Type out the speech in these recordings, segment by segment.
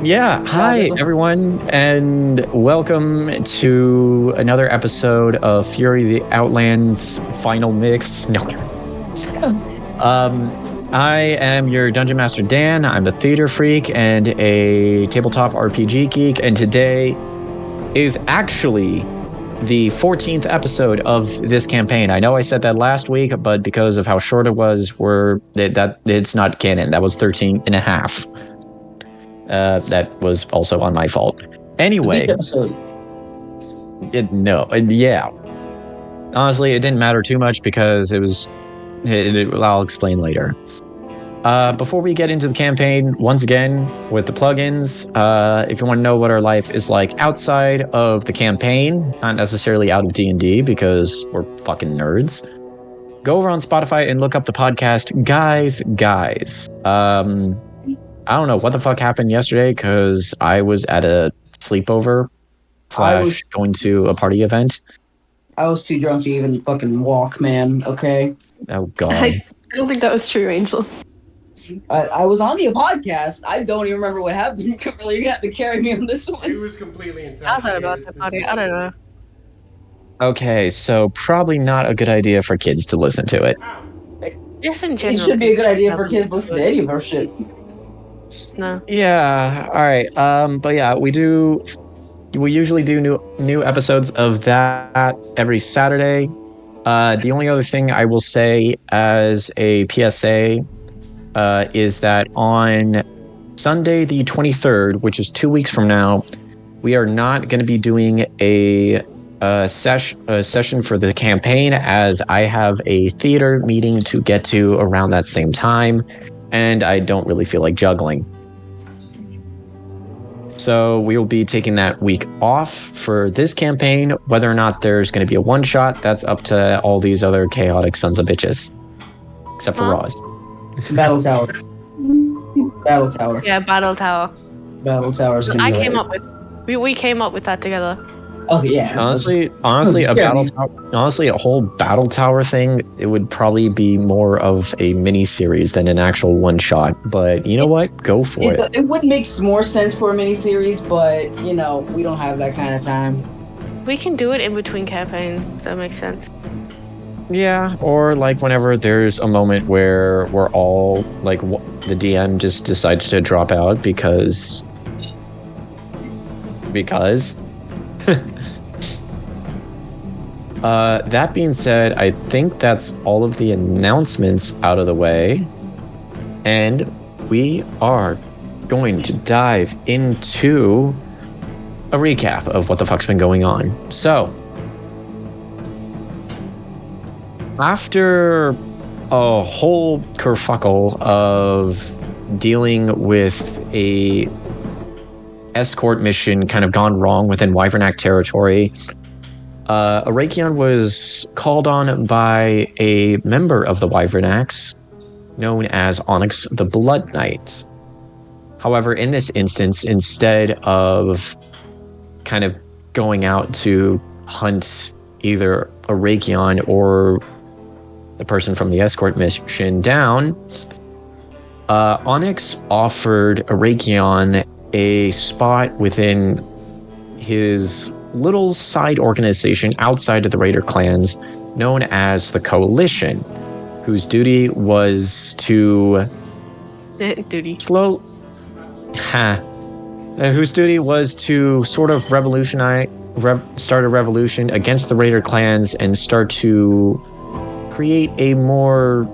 Yeah, hi everyone, and welcome to another episode of Fury the Outlands Final Mix. No. I am your Dungeon Master Dan. I'm a theater freak and a tabletop RPG geek, and today is actually the 14th episode of this campaign. I know I said that last week, but because of how short it was, that it's not canon. That was 13 and a half. That was also on my fault. Anyway, yeah. Honestly, it didn't matter too much because it was. I'll explain later. Before we get into the campaign, once again with the plugins, if you want to know what our life is like outside of the campaign, not necessarily out of D&D because we're fucking nerds, go over on Spotify and look up the podcast Guys. I don't know what the fuck happened yesterday because I was at a sleepover / going to a party event. I was too drunk to even fucking walk, man. Okay. Oh God. I don't think that was true, Angel. I was on the podcast. I don't even remember what happened. You're gonna have to carry me on this one. He was completely intoxicated. I was not about the party. I don't know. Okay, so probably not a good idea for kids to listen to it. Just in It general. should be a good idea for kids to listen to any of our shit. No. Yeah. All right. But yeah, we usually do new episodes of that every Saturday. The only other thing I will say as a PSA is that on Sunday the 23rd, which is 2 weeks from now, we are not going to be doing a session for the campaign as I have a theater meeting to get to around that same time, and I don't really feel like juggling. So we will be taking that week off for this campaign. Whether or not there's going to be a one-shot, that's up to all these other chaotic sons of bitches. Except for Roz. Battle Tower. Battle Tower. Yeah, Battle Tower. Battle Tower. I came up with. We came up with that together. Oh yeah. Honestly, a whole battle tower thing, it would probably be more of a mini series than an actual one shot. But you know what? Go for it. It would make more sense for a mini series, but we don't have that kind of time. We can do it in between campaigns. If that makes sense. Yeah, or like whenever there's a moment where we're all like the DM just decides to drop out because. That being said, I think that's all of the announcements out of the way, and we are going to dive into a recap of what the fuck's been going on. So, after a whole kerfuckle of dealing with a escort mission kind of gone wrong within Wyvernack territory, Arakion was called on by a member of the Wyvernacks known as Onyx the Blood Knight. However, in this instance, instead of kind of going out to hunt either Arakion or the person from the escort mission down, Onyx offered Arakion a spot within his little side organization outside of the Raider clans known as the Coalition, whose duty was to whose duty was to sort of start a revolution against the Raider clans and start to create a more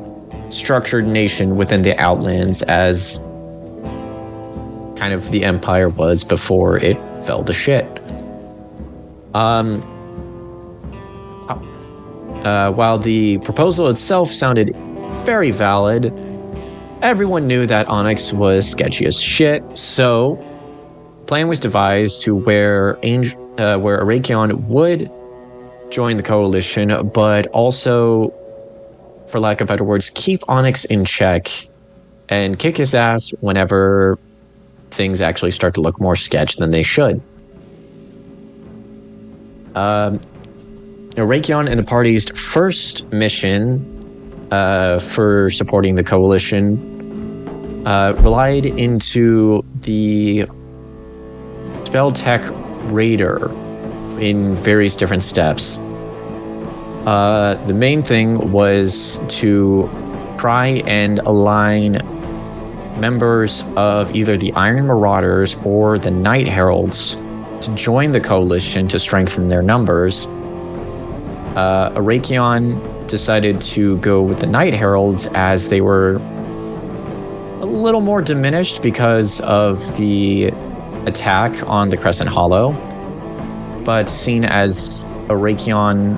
structured nation within the Outlands as kind of the Empire was before it fell to shit. While the proposal itself sounded very valid, everyone knew that Onyx was sketchy as shit, so plan was devised to where Arakion would join the Coalition, but also, for lack of better words, keep Onyx in check and kick his ass whenever things actually start to look more sketch than they should. Arakion and the party's first mission for supporting the Coalition relied into the Spelltech Raider in various different steps. The main thing was to try and align members of either the Iron Marauders or the Night Heralds to join the coalition to strengthen their numbers. Arakion decided to go with the Night Heralds as they were a little more diminished because of the attack on the Crescent Hollow. But seen as Arakion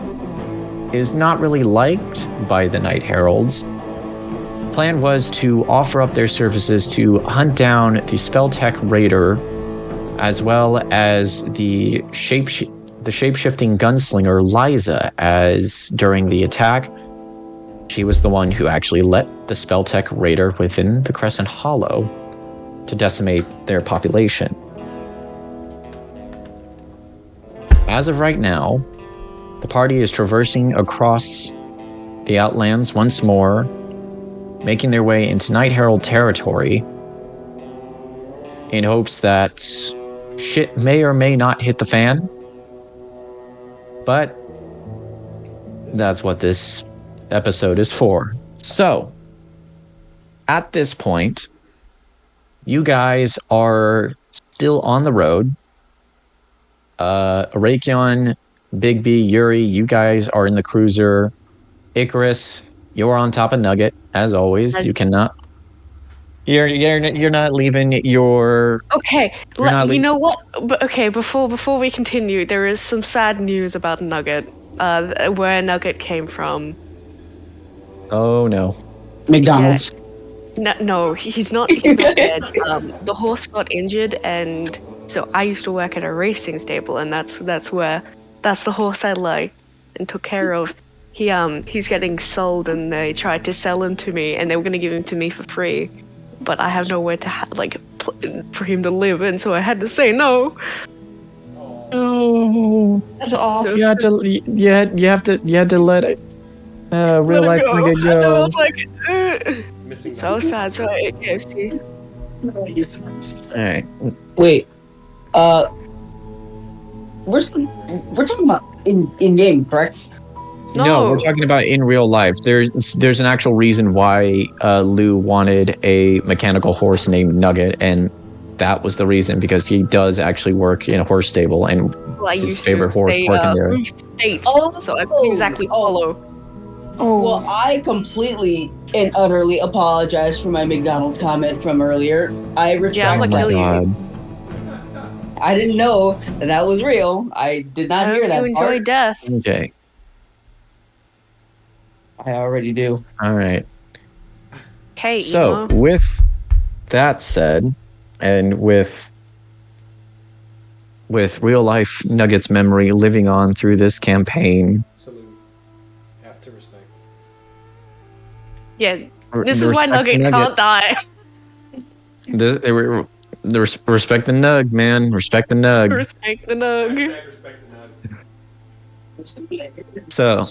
is not really liked by the Night Heralds, plan was to offer up their services to hunt down the Spelltech Raider, as well as the shape-shifting gunslinger Liza, as during the attack, she was the one who actually let the Spelltech Raider within the Crescent Hollow to decimate their population. As of right now, the party is traversing across the Outlands once more, making their way into Night Herald territory in hopes that shit may or may not hit the fan. But that's what this episode is for. So, at this point, you guys are still on the road. Arakion, Big B, Yuri, you guys are in the cruiser. Icarus, you're on top of Nugget, as always. You cannot. You're not leaving your. Okay, you know what? But okay, before we continue, there is some sad news about Nugget. Where Nugget came from. Oh no. McDonald's. No, he's not dead. The horse got injured, and so I used to work at a racing stable, and that's the horse I liked and took care of. He's getting sold, and they tried to sell him to me, and they were gonna give him to me for free, but I have nowhere to for him to live, and so I had to say no. Oh, that's awful. So, you had to let real life Nugget go. And I was like, so sad. So I ate KFC. All right. Wait, we're talking about in game, correct? No, we're talking about in real life. There's an actual reason why Lou wanted a mechanical horse named Nugget, and that was the reason, because he does actually work in a horse stable, and his favorite horse working there. So I couldn't exactly follow. Well, I completely and utterly apologize for my McDonald's comment from earlier. I retract I'm gonna kill you. I didn't know that was real. I did not hear that You part. enjoy death. Okay. I already do. All right. Okay. So, with that said, and with real life Nuggets memory living on through this campaign. Salute. Have to respect. Yeah, this is why Nugget can't die. Respect the Nug, man. Respect the Nug. Respect the Nug. Respect the Nug. So,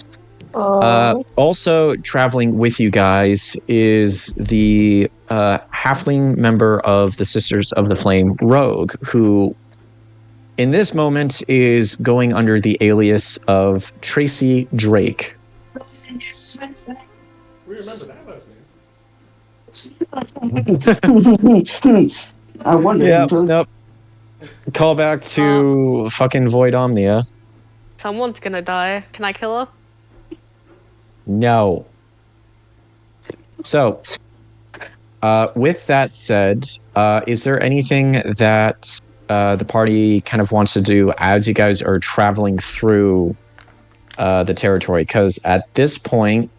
also traveling with you guys is the halfling member of the Sisters of the Flame, Rogue, who in this moment is going under the alias of Tracy Drake. We remember that last name. I wonder. Yeah, nope. Call back to fucking Void Omnia. Someone's gonna die. Can I kill her? No. So, with that said, is there anything that the party kind of wants to do as you guys are traveling through the territory? Because at this point,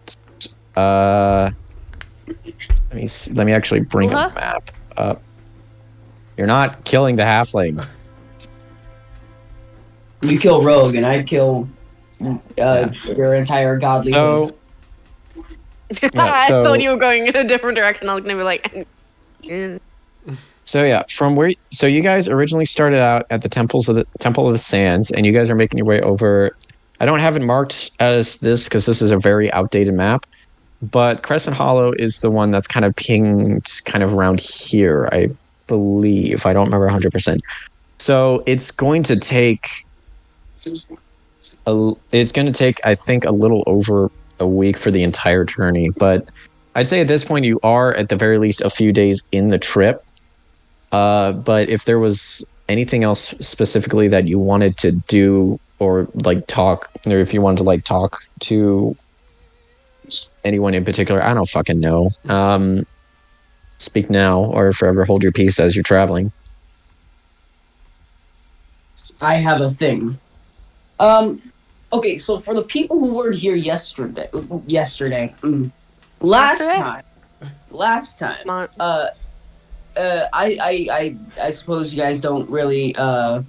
let me actually bring a map up. You're not killing the halfling. You kill Rogue, and I kill your entire godly. So, I thought you were going in a different direction. I was gonna be like. So yeah, so you guys originally started out at the Temple of the Sands, and you guys are making your way over. I don't have it marked as this because this is a very outdated map, but Crescent Hollow is the one that's kind of pinged kind of around here, I believe. I don't remember 100%. So it's going to take I think a little over a week for the entire journey, but I'd say at this point you are at the very least a few days in the trip. But if there was anything else specifically that you wanted to do or like talk, or if you wanted to like talk to anyone in particular, I don't fucking know. Speak now or forever hold your peace as you're traveling. I have a thing. Okay, so for the people who weren't here yesterday, last time, I suppose you guys don't really know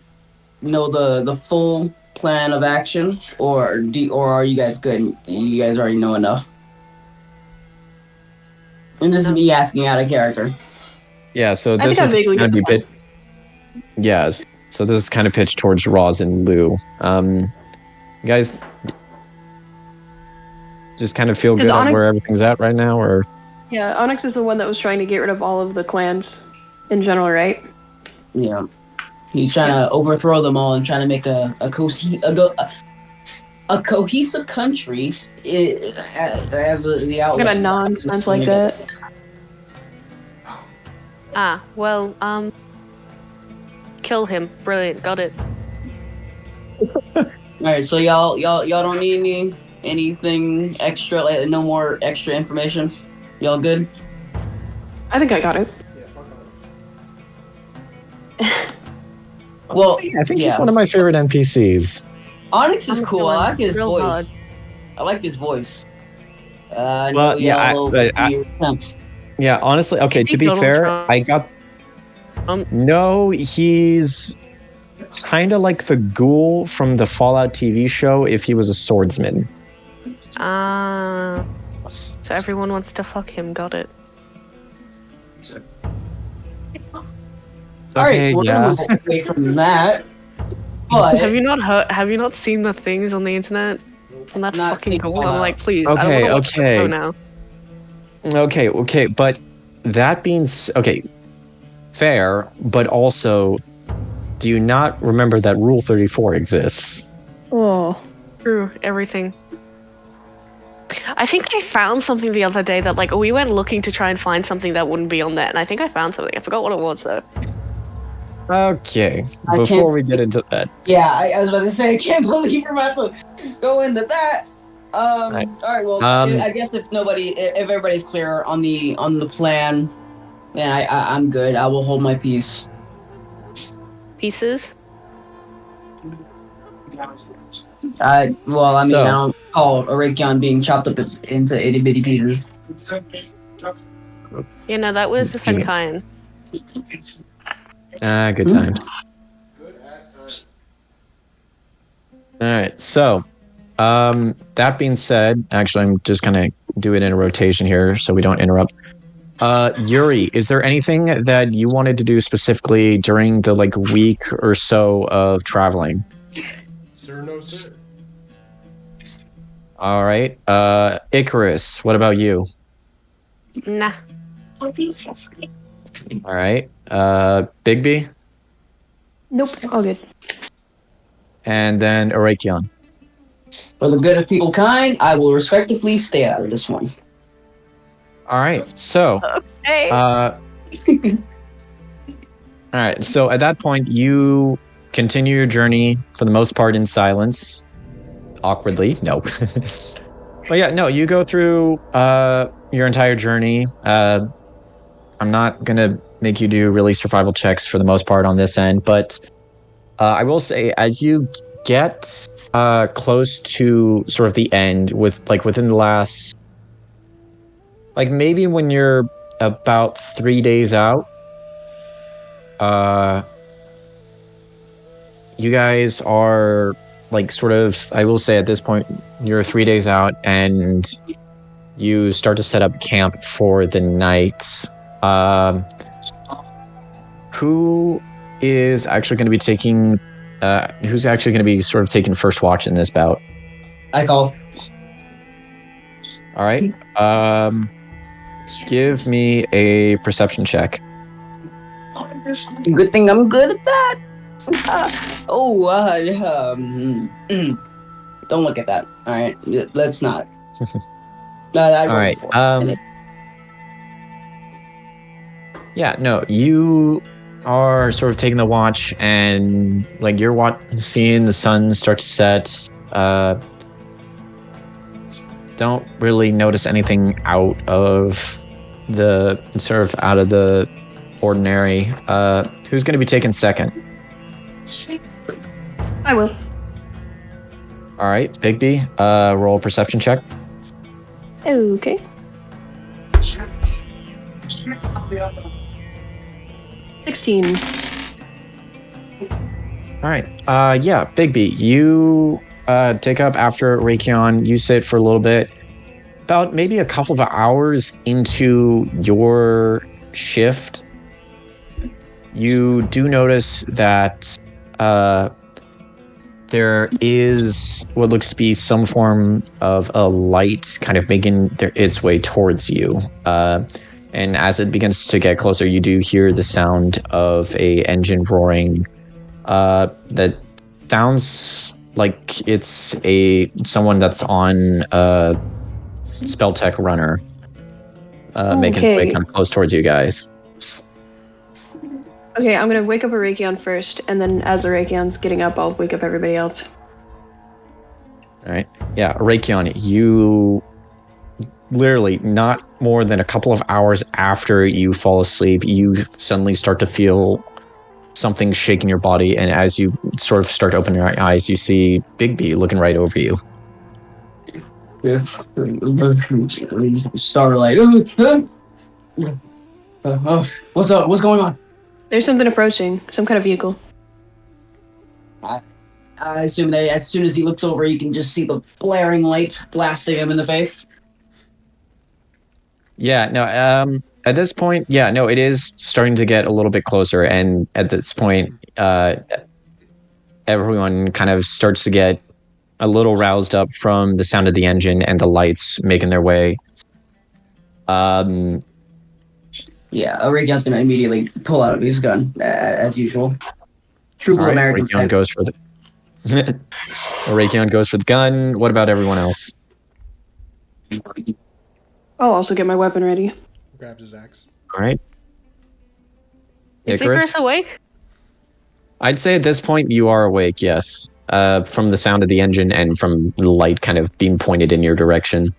the full plan of action, or are you guys good? You guys already know enough. And this is me asking out of character. Yeah, so I this think I would vaguely kind of get be the bit. Yes, so this is kind of pitched towards Roz and Lou. You guys just kind of feel Is good at Onyx- where everything's at right now, or Yeah, Onyx is the one that was trying to get rid of all of the clans in general, right? Yeah, he's trying to overthrow them all and trying to make a cohesive country. As the Outlands. Kind of nonsense like that. Well, kill him. Brilliant, got it. All right, so y'all don't need anything extra, like no more extra information. Y'all good? I think I got it. Well, I think he's one of my favorite NPCs. Onyx is cool. I like his real voice. hard. I like his voice. Well, yeah, honestly, okay, to be Donald fair, Trump. I got... No, he's kind of like the ghoul from the Fallout TV show if he was a swordsman. So everyone wants to fuck him, got it. Alright, we're gonna move away from that. But Have you not seen the things on the internet from that Not fucking seen ghoul? one. I'm like, please, Okay, I want to watch the show now. Okay, but that being okay, fair, but also, do you not remember that Rule 34 exists? Oh. True, everything. I think I found something the other day that, like, we went looking to try and find something that wouldn't be on there, and I think I found something. I forgot what it was, though. Okay, I before can't- we get into that. yeah, I was about to say I can't believe we're about to go into that. Right. All right. Well, I guess if everybody's clear on the plan, then I'm good. I will hold my peace. Pieces? Well, I mean, So- I don't call Arakion being chopped up into itty bitty pieces. Yeah, no, that was the Fenkayan. Good times. Good ass times. All right, so that being said, actually, I'm just gonna do it in a rotation here so we don't interrupt. Yuri, is there anything that you wanted to do specifically during the like week or so of traveling? Sir, no sir. All right, Icarus, what about you? Nah. All right, Bigby, Nope, all good. and then Arakion. For the good of people kind, I will respectfully stay out of this one. All right, so Hey. all right, so at that point, you continue your journey for the most part in silence. Awkwardly, no. But yeah, no, you go through your entire journey. I'm not gonna make you do really survival checks for the most part on this end, but I will say as you get close to sort of the end, within the last, like maybe when you're about 3 days out, you guys are like sort of, I will say at this point, you're 3 days out and you start to set up camp for the night. Who is actually going to be taking, who's actually going to be sort of taking first watch in this bout? I call. All right. Give me a perception check. Good thing I'm good at that. Don't look at that. All right, let's not. All right. Yeah, no, you are sort of taking the watch, and like you're seeing the sun start to set. Don't really notice anything out of the ordinary. Who's going to be taking second? I will. All right, Bigby, roll a perception check. Okay. 16. All right. Yeah, Bigby, you take up after Raytheon. You sit for a little bit. About maybe a couple of hours into your shift, you do notice that there is what looks to be some form of a light kind of making its way towards you. And as it begins to get closer, you do hear the sound of a engine roaring. That sounds like it's someone that's on a Spelltech runner, making its way kind of close towards you guys. Okay, I'm gonna wake up Arakion first, and then as Arakion's getting up, I'll wake up everybody else. All right. Yeah, Raytheon, you literally not more than a couple of hours after you fall asleep, you suddenly start to feel something shaking your body, and as you sort of start to open your eyes, you see Bigby looking right over you. Starlight. What's up? What's going on? There's something approaching. Some kind of vehicle. I assume that as soon as he looks over, you can just see the blaring light blasting him in the face. Yeah, no, at this point, yeah, no, it is starting to get a little bit closer, and at this point, everyone kind of starts to get a little roused up from the sound of the engine and the lights making their way. Yeah, Raytheon's gonna immediately pull out his gun, as usual. True blue American. Raytheon goes for the Raytheon goes for the gun. What about everyone else? I'll also get my weapon ready. Grabs his axe. All right. Is Icarus awake? I'd say at this point you are awake, yes. From the sound of the engine and from the light kind of being pointed in your direction.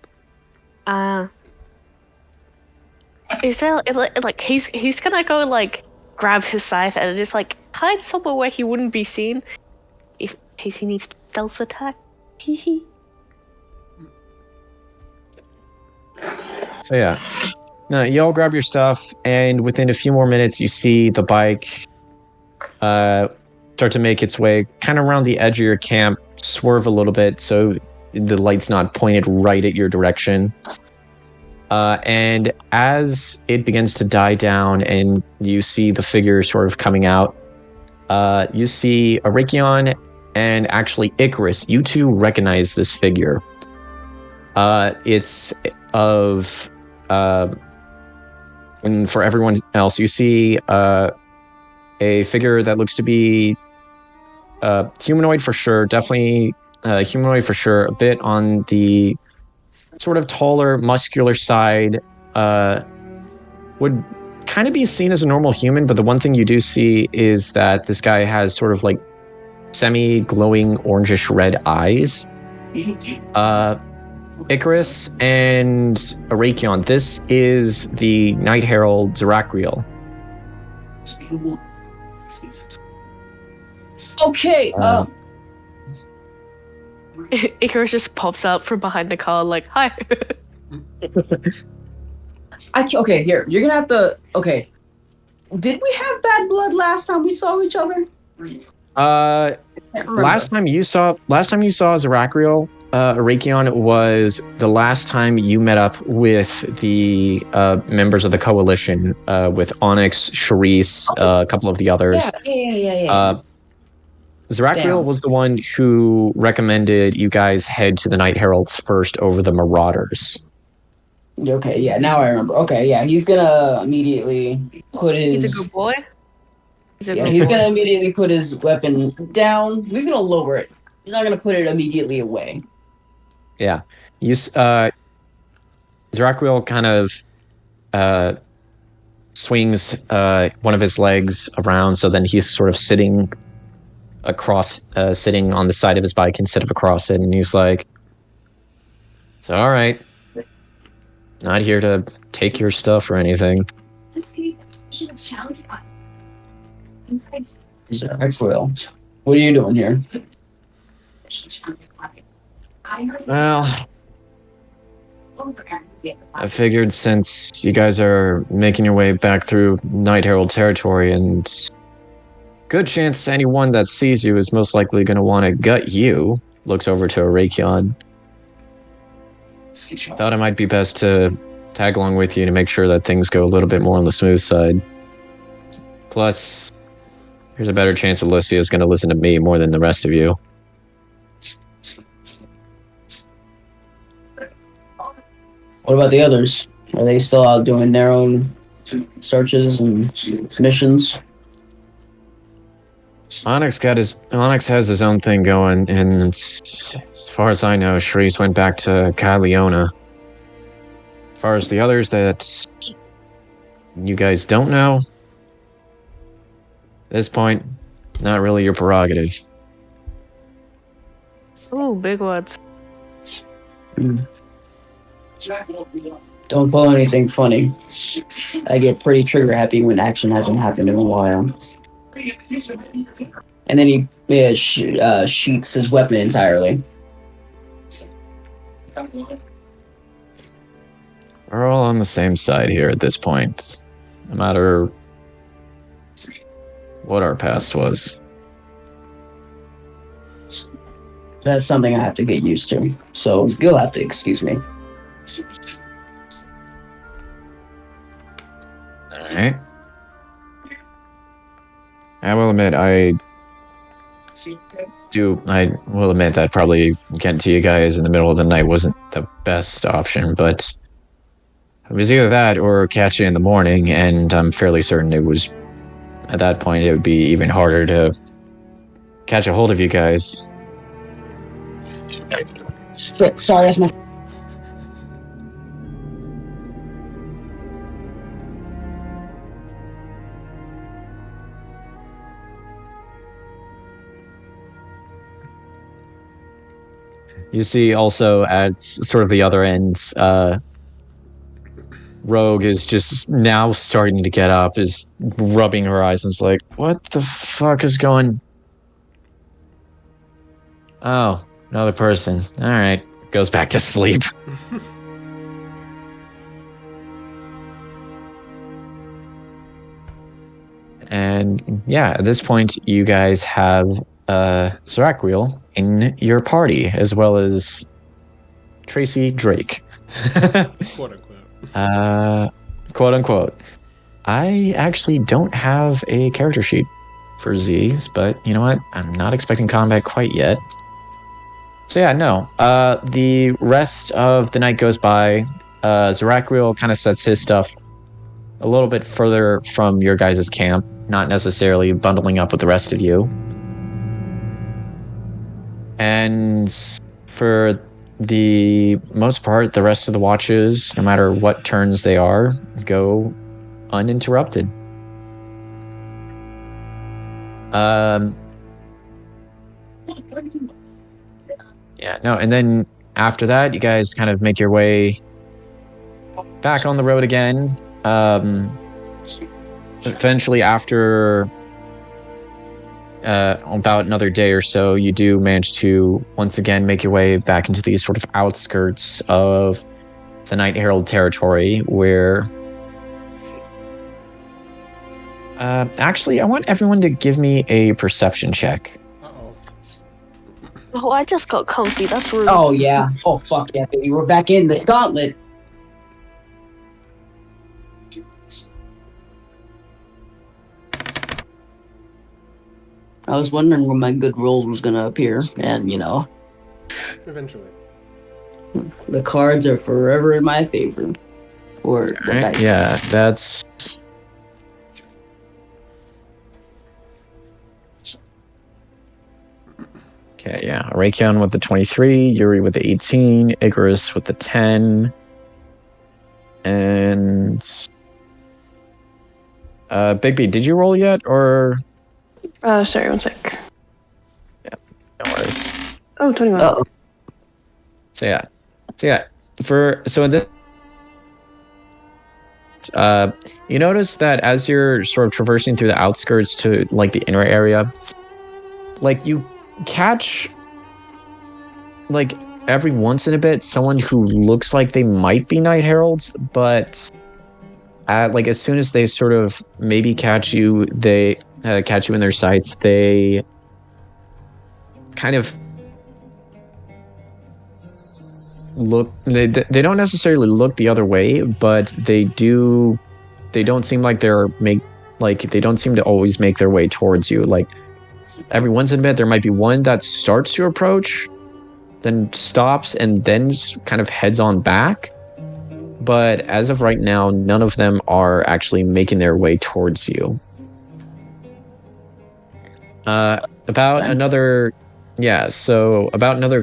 Is there like he's gonna go like grab his scythe and just like hide somewhere where he wouldn't be seen, in case he needs to stealth attack. So yeah, no, you all grab your stuff, and within a few more minutes, you see the bike start to make its way kind of around the edge of your camp, swerve a little bit so the light's not pointed right at your direction. And as it begins to die down and you see the figure sort of coming out, you see Arakion and actually Icarus. You two recognize this figure. It's of... and for everyone else, you see a figure that looks to be humanoid for sure, definitely humanoid for sure, a bit on the sort of taller, muscular side, would kind of be seen as a normal human, but the one thing you do see is that this guy has sort of like semi-glowing orangish red eyes. Icarus and Arakion, this is the Night Herald Zaracriel. Okay, Icarus just pops out from behind the car like, hi. Okay, here, you're gonna have to, okay. Did we have bad blood last time we saw each other? Last time you saw Zaracriel, Arakion, was the last time you met up with the members of the coalition, with Onyx, Charisse, a couple of the others. Yeah. Zaracriel was the one who recommended you guys head to the Night Heralds first over the Marauders. Okay, yeah, now I remember. Okay, yeah, he's gonna immediately put his... He's a good boy. Is it Yeah, he's before? gonna immediately put his weapon down. He's gonna lower it. He's not gonna put it immediately away. Yeah. Zeraquiel kind of swings one of his legs around, so then he's sort of sitting sitting on the side of his bike instead of across it, and he's like, "It's all right. Not here to take your stuff or anything." Graveswell, what are you doing here? Well, I figured since you guys are making your way back through Night Herald territory, and good chance anyone that sees you is most likely going to want to gut you. Looks over to Arakion. Thought it might be best to tag along with you to make sure that things go a little bit more on the smooth side. Plus, there's a better chance Alicia is going to listen to me more than the rest of you. What about the others? Are they still out doing their own searches and missions? Onyx has his own thing going, and as far as I know, Shreeze went back to Kyleona. As far as the others that you guys don't know, at this point, not really your prerogative. Oh, big words. Don't pull anything funny. I get pretty trigger happy when action hasn't happened in a while. And then he sheaths his weapon entirely. We're all on the same side here at this point, no matter what our past was. That's something I have to get used to. So you'll have to excuse me. Alright. I will admit that probably getting to you guys in the middle of the night wasn't the best option, but it was either that or catch you in the morning, and I'm fairly certain it was, at that point, it would be even harder to catch a hold of you guys. Shit, sorry, that's my... You see also at sort of the other end, Rogue is just now starting to get up, is rubbing her eyes and is like, what the fuck is going... Oh, another person. Alright. Goes back to sleep. And yeah, at this point, you guys have Zeraquiel in your party, as well as Tracy Drake. Quote unquote. Quote unquote. I actually don't have a character sheet for Z's, but you know what? I'm not expecting combat quite yet. So yeah, no. The rest of the night goes by. Zeraquiel kind of sets his stuff a little bit further from your guys' camp, not necessarily bundling up with the rest of you. And for the most part, the rest of the watches, no matter what turns they are, go uninterrupted. Yeah, no, and then after that, you guys kind of make your way back on the road again. Eventually, after about another day or so, you do manage to once again make your way back into these sort of outskirts of the Night Herald territory, where actually, I want everyone to give me a perception check. Oh, I just got comfy. That's rude. Oh, yeah. Oh, fuck yeah, baby. We're back in the gauntlet. I was wondering when my good rolls was going to appear, and, you know, Eventually. the cards are forever in my favor. Or the Right? dice. Yeah, that's Okay, yeah. Arakion with the 23, Yuri with the 18, Icarus with the 10, and Big B, did you roll yet, or? Sorry, one sec. Yeah, no worries. Oh, 21. Uh-oh. So yeah. So in this, you notice that as you're sort of traversing through the outskirts to like the inner area, like you catch like every once in a bit someone who looks like they might be Night Heralds, but like as soon as they sort of maybe catch you, they catch you in their sights, they kind of look. They don't necessarily look the other way, but they don't seem like they don't seem to always make their way towards you. Like every once in a bit, there might be one that starts to approach, then stops, and then just kind of heads on back. But as of right now, none of them are actually making their way towards you. About another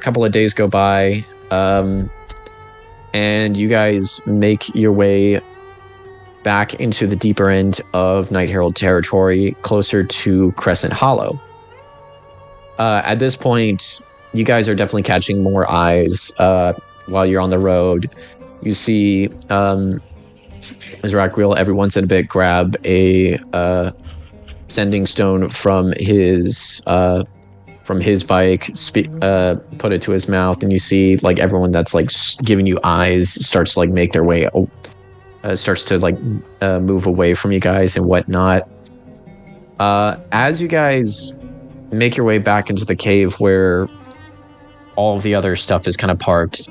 couple of days go by, and you guys make your way back into the deeper end of Night Herald territory, closer to Crescent Hollow. At this point, you guys are definitely catching more eyes while you're on the road. You see Zeraquiel every once in a bit grab a sending stone from his bike, put it to his mouth, and you see like everyone that's like giving you eyes starts to like make their way, starts to like move away from you guys and whatnot. As you guys make your way back into the cave where all of the other stuff is kind of parked,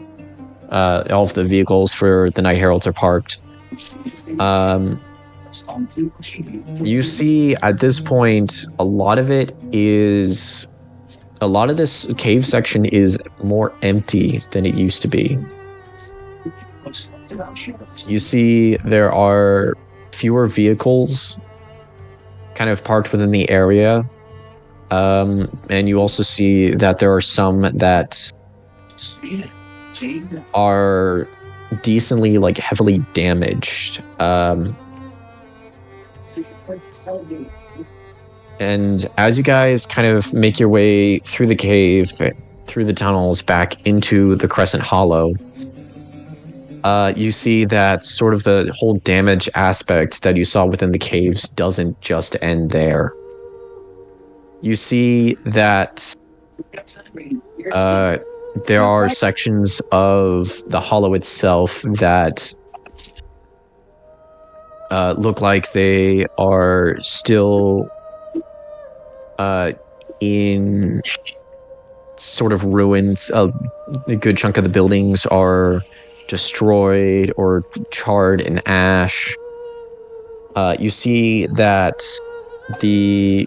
all of the vehicles for the Night Heralds are parked. You see at this point, a lot of this cave section is more empty than it used to be. You see there are fewer vehicles kind of parked within the area. And you also see that there are some that are decently like heavily damaged. And as you guys kind of make your way through the cave, through the tunnels, back into the Crescent Hollow, you see that sort of the whole damage aspect that you saw within the caves doesn't just end there. You see that there are sections of the hollow itself that look like they are still in sort of ruins. A good chunk of the buildings are destroyed or charred in ash. You see that the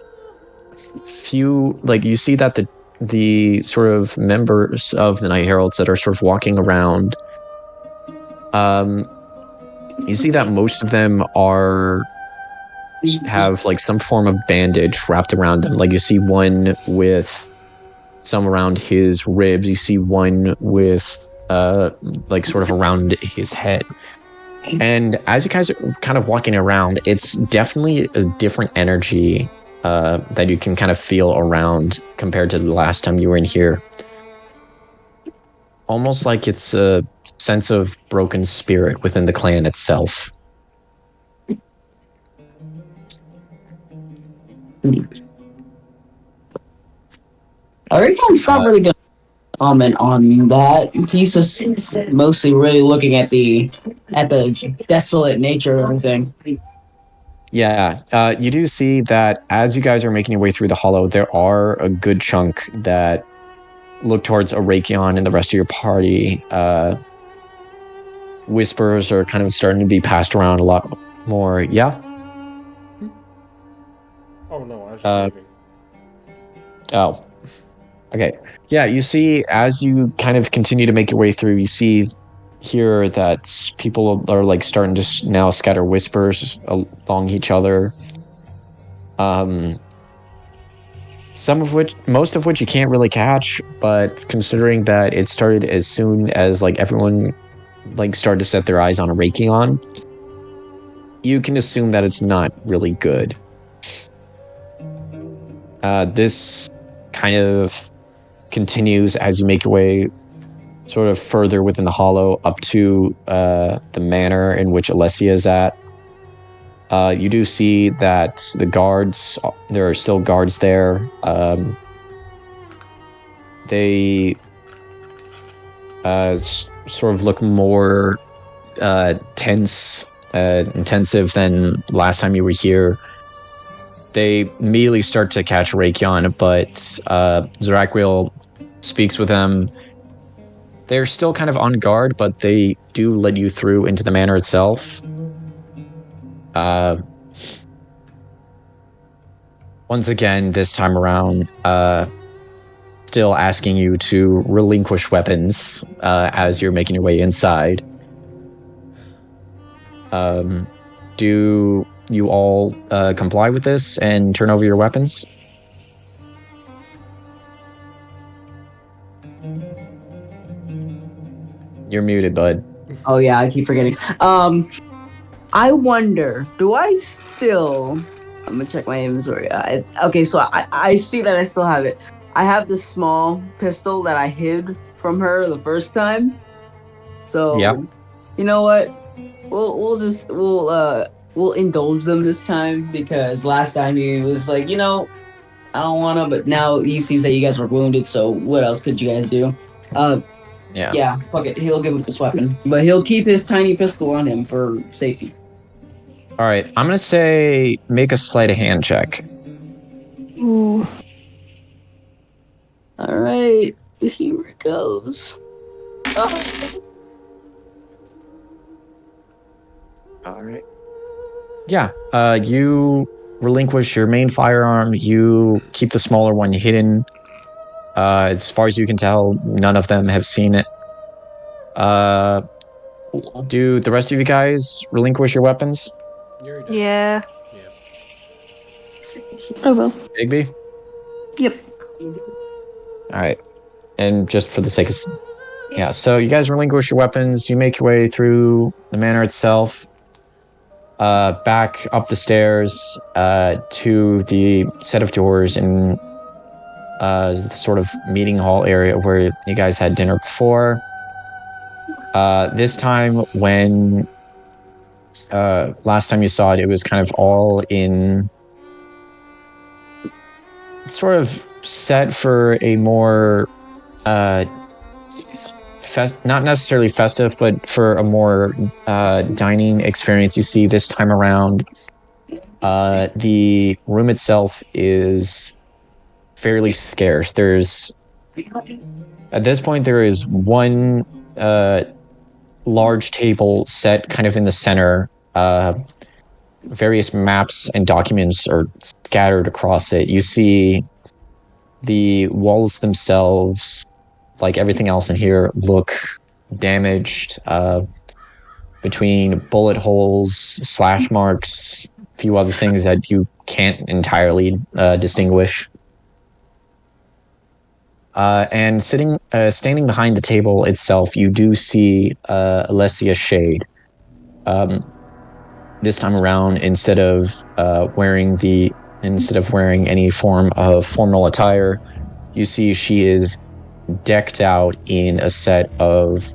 sort of members of the Night Heralds that are sort of walking around, you see that most of them have like some form of bandage wrapped around them. Like you see one with some around his ribs. You see one with like sort of around his head. And as you guys are kind of walking around, it's definitely a different energy that you can kind of feel around compared to the last time you were in here. Almost like it's a sense of broken spirit within the clan itself. Aricon's not really gonna comment on that. He's just mostly really looking at the desolate nature of everything. Yeah, you do see that as you guys are making your way through the hollow, there are a good chunk that look towards Arakion and the rest of your party. Whispers are kind of starting to be passed around a lot more. Yeah? Oh no, I was just leaving. Oh. Okay. Yeah, you see, as you kind of continue to make your way through, you see here that people are like starting to now scatter whispers along each other. most of which you can't really catch, but considering that it started as soon as like everyone like started to set their eyes on a Raytheon, you can assume that it's not really good. This kind of continues as you make your way sort of further within the hollow up to the manor in which Alessia is at. You do see that there are still guards there. They sort of look more tense, intensive than last time you were here. They immediately start to catch Rakion, but Zaraquiel speaks with them. They're still kind of on guard, but they do let you through into the manor itself. Once again, this time around, still asking you to relinquish weapons as you're making your way inside. Do you all comply with this and turn over your weapons? You're muted, bud. Oh yeah, I keep forgetting. I wonder, do I still? I'm gonna check my inventory. Okay, so I see that I still have it. I have the small pistol that I hid from her the first time. So, yeah. You know what? We'll indulge them this time because last time he was like, I don't wanna, but now he sees that you guys were wounded. So what else could you guys do? Yeah, fuck it. He'll give him this weapon, but he'll keep his tiny pistol on him for safety. All right, I'm gonna say make a sleight of hand check. Ooh. All right, here it goes. Oh. All right. Yeah, you relinquish your main firearm. You keep the smaller one hidden. As far as you can tell, none of them have seen it. Do the rest of you guys relinquish your weapons? Yeah. I will. Bigby? Yep. All right. And just for the sake of... Yeah, so you guys relinquish your weapons. You make your way through the manor itself. Back up the stairs to the set of doors in the sort of meeting hall area where you guys had dinner before. This time, when last time you saw it, it was kind of all in sort of set for a more not necessarily festive, but for a more dining experience. You see this time around, the room itself is fairly scarce. At this point, there is one large table set kind of in the center. Various maps and documents are scattered across it. You see the walls themselves, like everything else in here, look damaged, between bullet holes, slash marks, a few other things that you can't entirely distinguish. And standing behind the table itself, you do see Alessia Shade. This time around, instead of wearing any form of formal attire, you see she is decked out in a set of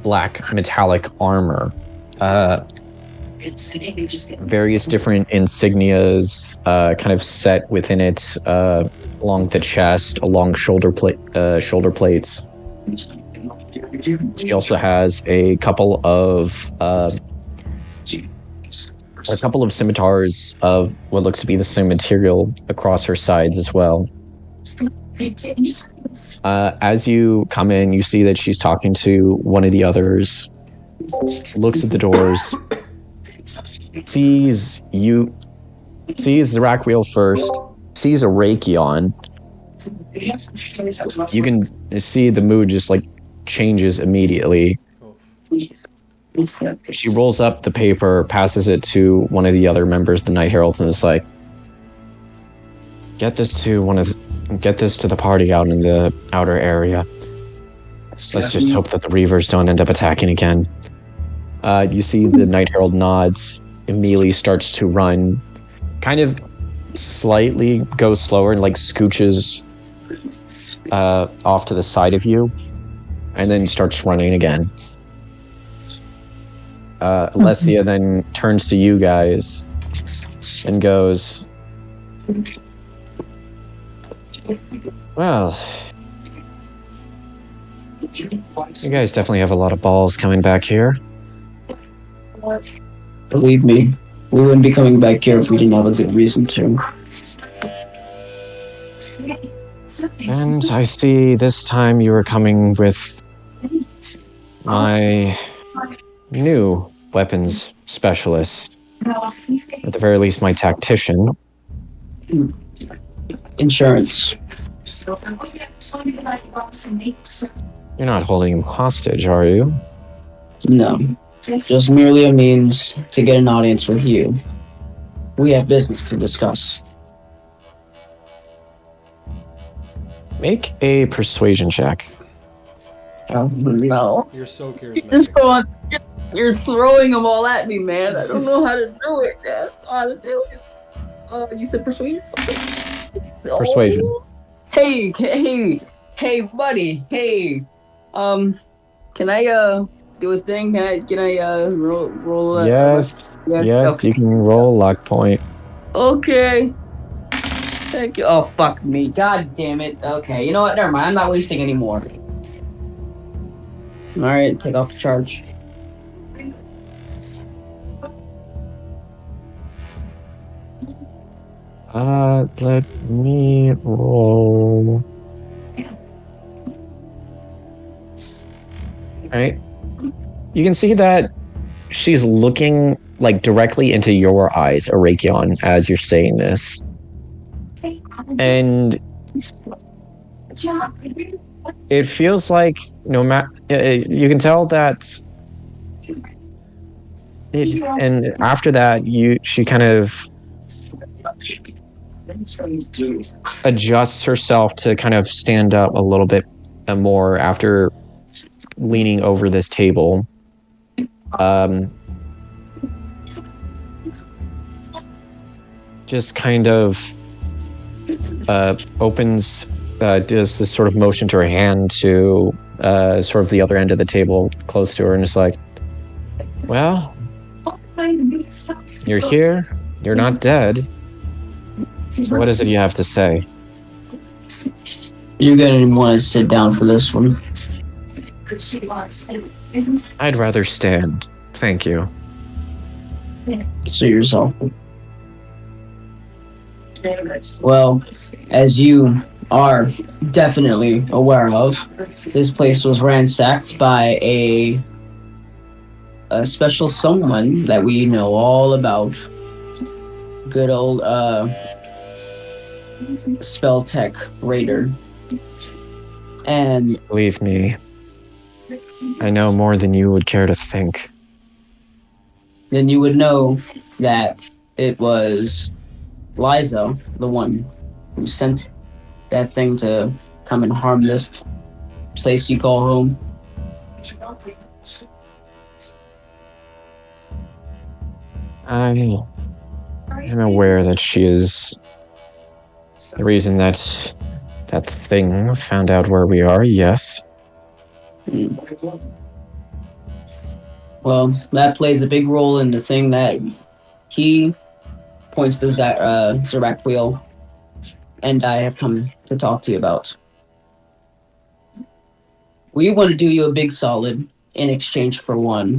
black metallic armor. Various different insignias kind of set within it, along the chest, along shoulder plates. She also has a couple of scimitars of what looks to be the same material across her sides as well. As you come in, you see that she's talking to one of the others, looks at the doors, sees Zaraquiel first, sees a Raytheon. You can see the mood just like changes immediately. She rolls up the paper, passes it to one of the other members of the Night Heralds, and is like, get this to the party out in the outer area. Let's just hope that the Reavers don't end up attacking again. You see the Night Herald nods, immediately starts to run, kind of slightly goes slower and like scooches off to the side of you, and then starts running again. Alessia then turns to you guys and goes, well, you guys definitely have a lot of balls coming back here. Believe me, we wouldn't be coming back here if we didn't have a good reason to. And I see this time you are coming with my new weapons specialist. At the very least, my tactician. Insurance. You're not holding him hostage, are you? No. Just merely a means to get an audience with you. We have business to discuss. Make a persuasion check. Oh, no. You're so charismatic. You're throwing them all at me, man. I don't know how to do it. I don't know how to do it. You said persuasion? Persuasion. Oh. Hey, buddy. Hey. Can I do a thing? Can I roll Yes, okay. you can roll luck point. Okay. Thank you. Oh, fuck me. God damn it. Okay, you know what? Never mind. I'm not wasting any more. Alright, take off the charge. Let me roll. Alright. You can see that she's looking like directly into your eyes, Arakion, as you're saying this. And it feels like no matter, you can tell that and after that she kind of adjusts herself to kind of stand up a little bit more after leaning over this table. Just kind of opens, does this sort of motion to her hand to sort of the other end of the table close to her, and is like, well, you're here, you're not dead, so what is it you have to say? You're gonna want to sit down for this one. I'd rather stand, thank you. See yourself. Well, as you are definitely aware of, this place was ransacked by a special someone that we know all about. Good old Spelltech Raider. And believe me, I know more than you would care to think. then you would know that it was Liza, the one who sent that thing to come and harm this place you call home. I am aware that she is the reason that that thing found out where we are, yes. Well, that plays a big role in the thing that he points to Zeraquiel and I have come to talk to you about. We want to do you a big solid in exchange for one.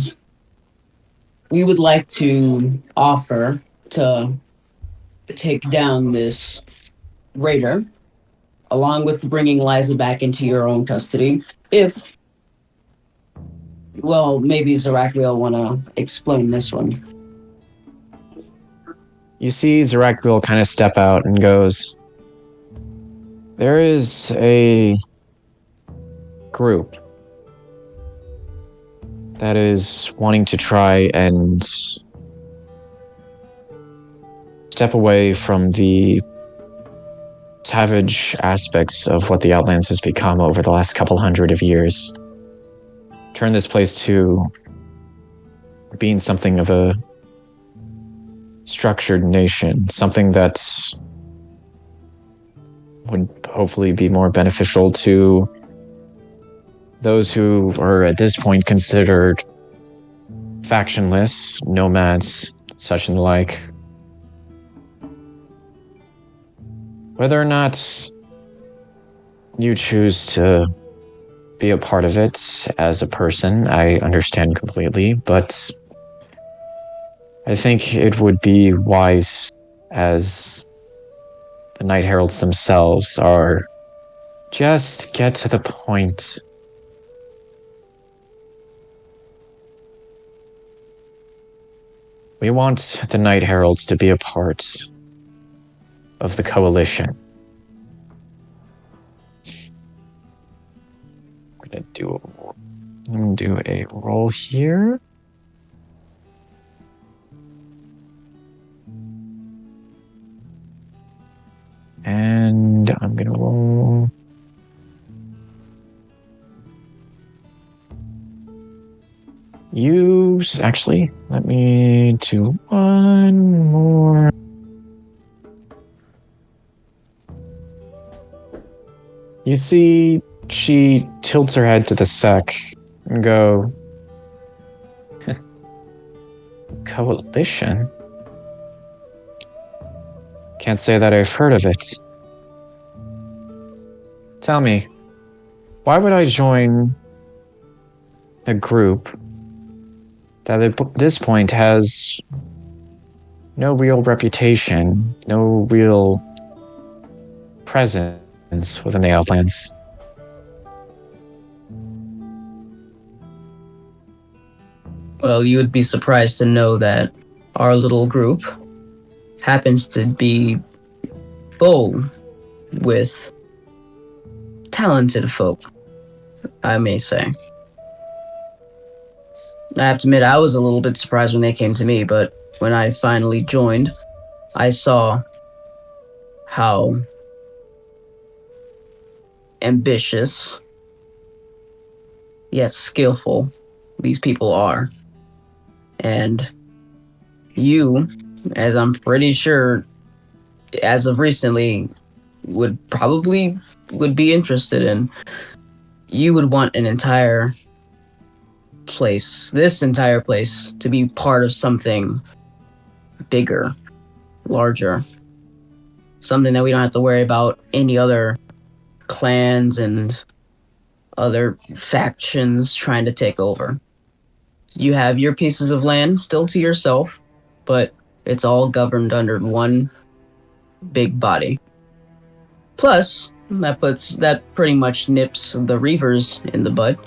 We would like to offer to take down this raider, along with bringing Liza back into your own custody, if, well, maybe Zeraquiel want to explain this one. You see Zeraquiel kind of step out and goes, there is a group that is wanting to try and step away from the savage aspects of what the Outlands has become over the last couple hundred of years. Turn this place to being something of a structured nation, something that would hopefully be more beneficial to those who are at this point considered factionless, nomads, such and the like. Whether or not you choose to be a part of it as a person, I understand completely, but I think it would be wise, as the Night Heralds themselves are, just get to the point. We want the Night Heralds to be a part of the coalition. I'm gonna do a roll here. And I'm gonna roll. Actually, let me do one more. You see, she tilts her head to the sec and go, coalition? Can't say that I've heard of it. Tell me, why would I join a group that at this point has no real reputation, no real presence within the Outlands? Well, you would be surprised to know that our little group happens to be full with talented folk, I may say. I have to admit, I was a little bit surprised when they came to me, but when I finally joined, I saw how ambitious yet skillful these people are. And you, as I'm pretty sure, as of recently, would be interested in, you would want this entire place, to be part of something bigger, larger. Something that we don't have to worry about any other clans and other factions trying to take over. You have your pieces of land still to yourself, but it's all governed under one big body. Plus, that pretty much nips the Reavers in the bud,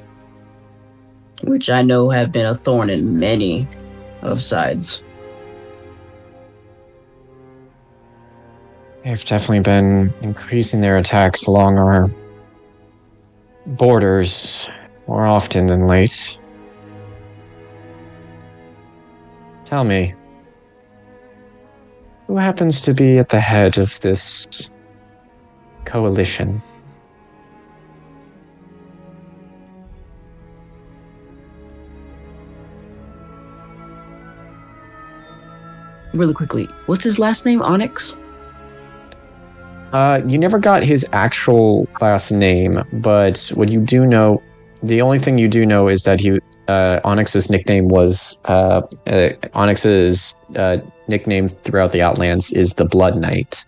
which I know have been a thorn in many of sides. They've definitely been increasing their attacks along our borders more often than late. Tell me, who happens to be at the head of this coalition? Really quickly, what's his last name? Onyx? You never got his actual last name, but what you do know, the only thing you do know is that Onyx's nickname was, Onyx's nickname throughout the Outlands is the Blood Knight.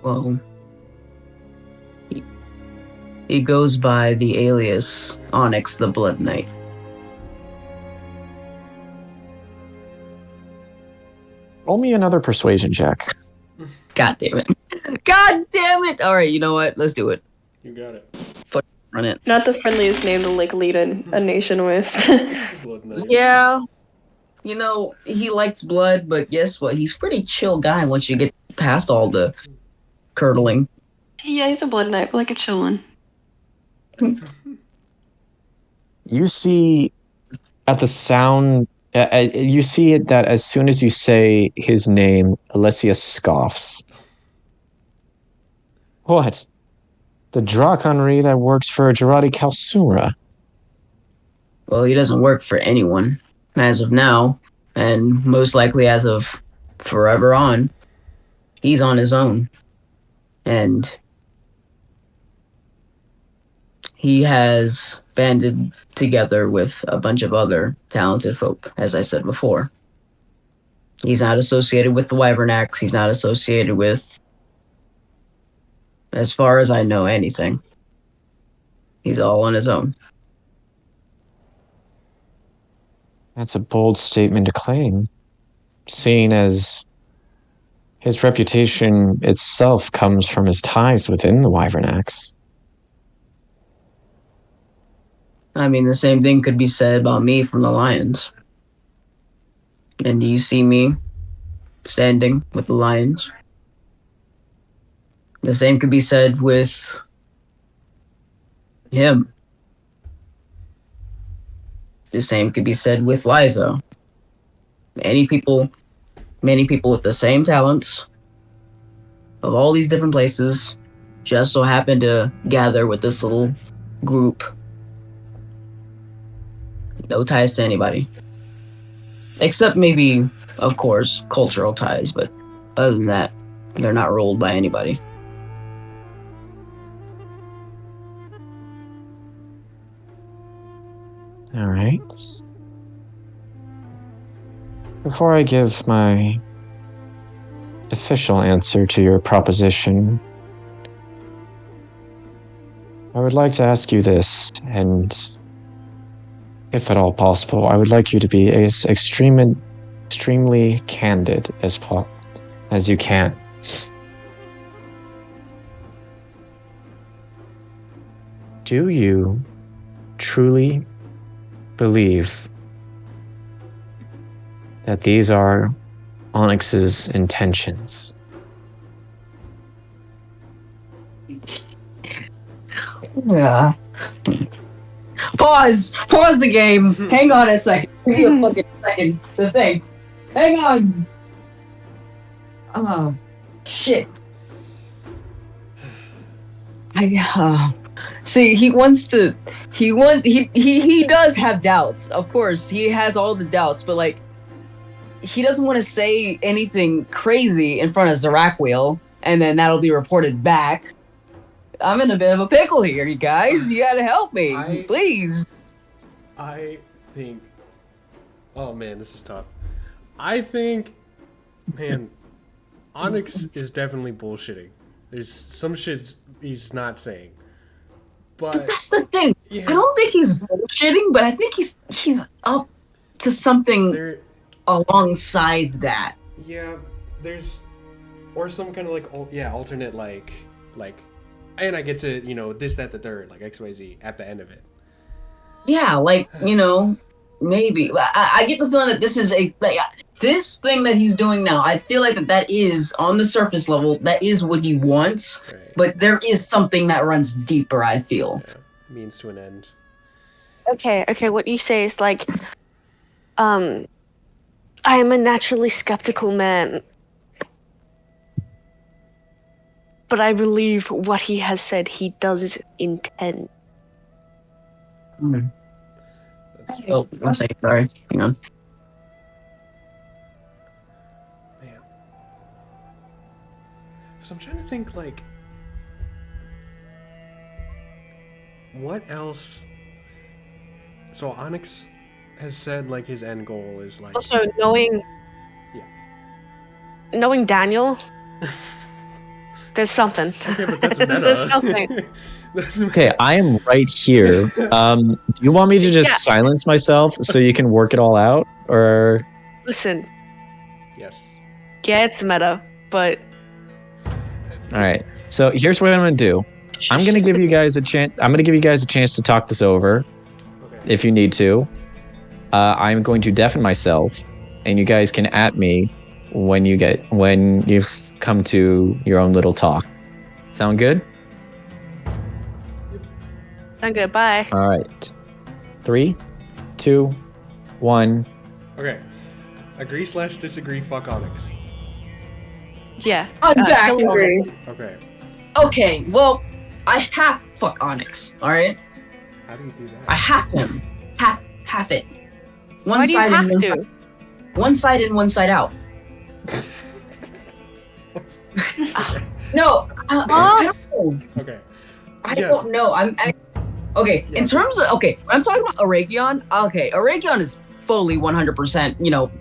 Well, he goes by the alias Onyx the Blood Knight. Roll me another persuasion check. God damn it. God damn it! Alright, you know what? Let's do it. You got it. Run it. Not the friendliest name to lead a nation with. Blood Knight. Yeah. You know, he likes blood, but guess what? He's a pretty chill guy once you get past all the curdling. Yeah, he's a blood knight, but like a chill one. You see, at the sound You see it that as soon as you say his name, Alessia scoffs. What? The Draconry that works for Gerardi Kalsumra? Well, he doesn't work for anyone as of now, and most likely as of forever on. He's on his own, and he has banded together with a bunch of other talented folk, as I said before. He's not associated with the Wyvern Axe. He's not associated with, as far as I know, anything. He's all on his own. That's a bold statement to claim, seeing as his reputation itself comes from his ties within the Wyvern Axe. I mean, the same thing could be said about me from the Lions. And do you see me standing with the Lions? The same could be said with him. The same could be said with Liza. Many people with the same talents of all these different places just so happen to gather with this little group. No ties to anybody. Except maybe, of course, cultural ties, but other than that, they're not ruled by anybody. All right. Before I give my official answer to your proposition, I would like to ask you this, and if at all possible, I would like you to be as extremely candid as you can. Do you truly believe that these are Onyx's intentions? Yeah. Pause the game. Hang on a second. Give me a fucking second to think. Hang on. Oh, shit. See, he does have doubts. Of course, he has all the doubts, but like, he doesn't want to say anything crazy in front of Zarakwiel, and then that'll be reported back. I'm in a bit of a pickle here, you guys. You gotta help me, please. I think... Oh, man, this is tough. I think... Man, Onyx is definitely bullshitting. There's some shit he's not saying. But that's the thing. Yeah. I don't think he's bullshitting, but I think he's up to something alongside that. Yeah, there's... Or some kind of, like, alternate, like... And I get to, this, that, the third, like XYZ at the end of it. Yeah, like, maybe. I get the feeling that this is this thing that he's doing now, I feel like that is, on the surface level, that is what he wants, right. But there is something that runs deeper, I feel. Yeah, means to an end. Okay, what you say is like, I am a naturally skeptical man. But I believe what he has said he does intend. Oh, I'm sorry. Hang on. Man. Because I'm trying to think, like... What else... So Onyx has said, like, his end goal is, like... Also, knowing Daniel... There's something. Okay, but that's meta. There's something. Okay, I am right here. Do you want me to just silence myself so you can work it all out, or? Listen. Yes. Yeah, it's meta, but. All right. So here's what I'm gonna do. I'm gonna give you guys a chance. I'm gonna give you guys a chance to talk this over, if you need to. I'm going to deafen myself, and you guys can at me when you've come to your own little talk. Sound good? Sound good. Bye. All right. 3, 2, 1, Okay. Agree/disagree. Fuck Onyx. Yeah. I'm back. kill Onyx. Okay. Okay, well, I half fuck Onyx. All right, How do you do that? I half him, half it. One Why do you side have and to? one side in, one side out. No, I don't know. Okay. I Yes. don't know. Okay. Yeah, In terms of when I'm talking about Arakion, Arakion is fully 100%,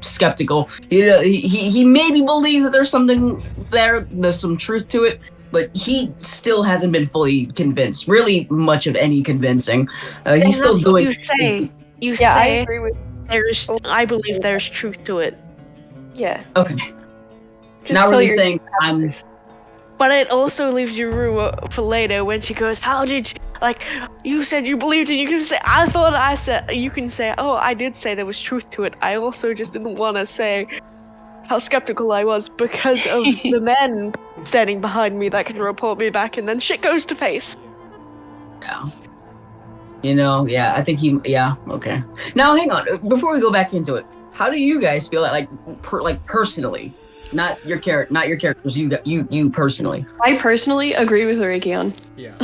skeptical. He maybe believes that there's something there. There's some truth to it, but he still hasn't been fully convinced. Really, much of any convincing. Then He's still that's what doing. you say. You Yeah, I say agree with. I believe there's truth to it. Yeah. Okay. Just Not tell really your- saying I'm. But it also leaves you room for later when she goes, "How did you, you said you believed it?" You can say, "I thought I said." You can say, "Oh, I did say there was truth to it. I also just didn't want to say how skeptical I was because of the men standing behind me that can report me back, and then shit goes to face." Yeah. I think he. Yeah. Okay. Now, hang on. Before we go back into it, how do you guys feel personally? Not your characters. You personally. I personally agree with Arakion. Yeah.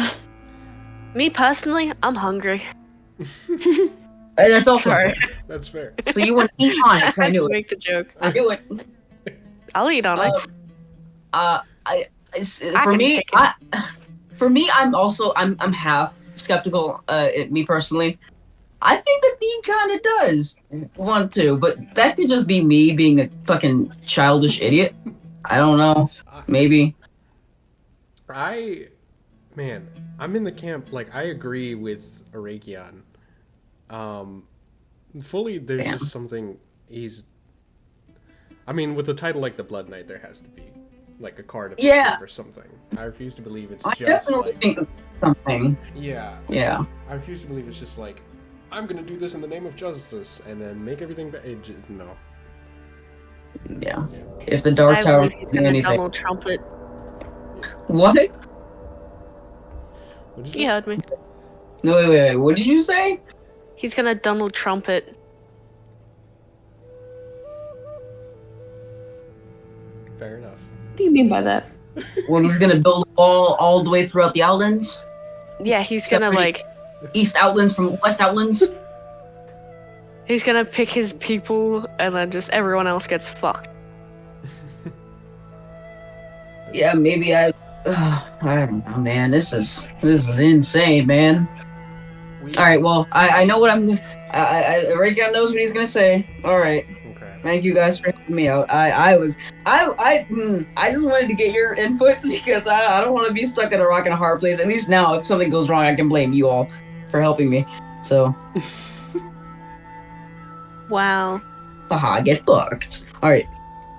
Me personally, I'm hungry. That's also Sorry. fair. That's fair. So you want to eat Onyx? I had knew to it. make the joke. I knew it. I'll eat Onyx. For me, I'm half skeptical. Me personally, I think that Dean kind of does want to, but that could just be me being a fucking childish idiot. I don't know. Maybe. I'm in the camp. I agree with Arakion. Fully, there's just something he's. I mean, with the title like the Blood Knight, there has to be a card of his sleeve or something. I refuse to believe it's I just definitely think of something. Yeah. Yeah. I refuse to believe it's just I'm gonna do this in the name of justice and then make everything no. Yeah. If the Dark I Tower believe he's can do gonna anything. Donald Trump it. What? What did you You say? heard me. No, wait. What did you say? He's gonna Donald Trump it. Fair enough. What do you mean by that? When he's gonna build a wall all the way throughout the Outlands? Yeah, he's gonna East Outlands from West Outlands? he's gonna pick his people and then just everyone else gets fucked. Yeah, maybe I don't know, man. This is insane, man. All right, well, I know what Rakeon knows what he's gonna say. All right, Okay. thank you guys for helping me out. I just wanted to get your inputs because I don't want to be stuck in a rock and a hard place. At least now, if something goes wrong, I can blame you all for helping me. So, Wow. haha, get fucked. All right,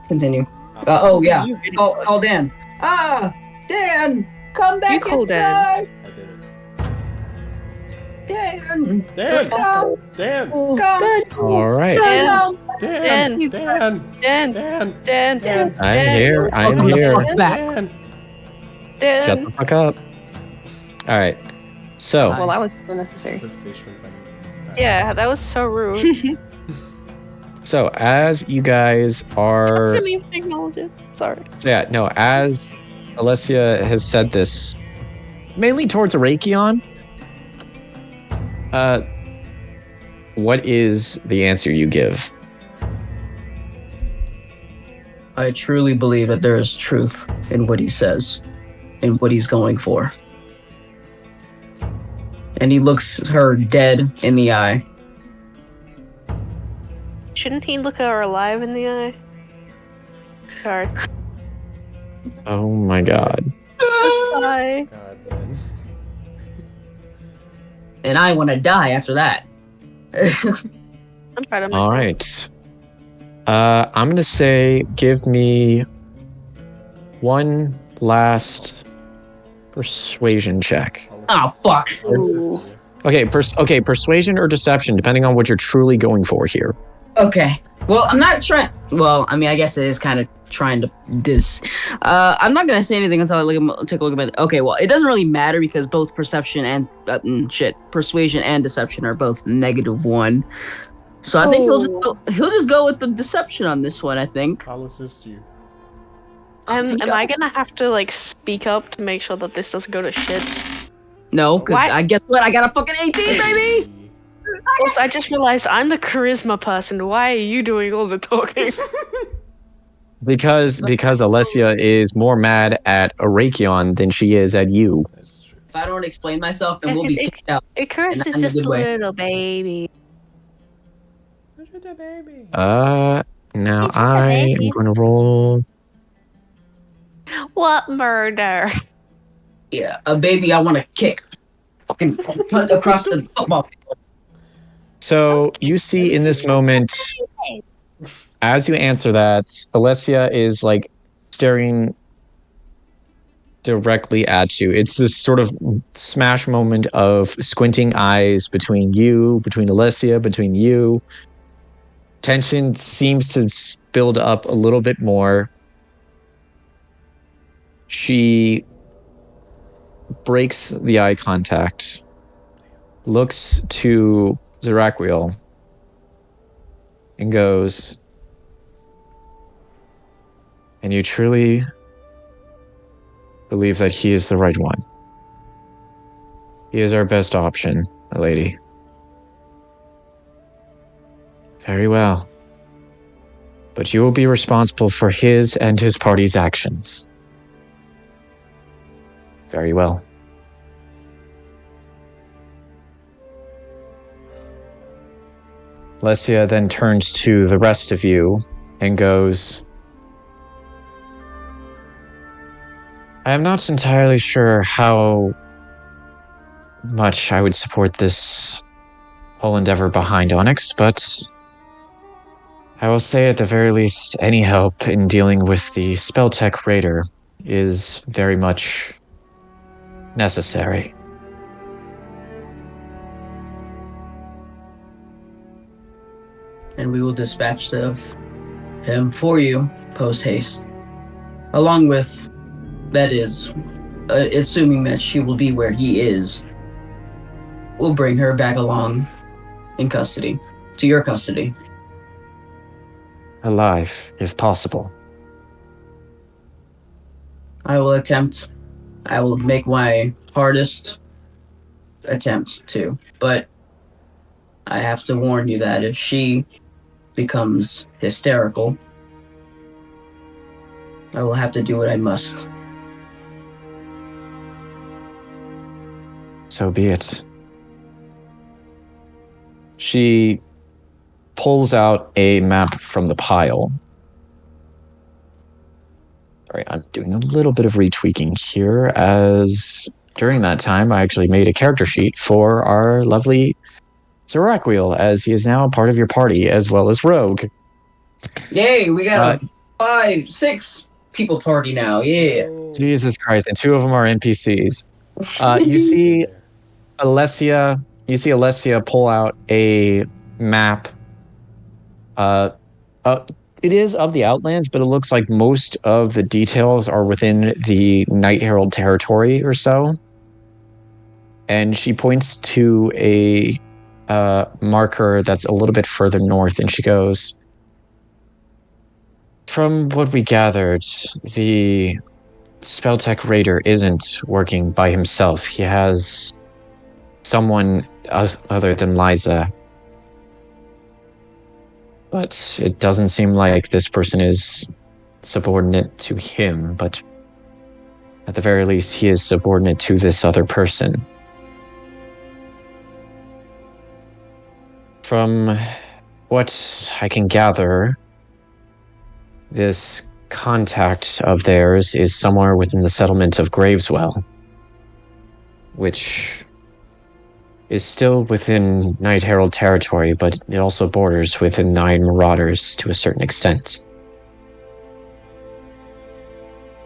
continue. Oh yeah, call Dan. Dan, come back You call Dan. inside. I did it. Dan, Dan! come, Dan! Oh, come, good. All right. come. Dan! Dan! Dan, Dan! Dan, I'm here. I'm Welcome the here. fuck back. Dan! Dan. Shut the fuck up. All right. So, Well, that was unnecessary. The fish from Finding. Yeah, that was so rude. as you guys are, Didn't even acknowledge it. Sorry. as Alessia has said this, mainly towards Arakion, what is the answer you give? I truly believe that there is truth in what he says, in what he's going for. And he looks her dead in the eye. Shouldn't he look her alive in the eye? Sorry. Oh my god. Sigh. God, man. And I want to die after that. I'm proud of myself. All right. I'm gonna say, give me one last persuasion check. Oh, fuck. Ooh. Okay, persuasion or deception, depending on what you're truly going for here. Okay. Well, I'm not trying. Well, I mean, I guess it is kind of trying to this. I'm not gonna say anything until I take a look at it. Okay. Well, it doesn't really matter because both perception and persuasion and deception are both -1. So I think he'll just go with the deception on this one. I think. I'll assist you. Am I gonna have to like speak up to make sure that this doesn't go to shit? No, because Why? I guess what? I got a fucking 18, baby. Also, I just realized I'm the charisma person. Why are you doing all the talking? Because Alessia is more mad at Arakion than she is at you. That's true. If I don't explain myself, then we'll be kicked out. Icarus And is not in a just good a way. little baby. Baby. Now He's just a I am baby. going to roll. What murder? Yeah, a baby I want to kick. Fucking punt across the football field. So you see in this moment, as you answer that, Alessia is like staring directly at you. It's this sort of smash moment of squinting eyes between Alessia, between you. Tension seems to build up a little bit more. She breaks the eye contact, looks to Zeraquiel, and goes, "And you truly believe that he is the right one? He is our best option, my lady. Very well. But you will be responsible for his and his party's actions. Very well." Alessia then turns to the rest of you and goes, "I am not entirely sure how much I would support this whole endeavor behind Onyx, but I will say at the very least, any help in dealing with the Spelltech Raider is very much necessary." And we will dispatch him for you post haste, along with, that is, assuming that she will be where he is. We'll bring her back along in custody, to your custody. Alive, if possible. I will make my hardest attempt to, but I have to warn you that if she becomes hysterical, I will have to do what I must. So be it. She pulls out a map from the pile. Sorry, I'm doing a little bit of retweaking here, as during that time I actually made a character sheet for our lovely Zeraquiel, as he is now a part of your party, as well as Rogue. Yay, we got a 6 people party now, yeah. Jesus Christ, and 2 of them are NPCs. You see Alessia pull out a map. It is of the Outlands, but it looks like most of the details are within the Night Herald territory or so. And she points to a marker that's a little bit further north, and she goes, "From what we gathered, the Spelltech Raider isn't working by himself. He has someone other than Liza. But it doesn't seem like this person is subordinate to him, but at the very least, he is subordinate to this other person. From what I can gather, this contact of theirs is somewhere within the settlement of Graveswell, which is still within Night Herald territory, but it also borders within Nine Marauders to a certain extent.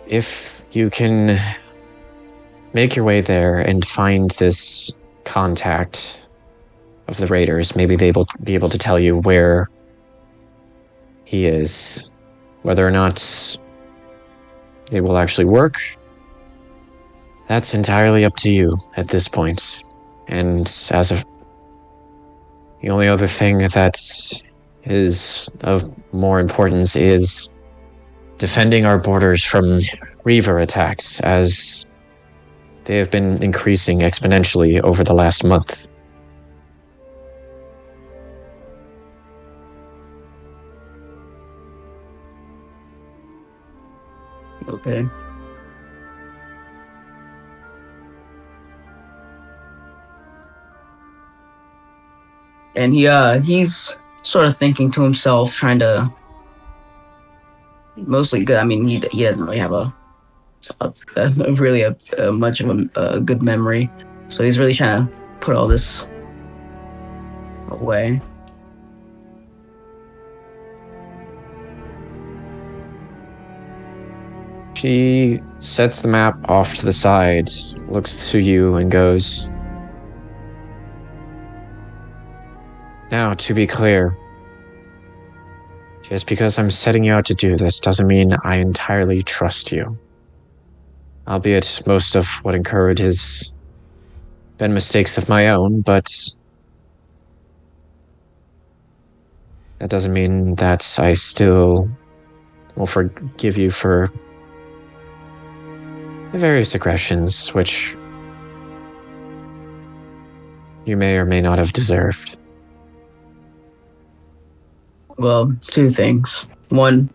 If you can make your way there and find this contact of the Raiders, maybe they will be able to tell you where he is. Whether or not it will actually work, that's entirely up to you at this point. And as of The only other thing that is of more importance is defending our borders from Reaver attacks, as they have been increasing exponentially over the last month. Okay. And he's sort of thinking to himself, trying to mostly good. I mean, he doesn't really have a much of a good memory, so he's really trying to put all this away. She sets the map off to the sides, looks to you, and goes, "Now, to be clear, just because I'm setting you out to do this doesn't mean I entirely trust you. Albeit most of what occurred has been mistakes of my own, but that doesn't mean that I still will forgive you for the various aggressions which you may or may not have deserved." Well, two things. One,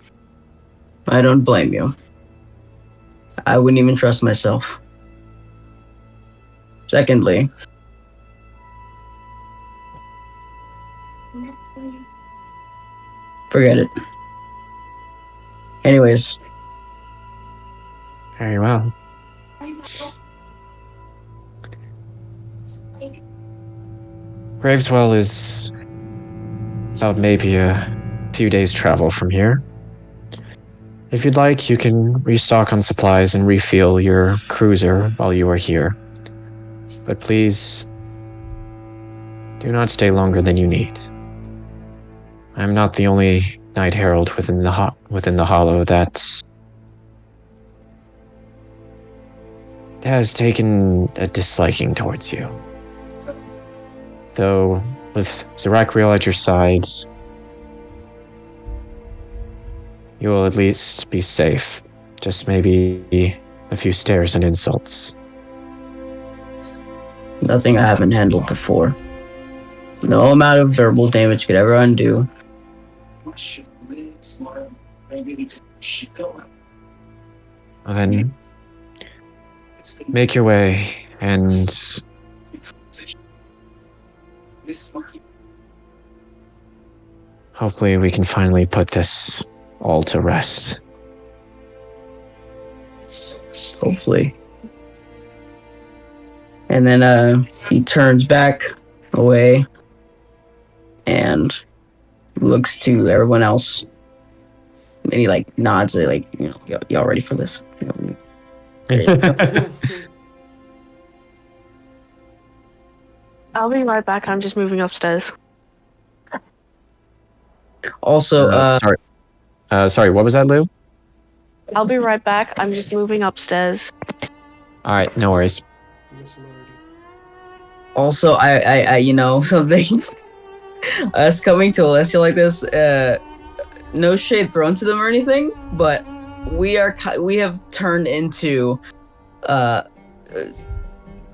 I don't blame you. I wouldn't even trust myself. Secondly, forget it. Anyways, Very well. Graveswell is about maybe a few days' travel from here. If you'd like, you can restock on supplies and refuel your cruiser while you are here. But please, do not stay longer than you need. I'm not the only Knight Herald within the Hollow that has taken a disliking towards you. Though, with Zeracriel at your sides, you will at least be safe. Just maybe a few stares and insults. nothing I haven't handled before. No amount of verbal damage could ever undo. Well then, make your way, and hopefully we can finally put this all to rest. Hopefully. And then he turns back away and looks to everyone else. And he like nods, like, y'all ready for this? I'll be right back. I'm just moving upstairs. Also, sorry, what was that, Lou? I'll be right back. I'm just moving upstairs. Alright, no worries. also, I something. Us coming to Alessia like this, no shade thrown to them or anything, but we have turned into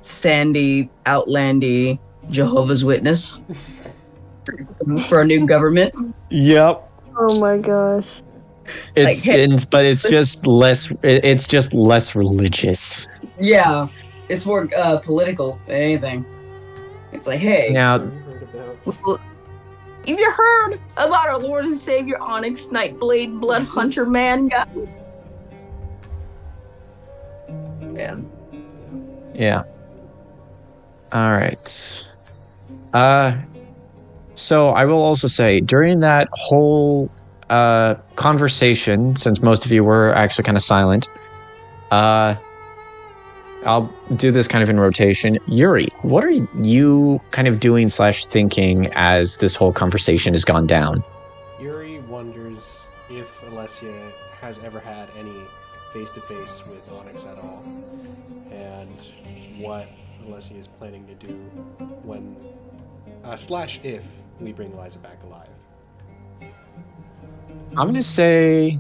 Sandy, Outlandy, Jehovah's Witness for a new government. Yep. Oh my gosh. It's Like, hey, but it's just less. It's just less religious. Yeah, it's more political than anything. It's like, hey, Now, have you heard about our Lord and Savior Onyx Nightblade Blood Hunter man guy? Yeah. yeah. All right. So I will also say during that whole conversation, since most of you were actually kind of silent, I'll do this kind of in rotation. Yuri, what are you kind of doing / thinking as this whole conversation has gone down? Yuri wonders if Alessia has ever had any face-to-face with Onyx at all, and what Alessia is planning to do when Slash if we bring Liza back alive. I'm gonna say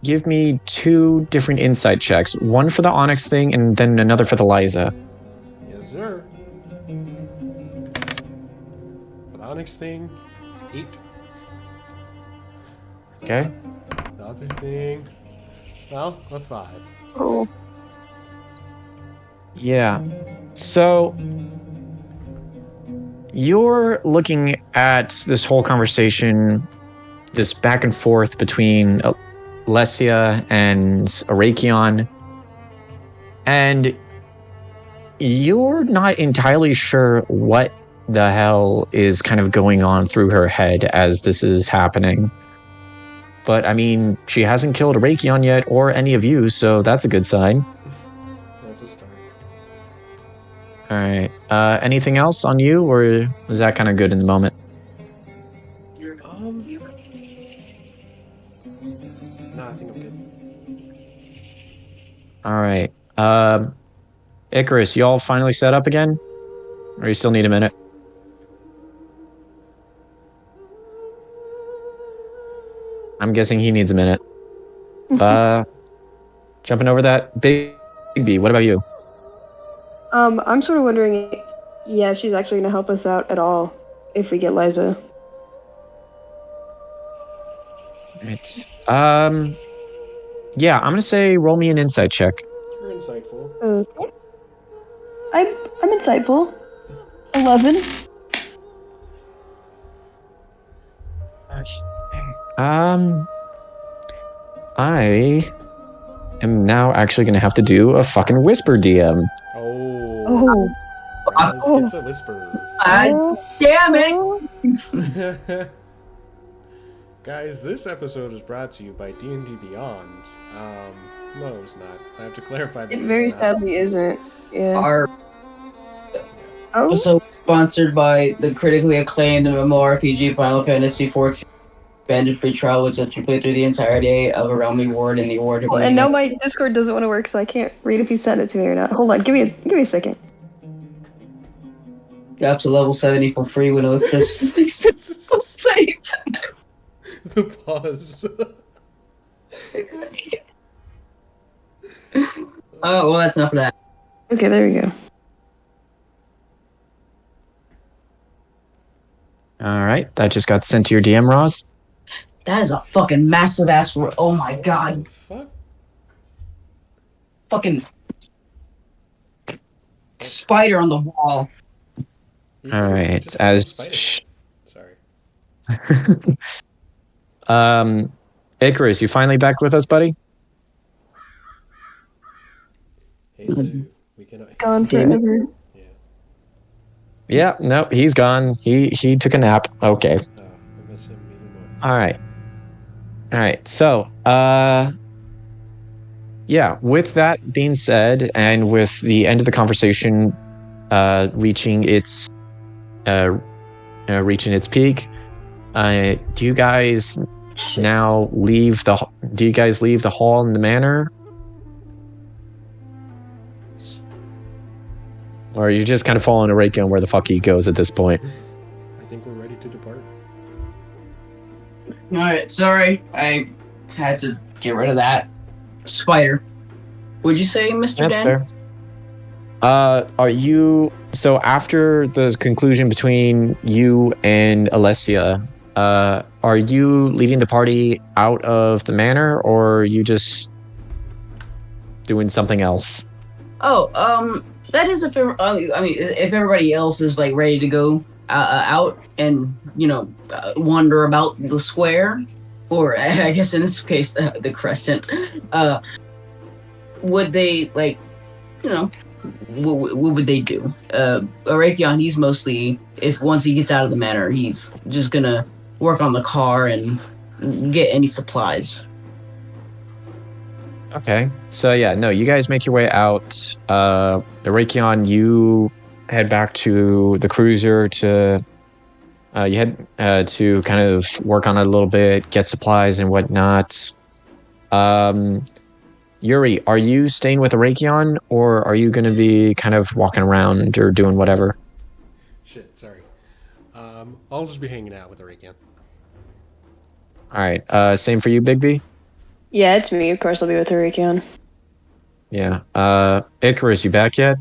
give me 2 different insight checks. One for the Onyx thing and then another for the Liza. Yes, sir. For the Onyx thing, 8. Okay. The other thing, well, a 5. Oh. Yeah. So you're looking at this whole conversation, this back and forth between Alessia and Arakion, and you're not entirely sure what the hell is kind of going on through her head as this is happening. But I mean, she hasn't killed Arakion yet or any of you, so that's a good sign. That's a start. All right. Anything else on you, or is that kind of good in the moment? No, I think I'm good. All right. Icarus, you all finally set up again? Or you still need a minute? I'm guessing he needs a minute. Jumping over that. Big B, what about you? I'm sort of wondering, if she's actually gonna help us out at all if we get Liza. It's yeah, I'm gonna say roll me an insight check. You're insightful. Okay. I'm insightful. 11. I am now actually gonna have to do a fucking whisper DM. Oh. Oh. It's a whisper. Damn it! Guys, this episode is brought to you by D&D Beyond. No, it's not. I have to clarify that. It very it's not. sadly isn't. Yeah. Our Oh. episode sponsored by the critically acclaimed MMORPG Final Fantasy XIV Banded Free Trial, which is complete through the entirety of a Realm Reward and the award. Oh, and now my Discord doesn't want to work, so I can't read if you sent it to me or not. Hold on, give me a second. You're up to level 70 for free when it was just 60 sites. The pause. Oh, well, that's enough of that. Okay, there we go. All right, that just got sent to your DM, Roz. That is a fucking massive ass. Oh my god. Fuck. Fucking spider on the wall. All right, Sorry. Icarus, you finally back with us, buddy? Hey, Lou. We can. It's gone Damn it. forever. Yeah. Yeah, nope, he's gone. He took a nap. Okay. I miss him even more. All right. So, yeah, with that being said, and with the end of the conversation reaching its peak, do you guys now leave the hall in the manor? Or are you just kind of following a rake on where the fuck he goes at this point? I think we're ready to depart. Alright, sorry. I had to get rid of that spider. Would you say, Mr. That's Dan? fair. Are you so after the conclusion between you and Alessia? Are you leading the party out of the manor, or are you just doing something else? Oh, that is if if everybody else is like ready to go out and wander about the square, or I guess in this case the crescent, would they what would they do? Arakion, he's mostly, if once he gets out of the manor, he's just gonna work on the car and get any supplies. Okay, so yeah, no, you guys make your way out. Arakion, you head back to the cruiser to you head to kind of work on it a little bit, get supplies and whatnot. You Yuri, are you staying with Arakion, or are you going to be kind of walking around or doing whatever? Shit, sorry. I'll just be hanging out with Arakian. All right. Same for you, Bigby? Yeah, it's me. Of course, I'll be with Hurricane. Yeah. Icarus, you back yet?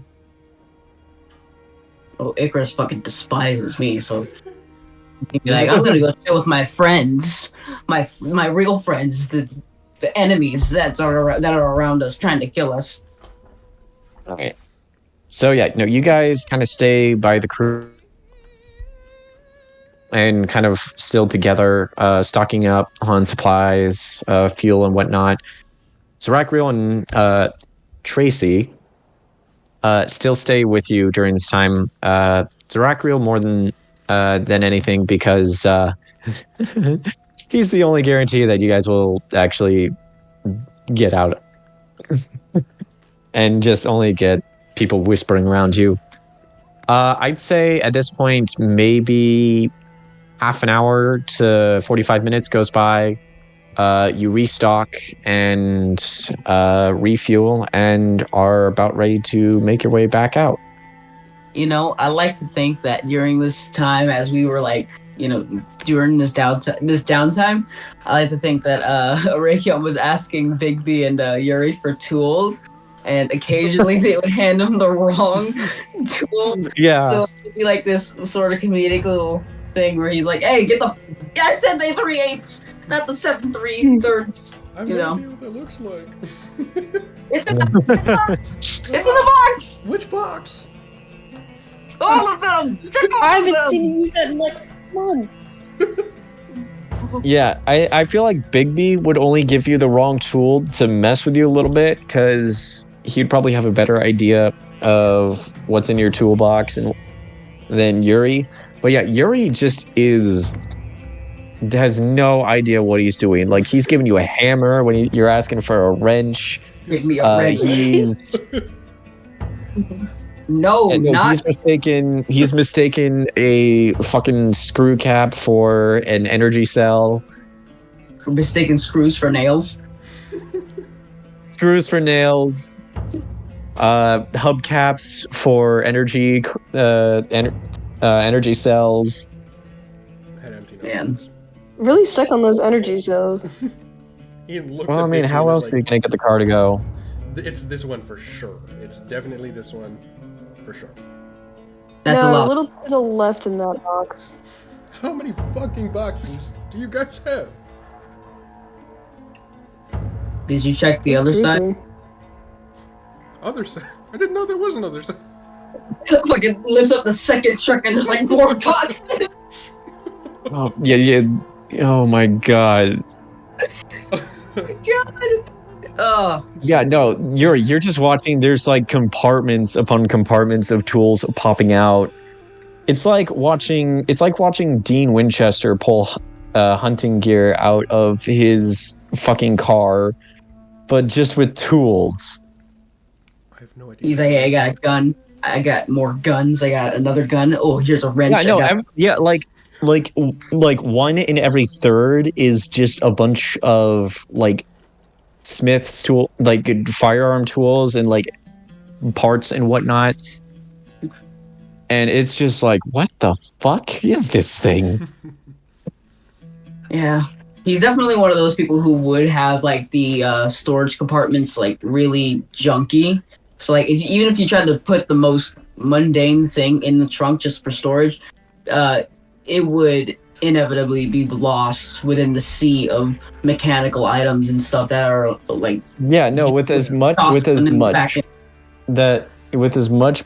Oh, Icarus fucking despises me, so he'd be like, I'm gonna go chill with my friends, my real friends, the enemies that are around us trying to kill us. All right. So yeah, no, you guys kind of stay by the crew and kind of still together, stocking up on supplies, fuel and whatnot. Zorakriel and Tracy still stay with you during this time. Zorakriel more than anything because he's the only guarantee that you guys will actually get out and just only get people whispering around you. I'd say at this point, maybe half an hour to 45 minutes goes by. You restock and refuel and are about ready to make your way back out. You know, I like to think that during this time, as we were like, you know, during this downtime, I like to think that Arakion was asking Bigby and Yuri for tools, and occasionally they would hand him the wrong tool. Yeah. So it'd be like this sort of comedic little thing where he's like, "Hey, get the! I said they 3/8, not the 7 3/3." I have You no know. idea what that looks like. It's in the box. It's in the box. Which box? All of them. Check all I of haven't them. seen you use that in like months. Yeah, I feel like Bigby would only give you the wrong tool to mess with you a little bit because he'd probably have a better idea of what's in your toolbox than Yuri. But yeah, Yuri just has no idea what he's doing. Like, he's giving you a hammer when you're asking for a wrench. Give me a wrench. He's No, not he's mistaken a fucking screw cap for an energy cell. mistaken screws for nails. Screws for nails. Hubcaps for energy energy cells. Had empty Man. notebooks. Really stuck on those energy cells. Ian looks Well, at I mean, Bigby how and else is are you gonna get the car to go? It's this one for sure. It's definitely this one for sure. That's no, a lot. little to the left in that box. How many fucking boxes do you guys have? Did you check the other side? Creepy. Other side? I didn't know there was another side. Fucking lifts up the second truck and there's like more boxes. Oh yeah. Oh my god. God. Oh, Yeah, no, you're just watching. There's like compartments upon compartments of tools popping out. It's like watching Dean Winchester pull hunting gear out of his fucking car, but just with tools. I have no idea. he's like, hey, I got a gun. I got more guns. I got another gun. Oh, here's a wrench. Yeah, no, I got- yeah, like one in every third is just a bunch of like Smith's tool, like firearm tools and like parts and whatnot. And it's just like, what the fuck is this thing? Yeah. He's definitely one of those people who would have like the storage compartments like really junky. So like even if you tried to put the most mundane thing in the trunk just for storage, it would inevitably be lost within the sea of mechanical items and stuff that are like Yeah, no, with as much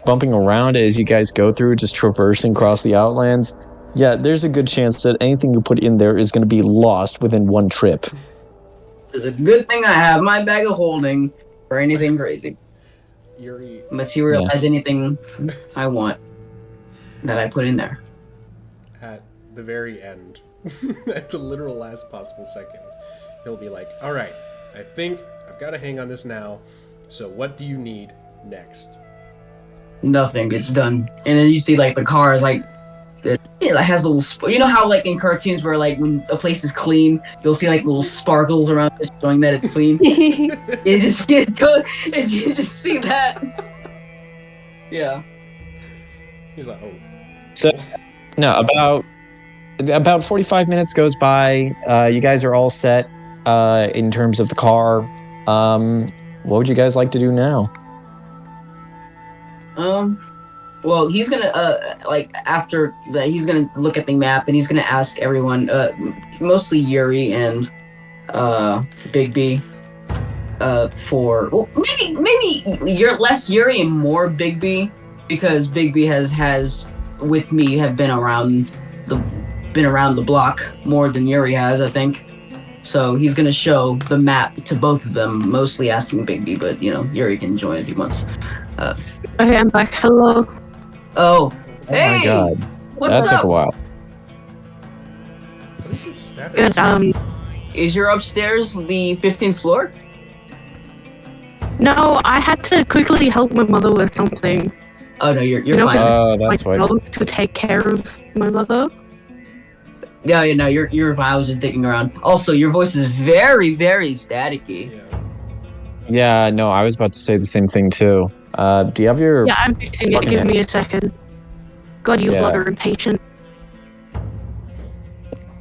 bumping around as you guys go through, just traversing across the Outlands, yeah, there's a good chance that anything you put in there is going to be lost within one trip. It's a good thing I have my bag of holding for anything crazy. Yuri, Materialize anything I want that I put in there. at the very end, at the literal last possible second, he'll be like, all right, I think I've got to hang on this now. So what do you need next? Nothing gets done. And then you see like the car is like, it like has little. You know how like in cartoons where like when a place is clean, you'll see like little sparkles around it showing that it's clean. It's good. You just see that. Yeah. He's like, oh. So, no, about 45 minutes goes by. You guys are all set in terms of the car. What would you guys like to do now? Well, he's gonna like after that, he's gonna look at the map and he's gonna ask everyone, mostly Yuri and Big B, for well, maybe you're less Yuri and more Big B, because Big B has with me have been around the block more than Yuri has, I think. So he's gonna show the map to both of them, mostly asking Big B, but you know Yuri can join if he wants. Okay, I'm back. Hello. Oh, hey! My God, What's that up? took a while. What is his status? Good. Is your upstairs the 15th floor? No, I had to quickly help my mother with something. Oh no, you're know, fine. That's My why. job to take care of my mother. Yeah, no, you're fine. I was just digging around. Also, your voice is very, very staticky. Yeah. Yeah, no, I was about to say the same thing too. Do you have your? Yeah, I'm fixing it. Fucking Give head. me a second. God, you Yeah. lot are impatient.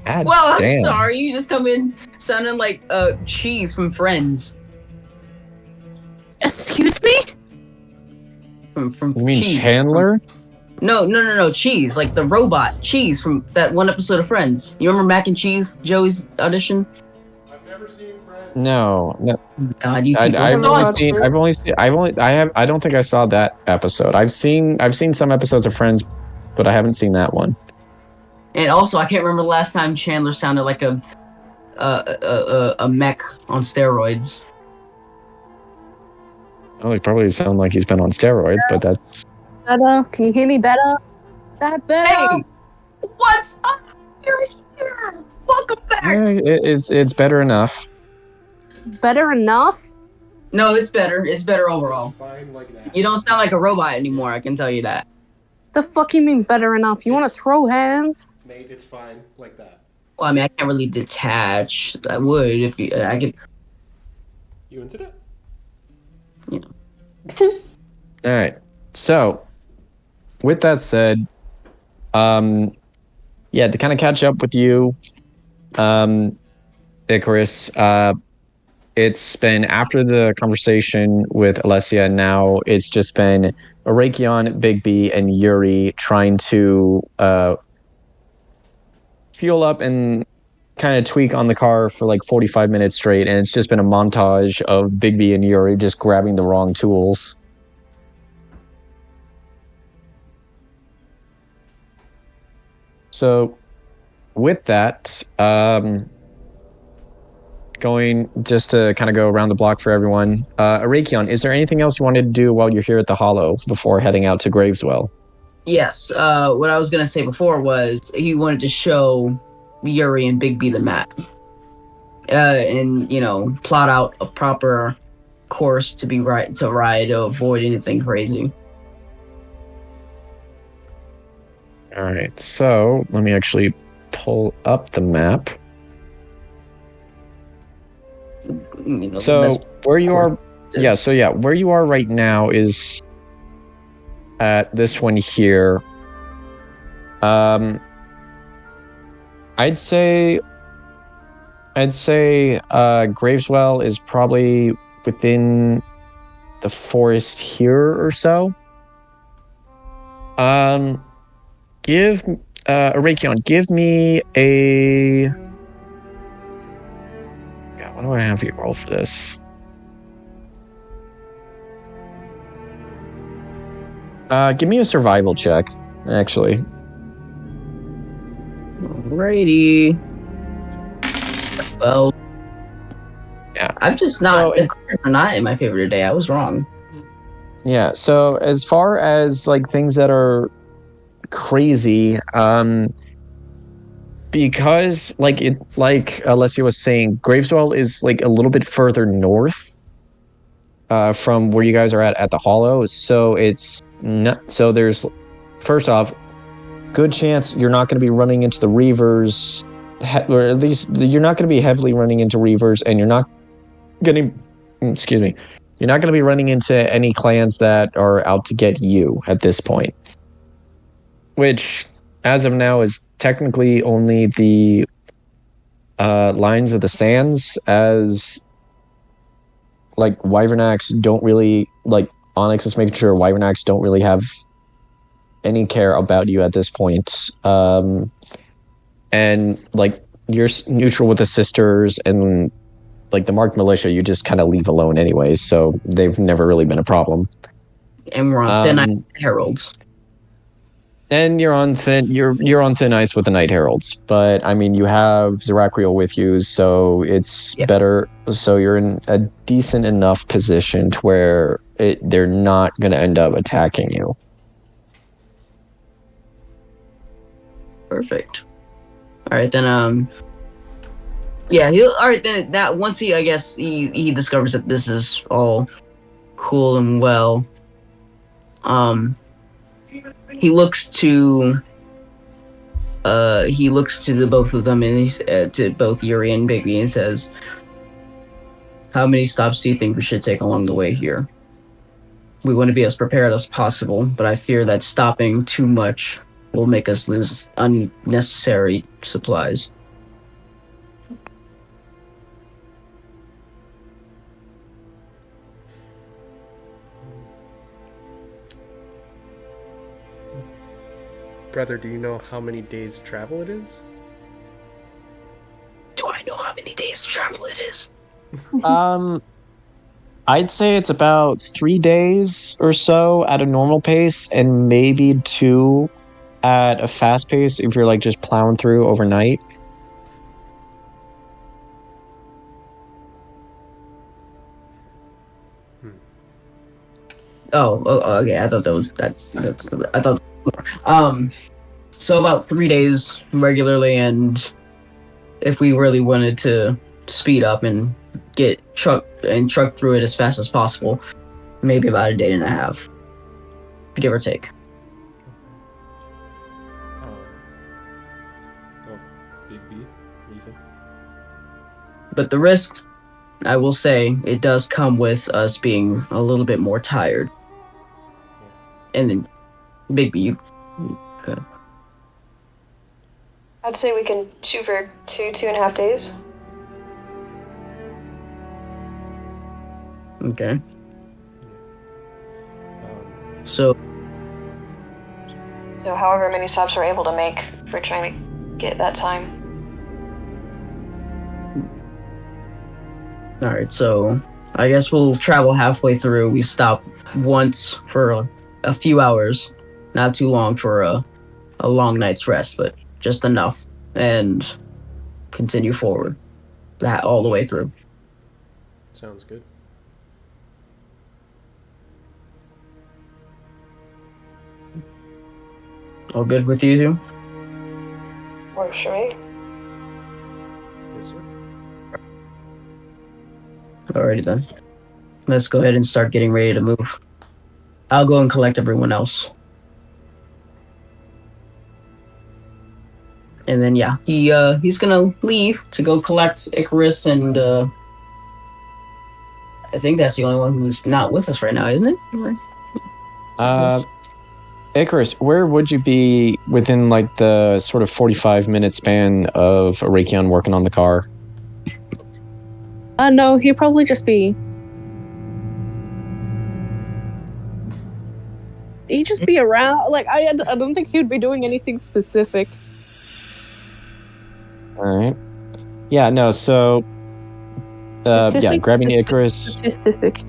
God Well, I'm damn. sorry. You just come in sounding like Cheese from Friends. Excuse me? From You mean Cheese. Chandler? No. Cheese, like the robot Cheese from that one episode of Friends. You remember Mac and Cheese, Joey's audition? I've never seen Friends. No. God, you I, people. I've never only watched seen. it. I don't think I saw that episode. I've seen some episodes of Friends, but I haven't seen that one. And also, I can't remember the last time Chandler sounded like a mech on steroids. Oh, he probably sounds like he's been on steroids, but that's Better? Can you hear me better? That better? Hey, what's up? You're here. Welcome back. it's better enough. Better enough? No, it's better. It's better overall. Fine like that. You don't sound like a robot anymore. I can tell you that. The fuck you mean better enough? You want to throw hands? Nate, it's fine like that. Well, I mean, I can't really detach. I would if I could. You into that? All right. So, with that said, yeah, to kind of catch up with you, Icarus, it's been after the conversation with Alessia. Now it's just been Arakion, Big B, and Yuri trying to fuel up and kind of tweak on the car for like 45 minutes straight, and it's just been a montage of Big B and Yuri just grabbing the wrong tools. So, with that, going just to kind of go around the block for everyone, Arakion, is there anything else you wanted to do while you're here at the Hollow before heading out to Graveswell? Yes. What I was gonna say before was he wanted to show Yuri and Big B the map, and plot out a proper course to ride to avoid anything crazy. All right, so let me actually pull up the map. The So best where you are, course. where you are right now is at this one here. I'd say Graveswell is probably within the forest here or so. Give Arakion, give me a. God, what do I have you roll for this? Give me a survival check, actually. Alrighty. Well, Yeah. I'm just not. Not in my favorite today. I was wrong. Yeah, so as far as like things that are crazy, because like Alessia was saying, Graveswell is like a little bit further north from where you guys are at the Hollow. So it's not, so there's, first off, good chance you're not going to be running into the Reavers, or at least you're not going to be heavily running into Reavers, and you're not going to, excuse me, you're not going to be running into any clans that are out to get you at this point. Which, as of now, is technically only the Lines of the Sands, as like Wyvernax don't really, like Onyx is making sure Wyvernax don't really have any care about you at this point. And like you're neutral with the sisters and like the marked militia, you just kind of leave alone anyways, so they've never really been a problem. And we're on thin ice heralds. And you're on thin ice with the Night Heralds, but I mean you have Zeracriel with you, so it's better. So you're in a decent enough position to where they're not going to end up attacking you. Perfect. All right, then. Yeah. All right, then. That once I guess he discovers that this is all cool and well. He looks to the both of them, and he's to both Yuri and Bigby, and says, "How many stops do you think we should take along the way here? We want to be as prepared as possible, but I fear that stopping too much will make us lose unnecessary supplies." Brother, do you know how many days travel it is? Do I know how many days travel it is? I'd say it's about 3 days or so at a normal pace, and maybe 2 at a fast pace if you're like just plowing through overnight. Oh, okay. I thought I thought. So about 3 days regularly, and if we really wanted to speed up and get truck through it as fast as possible, maybe about a day and a half, give or take. Big B, Ethan. But the risk, I will say, it does come with us being a little bit more tired. And then, Big B, you. I'd say we can shoot for 2.5 days. Okay. So however many stops we're able to make, we're trying to get that time. All right, so I guess we'll travel halfway through. We stop once for a few hours, not too long for a long night's rest, but just enough, and continue forward that all the way through. Sounds good. All good with you two? Works for me. Yes, sir. Alrighty then. Let's go ahead and start getting ready to move. I'll go and collect everyone else. And then yeah, he's gonna leave to go collect Icarus, and I think that's the only one who's not with us right now, isn't it? Icarus, where would you be within like the sort of 45-minute span of Arakion working on the car? No, he'd probably just be... He'd just be around. Like, I don't think he'd be doing anything specific. Alright. Yeah, no, so... grabbing Icarus... Specific.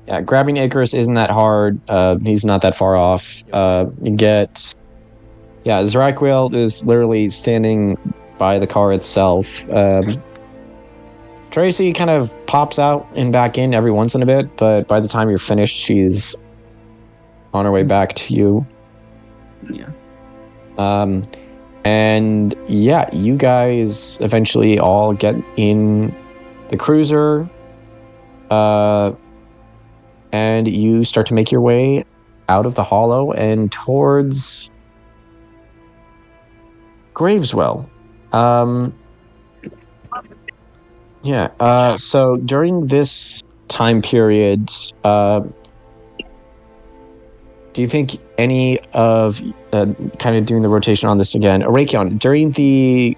Yeah, grabbing Icarus isn't that hard. He's not that far off. You get... Yeah, Zeraquiel is literally standing by the car itself. Tracy kind of pops out and back in every once in a bit, but by the time you're finished, she's on her way back to you. Yeah. And yeah, you guys eventually all get in the cruiser, and you start to make your way out of the hollow and towards Graveswell. So during this time period, do you think any of kind of doing the rotation on this again, Arakion, during the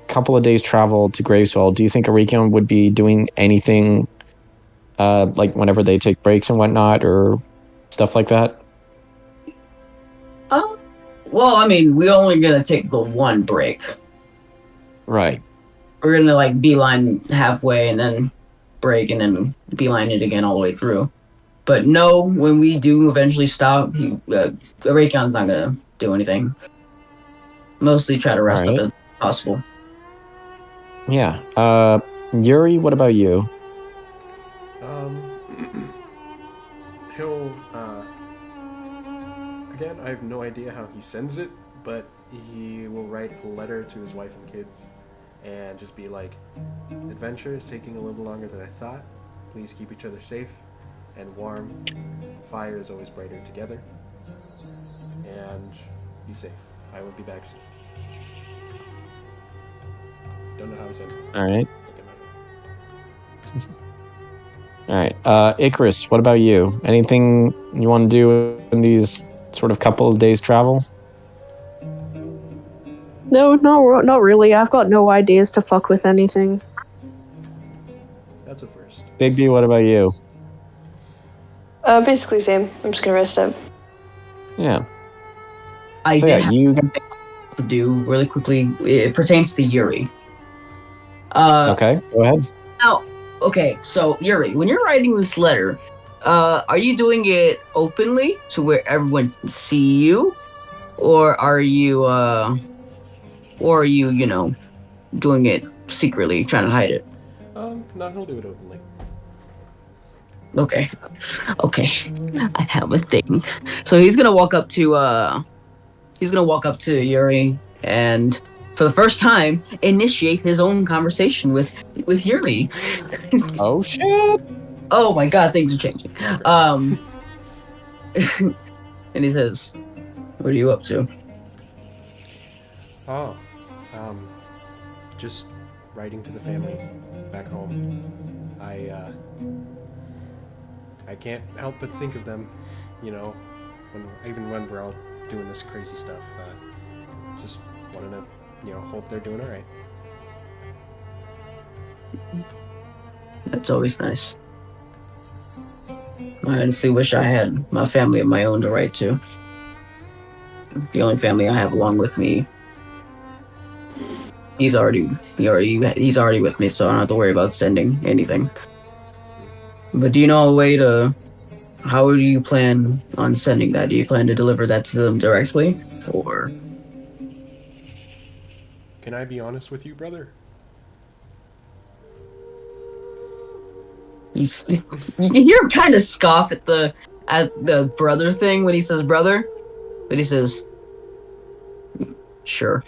couple of days travel to Graveswell, do you think Arakion would be doing anything whenever they take breaks and whatnot or stuff like that? Well, I mean, we're only gonna take the one break. Right. We're gonna beeline halfway and then break and then beeline it again all the way through. But no, when we do eventually stop, Raykion's not gonna do anything. Mostly try to rest up as possible. Yeah. Yuri, what about you? He'll again, I have no idea how he sends it, but he will write a letter to his wife and kids and just be like, adventure is taking a little longer than I thought. Please keep each other safe and warm. Fire is always brighter together. And be safe. I will be back soon. Don't know how he sends it. All right. All right. Icarus, what about you? Anything you want to do in these sort of couple of days travel? No, not really. I've got no ideas to fuck with anything. That's a first. Big B, what about you? Basically same. I'm just gonna rest up. Yeah. I did have to do really quickly. It pertains to Yuri. Okay, go ahead. Now, okay, so Yuri, when you're writing this letter, are you doing it openly to where everyone can see you, or are you, doing it secretly, trying to hide it? No, he'll do it openly. Okay, I have a thing. So he's gonna walk up to Yuri and, for the first time, initiate his own conversation with Yuri. Oh shit! Oh my god, things are changing. And he says, "What are you up to?" Oh, just writing to the family back home. I can't help but think of them, even when we're all doing this crazy stuff. Just wanted to, hope they're doing all right. That's always nice. I honestly wish I had my family of my own to write to. The only family I have along with me, he's already with me, so I don't have to worry about sending anything. But do you know a way to? How do you plan on sending that? Do you plan to deliver that to them directly, or? Can I be honest with you, brother? You can hear him kind of scoff at the brother thing when he says brother, but he says, "Sure."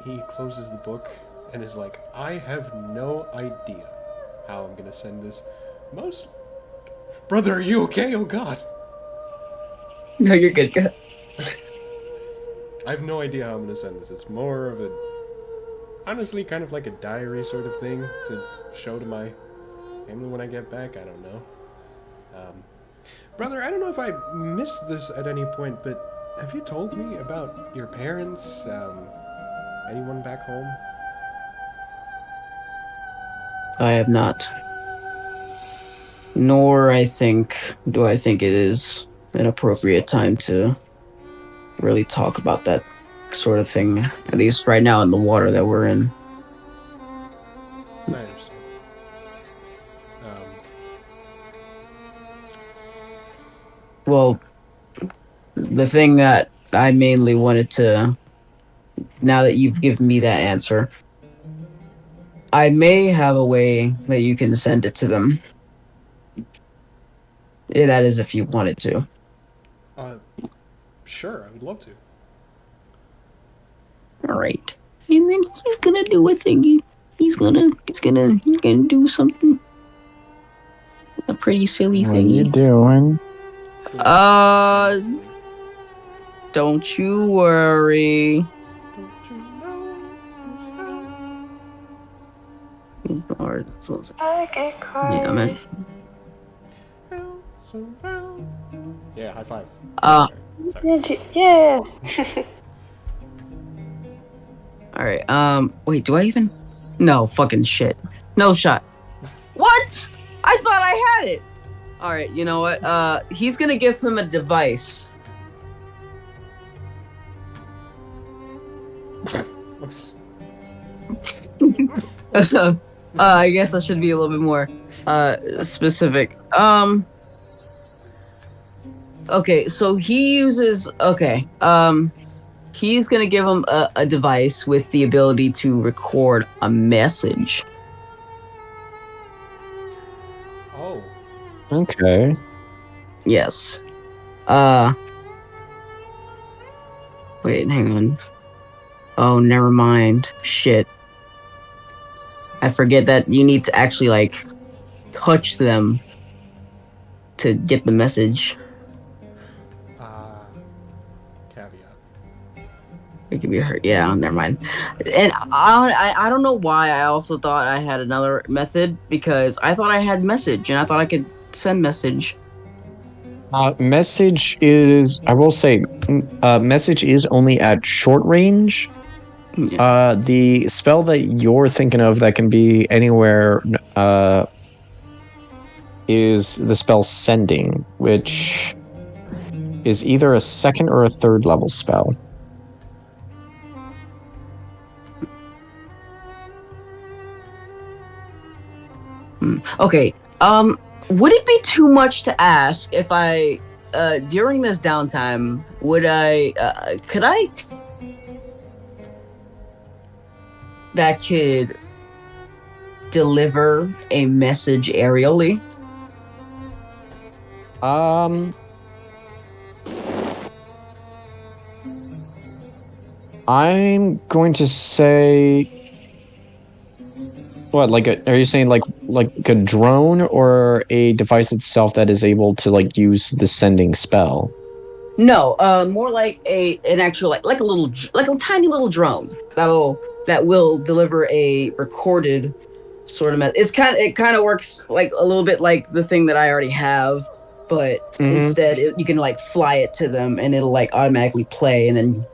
He closes the book and is like, I have no idea how I'm gonna send this. Brother, are you okay? Oh god. No, you're good. Good. I have no idea how I'm gonna send this. It's more of honestly, kind of like a diary sort of thing to show to my family when I get back. I don't know. Brother, I don't know if I missed this at any point, but have you told me about your parents? Anyone back home? I have not. Nor do I think it is an appropriate time to really talk about that sort of thing, at least right now in the water that we're in. I understand. Well, the thing that I mainly wanted to, now that you've given me that answer, I may have a way that you can send it to them. Yeah, that is if you wanted to. Sure, I would love to. All right. And then he's gonna do a thingy. He's gonna do something. A pretty silly thingy. What are you doing? Don't you worry. Don't you know this how? I get Yeah, man. Yeah, high five. Sorry. Yeah. All right. Wait. Do I even? No. Fucking shit. No shot. What? I thought I had it. All right. You know what? He's gonna give him a device. I guess I should be a little bit more specific. Okay, so he uses he's gonna give him a device with the ability to record a message. Oh. Okay. Yes. Wait, hang on. Oh, never mind. Shit. I forget that you need to actually like touch them to get the message. Caveat. It could be hurt. Yeah, never mind. And I don't know why I also thought I had another method, because I thought I had message and I thought I could send message. Message is, I will say, message is only at short range. Yeah. The spell that you're thinking of that can be anywhere is the spell Sending, which is either a second or a third level spell. Okay. Would it be too much to ask if I, during this downtime, could I that could deliver a message aerially? I'm going to say, what, are you saying like a drone or a device itself that is able to like use the sending spell? No, more like an actual like a tiny little drone that will deliver a recorded sort of it kind of works like a little bit like the thing that I already have, but instead you can like fly it to them and it'll like automatically play, and then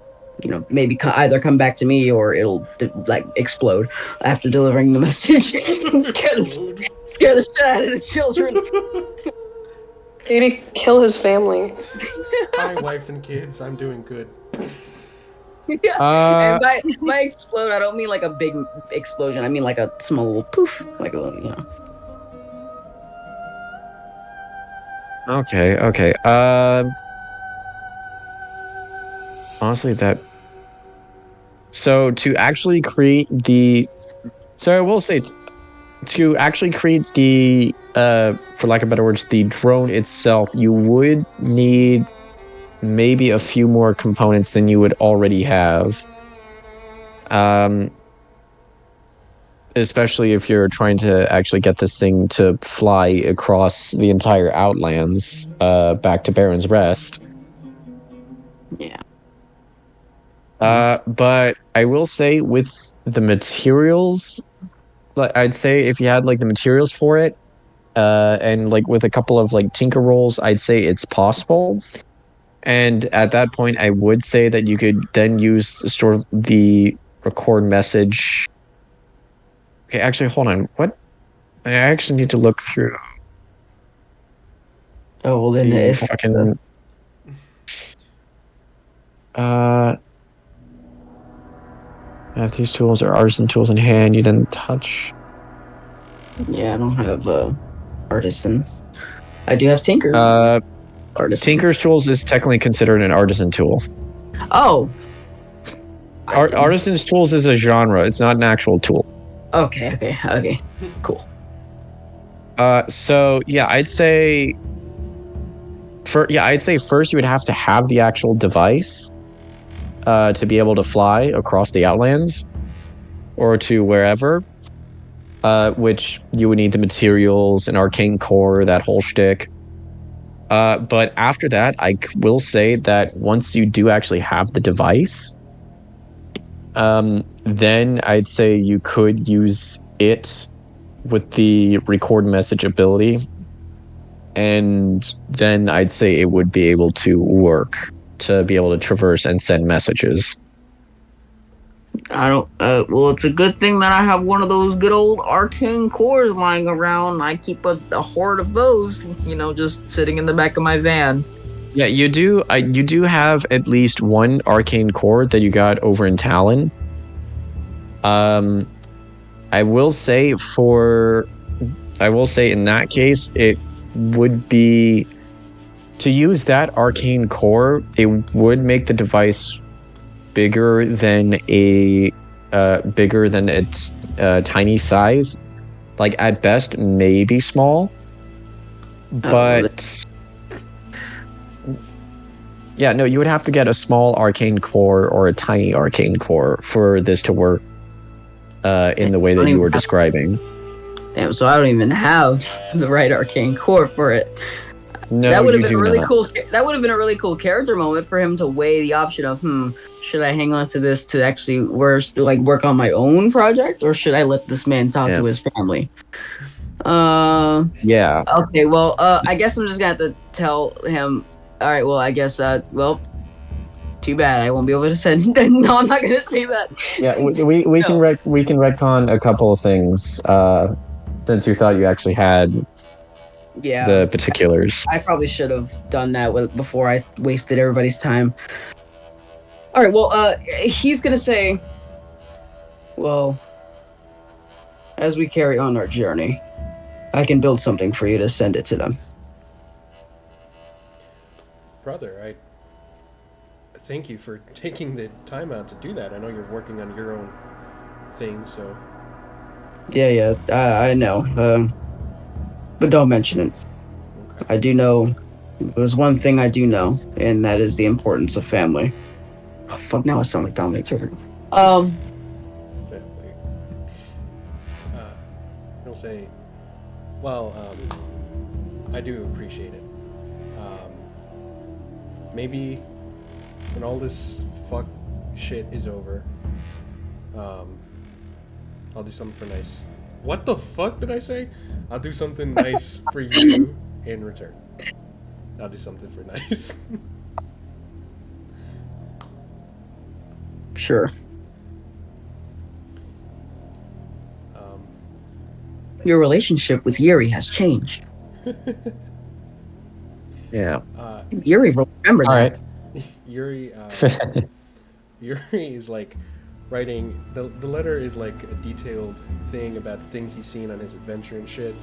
maybe either come back to me or it'll like explode after delivering the message. scare the shit out of the children. You're gonna kill his family. Hi, wife and kids. I'm doing good. Yeah. And by explode, I don't mean like a big explosion. I mean like a small little poof, like a little, Okay. Honestly, so to actually create I will say, to actually create for lack of better words, the drone itself, you would need maybe a few more components than you would already have. Especially if you're trying to actually get this thing to fly across the entire Outlands, back to Baron's Rest. Yeah. But I will say, with the materials, I'd say if you had like the materials for it, and like with a couple of like tinker rolls, I'd say it's possible. And at that point, I would say that you could then use sort of the record message. Okay, actually, hold on. What? I actually need to look through. Oh, well, then the it's fucking. Have these tools or artisan tools in hand you didn't touch. Yeah, I don't have artisan. I do have tinker. Artisan. Tinker's tools is technically considered an artisan tool. Oh. Artisan's tools is a genre. It's not an actual tool. Okay. Cool. So yeah, I'd say first you would have to have the actual device to be able to fly across the Outlands or to wherever, which you would need the materials, an arcane core, that whole shtick. But after that, will say that once you do actually have the device, then I'd say you could use it with the record message ability, and then I'd say it would be able to work to be able to traverse and send messages. I don't. Well, it's a good thing that I have one of those good old arcane cores lying around. I keep a horde of those, just sitting in the back of my van. Yeah, you do. You do have at least one arcane core that you got over in Talon. I will say in that case, it would be to use that arcane core. It would make the device bigger than its tiny size. Like at best, maybe small. But yeah, no, you would have to get a small arcane core or a tiny arcane core for this to work in the way that you were describing. Damn, so I don't even have the right arcane core for it. No, that would have you been do a really not. cool. That would have been a really cool character moment for him to weigh the option of, should I hang on to this to actually work on my own project, or should I let this man talk to his family? Yeah. Okay. Well, I guess I'm just gonna have to tell him. All right. Well, I guess. Too bad. I won't be able to send. No, I'm not gonna say that. Yeah, we can retcon a couple of things since you thought you actually had the particulars. I probably should have done that before I wasted everybody's time. All right. Well, he's gonna say, well, as we carry on our journey, I can build something for you to send it to them. Brother, I thank you for taking the time out to do that. I know you're working on your own thing, so. Yeah, I know. But don't mention it. Okay. I do know. There's one thing I do know, and that is the importance of family. Oh, fuck! Now I sound like Dominic Turner. Family. He'll say, well, I do appreciate it. Maybe when all this fuck shit is over, I'll do something for nice. What the fuck did I say? I'll do something nice for you in return. I'll do something for nice. Sure. Your relationship with Yuri has changed. Yeah. Yuri will remember that. Right. Yuri is like writing the letter is like a detailed thing about things he's seen on his adventure and shit.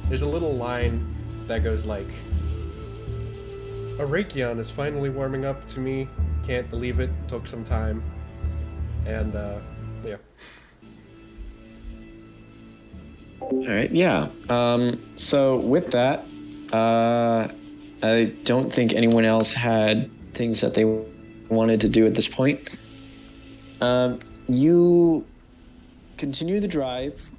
There's a little line that goes like, Arakion is finally warming up to me. Can't believe it. Took some time. And yeah. All right. Yeah. So with that, I don't think anyone else had things that they wanted to do at this point. You continue the drive.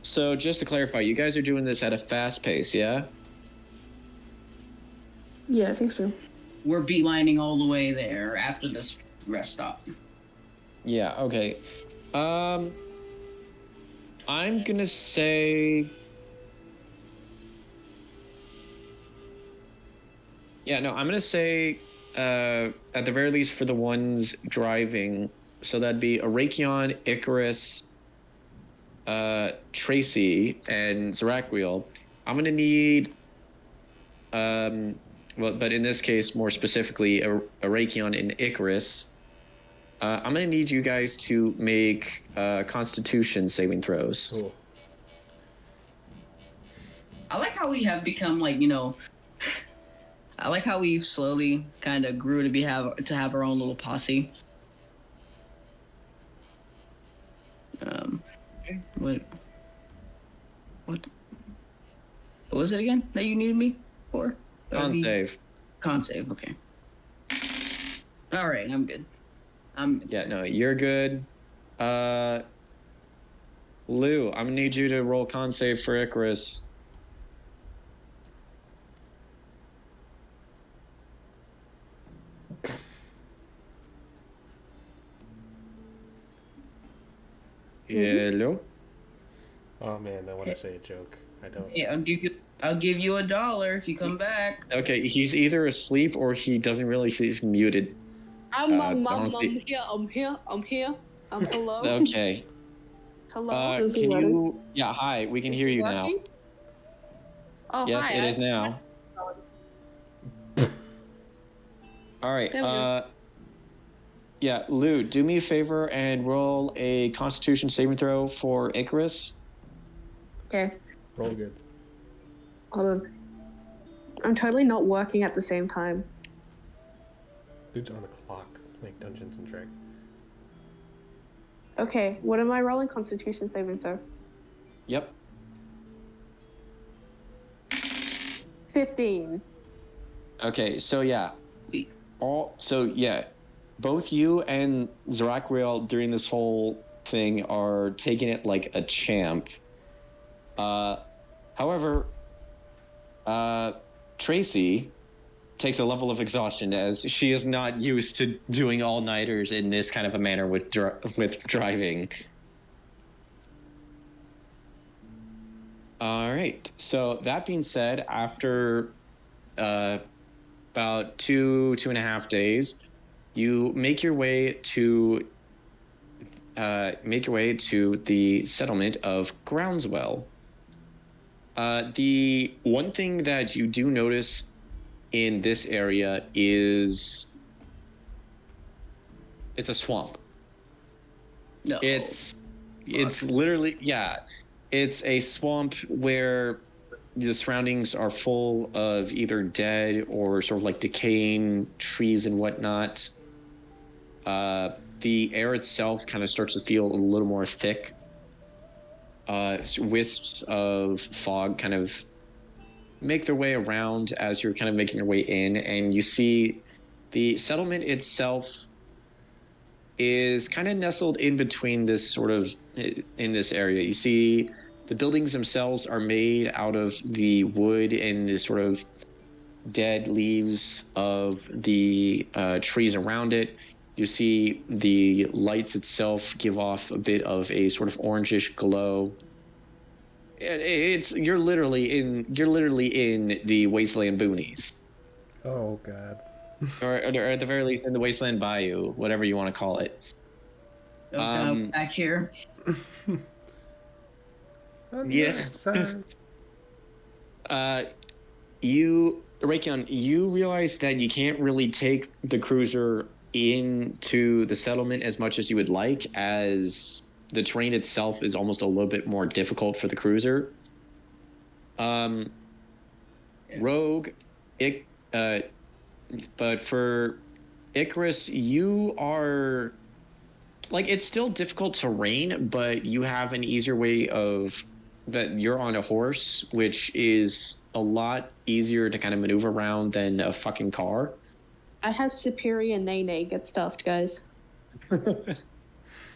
So just to clarify, you guys are doing this at a fast pace, yeah? Yeah, I think so. We're beelining all the way there after this rest stop. Yeah, okay. I'm gonna say... Yeah, no, I'm gonna say, at the very least for the ones driving, so that'd be Arakion, Icarus, Tracy, and Zeraquiel. I'm gonna need, but in this case, more specifically, Arakion and Icarus. I'm gonna need you guys to make Constitution saving throws. Cool. I like how we have become I like how we've slowly kind of grew to have our own little posse. What was it again that you needed me for? Con save. Con save, okay. All right, I'm good. Yeah, no, you're good. Lou, I'm gonna need you to roll con save for Icarus. Oh man, I want to say a joke. I don't. Yeah, I'll give you $1 if you come back. Okay, he's either asleep or he doesn't really. He's muted. I'm Honestly, here. Hello. okay. Hello. Is he Can ready? you? Yeah, hi. We can Is hear it you now. working? Oh Yes, hi. it is now. All right. There we go. Yeah, Lou, do me a favor and roll a Constitution saving throw for Icarus. Okay. Roll good. Hold on. I'm totally not working at the same time. Dude's on the clock playing Dungeons and Dragons. Okay. What am I rolling? Constitution saving throw. Yep. 15. Okay, so yeah. Both you and Zaracriel during this whole thing are taking it like a champ. However, Tracy takes a level of exhaustion as she is not used to doing all-nighters in this kind of a manner with driving. All right. So that being said, after about two and a half days, you make your way to the settlement of Groundswell. The one thing that you do notice in this area is it's a swamp. No. It's literally, yeah, it's a swamp where the surroundings are full of either dead or sort of like decaying trees and whatnot. The air itself kind of starts to feel a little more thick. Wisps of fog kind of make their way around as you're kind of making your way in, and you see the settlement itself is kind of nestled in between this sort of, in this area. You see the buildings themselves are made out of the wood and the sort of dead leaves of the trees around it. You see the lights itself give off a bit of a sort of orangish glow. You're literally in the wasteland boonies, Oh god. or at the very least in the wasteland bayou, whatever you want to call it. Okay, back here. Yeah. Sorry. Raycon, you realize that you can't really take the cruiser into the settlement as much as you would like, as the terrain itself is almost a little bit more difficult for the cruiser. Rogue, but for Icarus, you are like, it's still difficult terrain, but you have an easier way of that. You're on a horse, which is a lot easier to kind of maneuver around than a fucking car. I have superior Nene get stuffed, guys.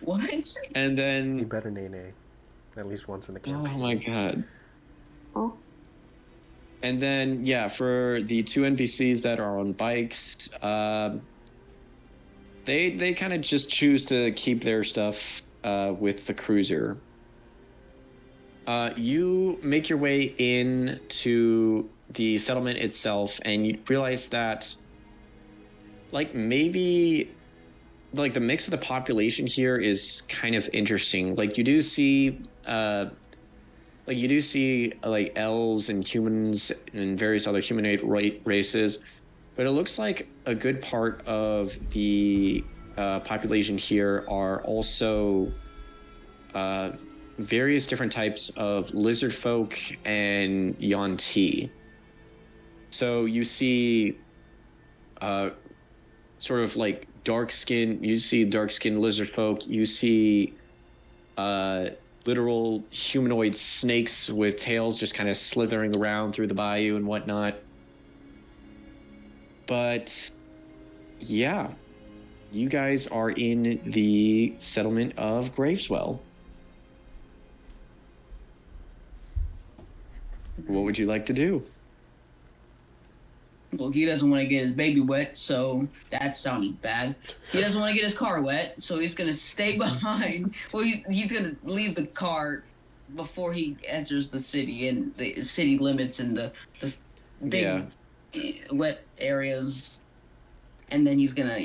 What? And then You better nay at least once in the campaign. oh my god. Oh. And then yeah, for the two NPCs that are on bikes, they kind of just choose to keep their stuff with the cruiser. You make your way into the settlement itself, and you realize that, like, maybe, like, the mix of the population here is kind of interesting. Like, you do see, like, elves and humans and various other humanoid races, but it looks like a good part of the population here are also various different types of lizard folk and Yuan-Ti. So you see sort of like dark-skinned lizard folk. You see literal humanoid snakes with tails just kind of slithering around through the bayou and whatnot. But yeah, you guys are in the settlement of Graveswell. What would you like to do? Well, he doesn't want to get his baby wet, so that sounded bad. He doesn't want to get his car wet, so he's going to stay behind. Well, he's going to leave the car before he enters the city and the city limits and the big wet areas, and then he's gonna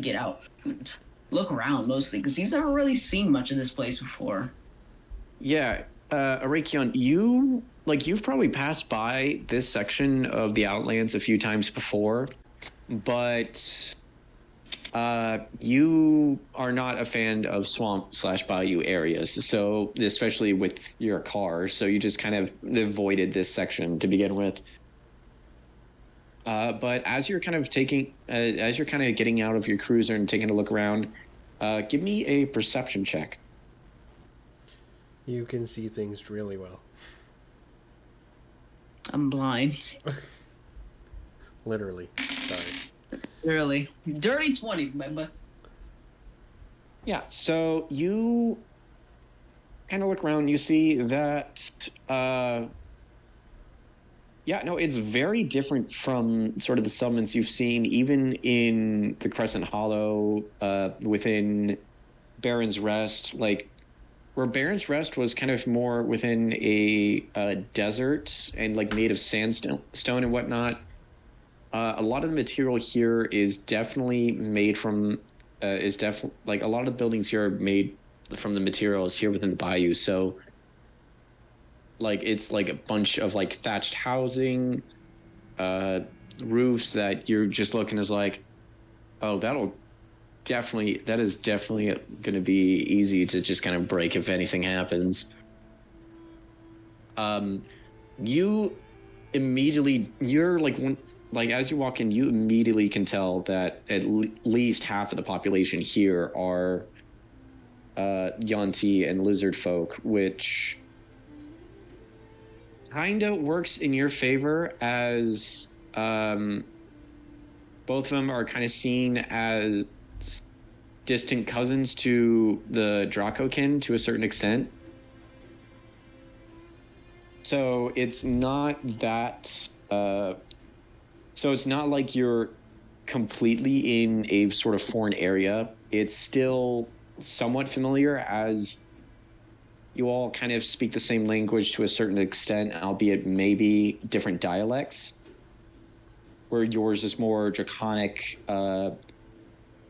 get out and look around mostly because he's never really seen much of this place before. Yeah, Arakion, you've probably passed by this section of the Outlands a few times before, but you are not a fan of swamp/bayou areas, so especially with your car, so you just kind of avoided this section to begin with. But as you're kind of getting out of your cruiser and taking a look around, give me a perception check. You can see things really well. I'm blind. Literally. Sorry. Literally. Dirty 20, but Yeah, so you kind of look around, you see that it's very different from sort of the settlements you've seen, even in the Crescent Hollow, within Baron's Rest, like where Baron's Rest was kind of more within a desert and like made of sandstone and whatnot. A lot of the material here is definitely made from like a lot of the buildings here are made from the materials here within the bayou. So like it's like a bunch of like thatched housing, roofs that you're just looking as like, oh, that is definitely going to be easy to just kind of break if anything happens. You immediately, as you walk in, you immediately can tell that at least half of the population here are Yuan-ti and lizard folk, which kind of works in your favor as both of them are kind of seen as distant cousins to the Dracokin to a certain extent. So it's not that so it's not like you're completely in a sort of foreign area. It's still somewhat familiar as you all kind of speak the same language to a certain extent, albeit maybe different dialects, where yours is more draconic.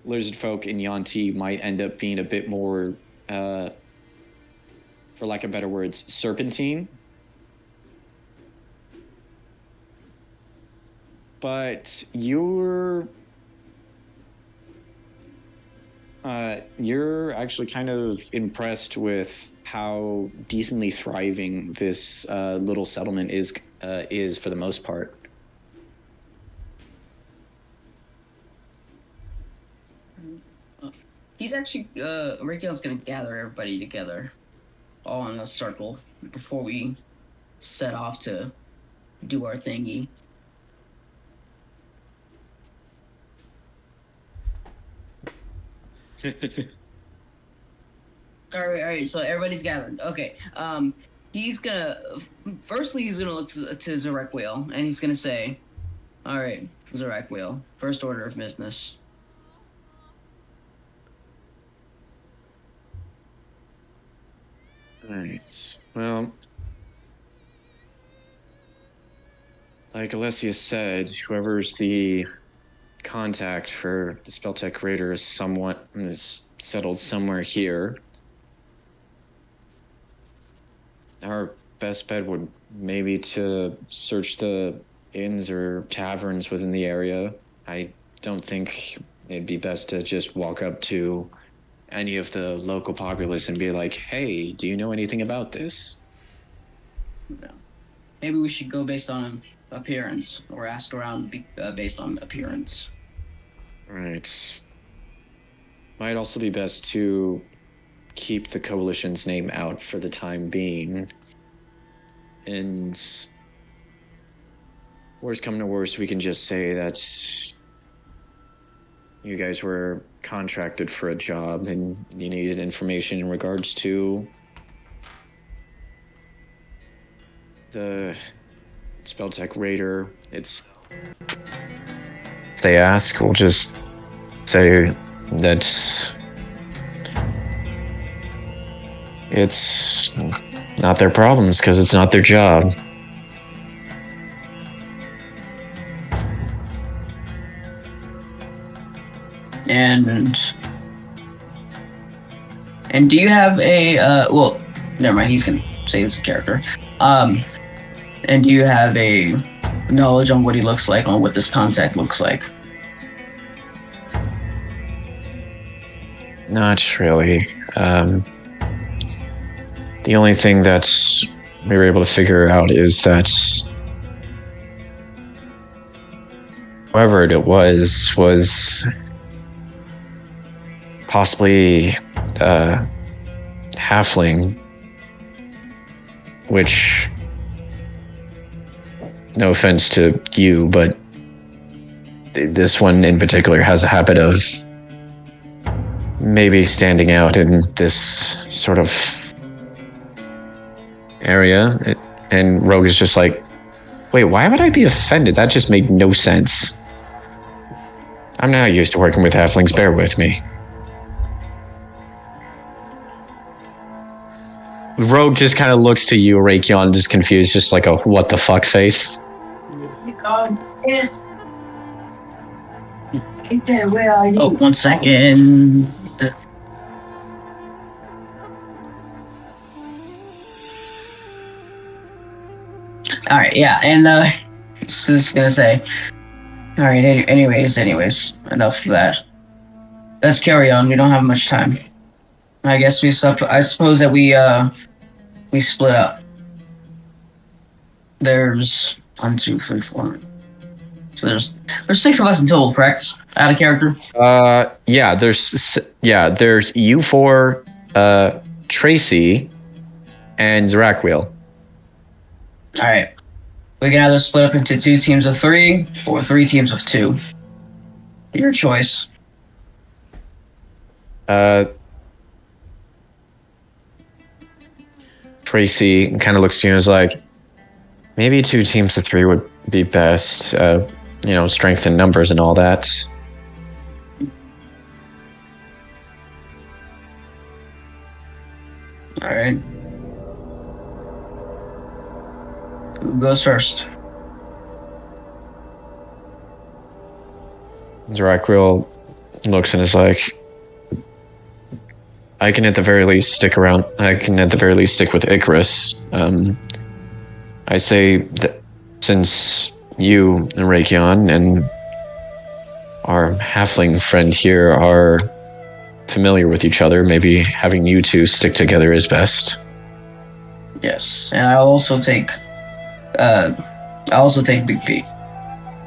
Lizard folk and Yuan-ti might end up being a bit more, for lack of better words, serpentine. But you're actually kind of impressed with how decently thriving this little settlement is for the most part. he's actually Rikion's gonna gather everybody together, all in a circle, before we set off to do our thingy. All right. So everybody's gathered. Okay. He's gonna look to Zarekwheel, and he's gonna say, "All right, Zarekwheel, first order of business." Right. Well, like Alessia said, whoever's the contact for the Spelltech Raider is settled somewhere here. Our best bet would maybe to search the inns or taverns within the area. I don't think it'd be best to just walk up to any of the local populace and be like, hey, do you know anything about this? No. Maybe we should go based on appearance, or ask around based on appearance. Right. Might also be best to keep the coalition's name out for the time being. And worst come to worst, we can just say that you guys were contracted for a job and you needed information in regards to the Spelltech Raider. If they ask, we'll just say that it's not their problems because it's not their job. And do you have a well, never mind, he's gonna say it's a character. And do you have a knowledge on what he looks like, on what this contact looks like? Not really. The only thing that we were able to figure out is that whoever it was possibly halfling, which, no offense to you, but this one in particular has a habit of maybe standing out in this sort of area. And Rogue is just like, wait, why would I be offended? That just made no sense. I'm not used to working with halflings, bear with me. Rogue just kind of looks to you, Rakion, just confused, just like a what the fuck face. Oh, 1 second. All right, yeah, and just gonna say. All right. Anyways, enough of that. Let's carry on. We don't have much time. I guess I suppose that we split up. There's 1, 2, 3, 4. So there's 6 of us in total, correct? Out of character. Yeah. There's you 4, Tracy, and Zarakwheel. All right. We can either split up into 2 teams of 3 or 3 teams of 2. Your choice. Tracy kind of looks to you and is like, maybe 2 teams of 3 would be best. Strength in numbers and all that. All right. Who goes first? Zarakwheel looks and is like, I can at the very least stick around. I can at the very least stick with Icarus. I say that since you and Rakion and our halfling friend here are familiar with each other, maybe having you 2 stick together is best. Yes, and I'll also take Big B.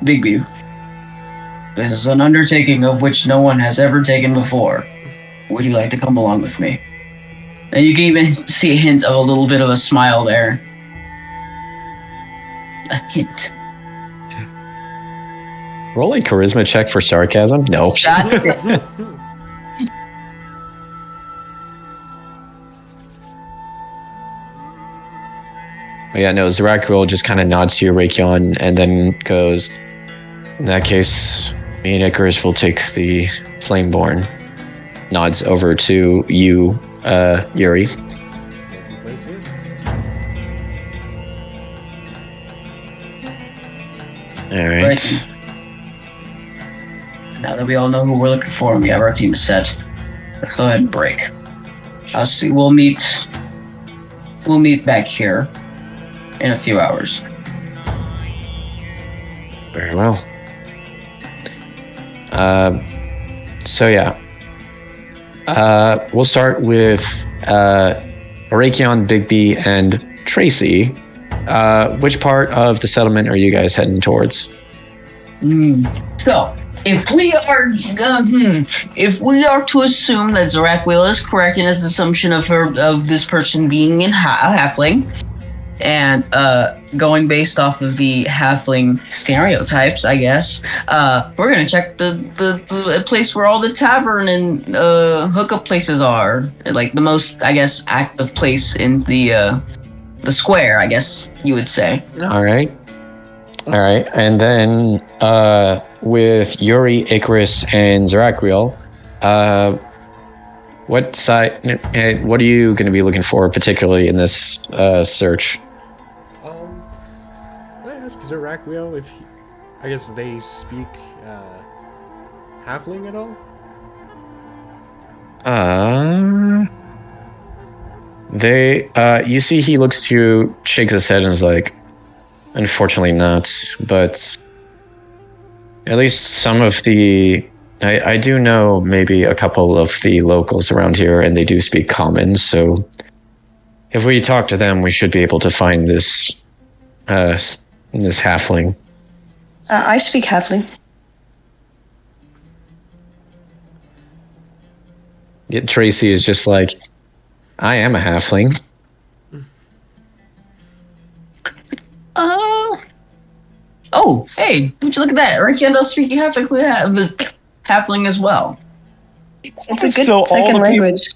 Big B. This is an undertaking of which no one has ever taken before. Would you like to come along with me? And you can even see a hint of a little bit of a smile there. A hint. Roll a charisma check for sarcasm? No. Yeah, no, Zarakwheel just kind of nods to you, Rakion, and then goes, in that case, me and Icarus will take the Flameborn. Nods over to you, Yuri. All right. Now that we all know who we're looking for and we have our team set, let's go ahead and break. I'll see. We'll meet back here in a few hours. Very well. So yeah. We'll start with Rakion, Big B, and Tracy. Which part of the settlement are you guys heading towards? So, if we are to assume that Zarakwheel is correct in his assumption of this person being a halfling, and going based off of the halfling stereotypes, I guess, we're gonna check the place where all the tavern and hookup places are, like the most, I guess, active place in the square, I guess you would say. All right, and then with Yuri, Icarus, and Zarakwheel, What side? What are you going to be looking for, particularly in this search? Can I ask Zeraquiel if I guess they speak halfling at all? You see, he looks to you, shakes his head, and is like, "Unfortunately, not. But at least some of the." I do know maybe a couple of the locals around here, and they do speak common, so if we talk to them, we should be able to find this halfling. I speak halfling. Yet Tracy is just like, I am a halfling. Oh, hey, would you look at that? Reiki does speak halfling. We have the halfling as well. It's a good second language.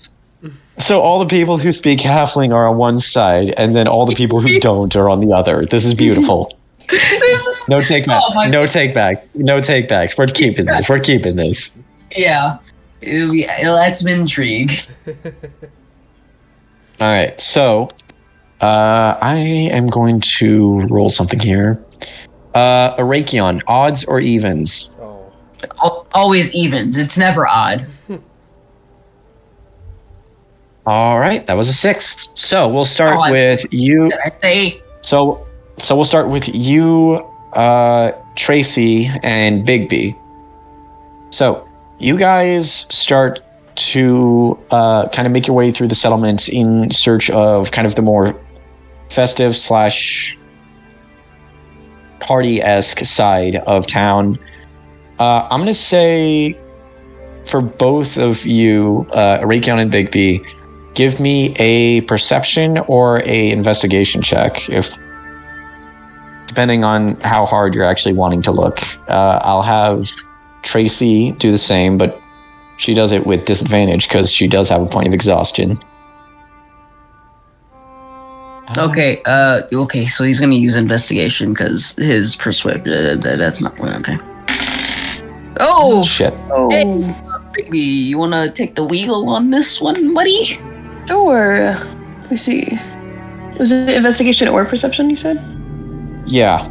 So all the people who speak halfling are on one side, and then all the people who don't are on the other. This is beautiful. No take back. No take backs. No take backs. We're keeping this. We're keeping this. Yeah. That's some intrigue. All right. So I am going to roll something here. Arakion, odds or evens? Oh. Always evens. It's never odd. All right, that was a 6. So we'll start with you. Did I say? So we'll start with you, Tracy, and Bigby. So you guys start to kind of make your way through the settlements in search of kind of the more festive / party-esque side of town. I'm going to say for both of you, Arakion and Bigby, give me a perception or a investigation check, depending on how hard you're actually wanting to look. I'll have Tracy do the same, but she does it with disadvantage because she does have a point of exhaustion. Okay, so he's gonna use investigation because his persuade, that's not, okay. Oh! Shit. Oh. Hey, Bigby, you wanna take the wheel on this one, buddy? Sure. Let me see. Was it investigation or perception, you said? Yeah.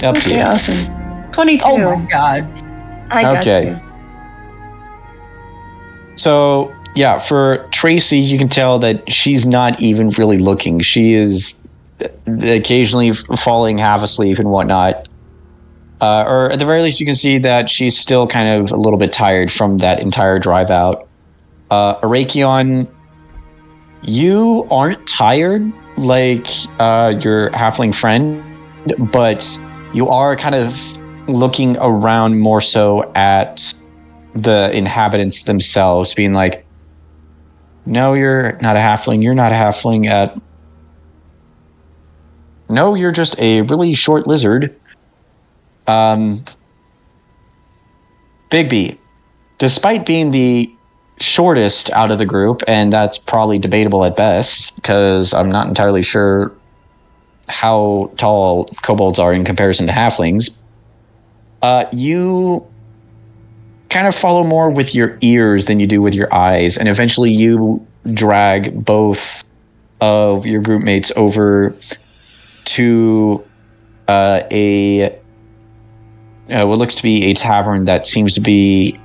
Up to Okay, you. awesome. 22. Oh my god. I got you. So, yeah, for Tracy, you can tell that she's not even really looking. She is occasionally falling half asleep and whatnot. Or at the very least, you can see that she's still kind of a little bit tired from that entire drive out. Arakion, you aren't tired like your halfling friend, but you are kind of looking around more so at the inhabitants themselves, being like, no, you're not a halfling. You're not a halfling. No, you're just a really short lizard. Bigby, despite being the shortest out of the group, and that's probably debatable at best, because I'm not entirely sure how tall kobolds are in comparison to halflings, you kind of follow more with your ears than you do with your eyes, and eventually you drag both of your group mates over to what looks to be a tavern that seems to be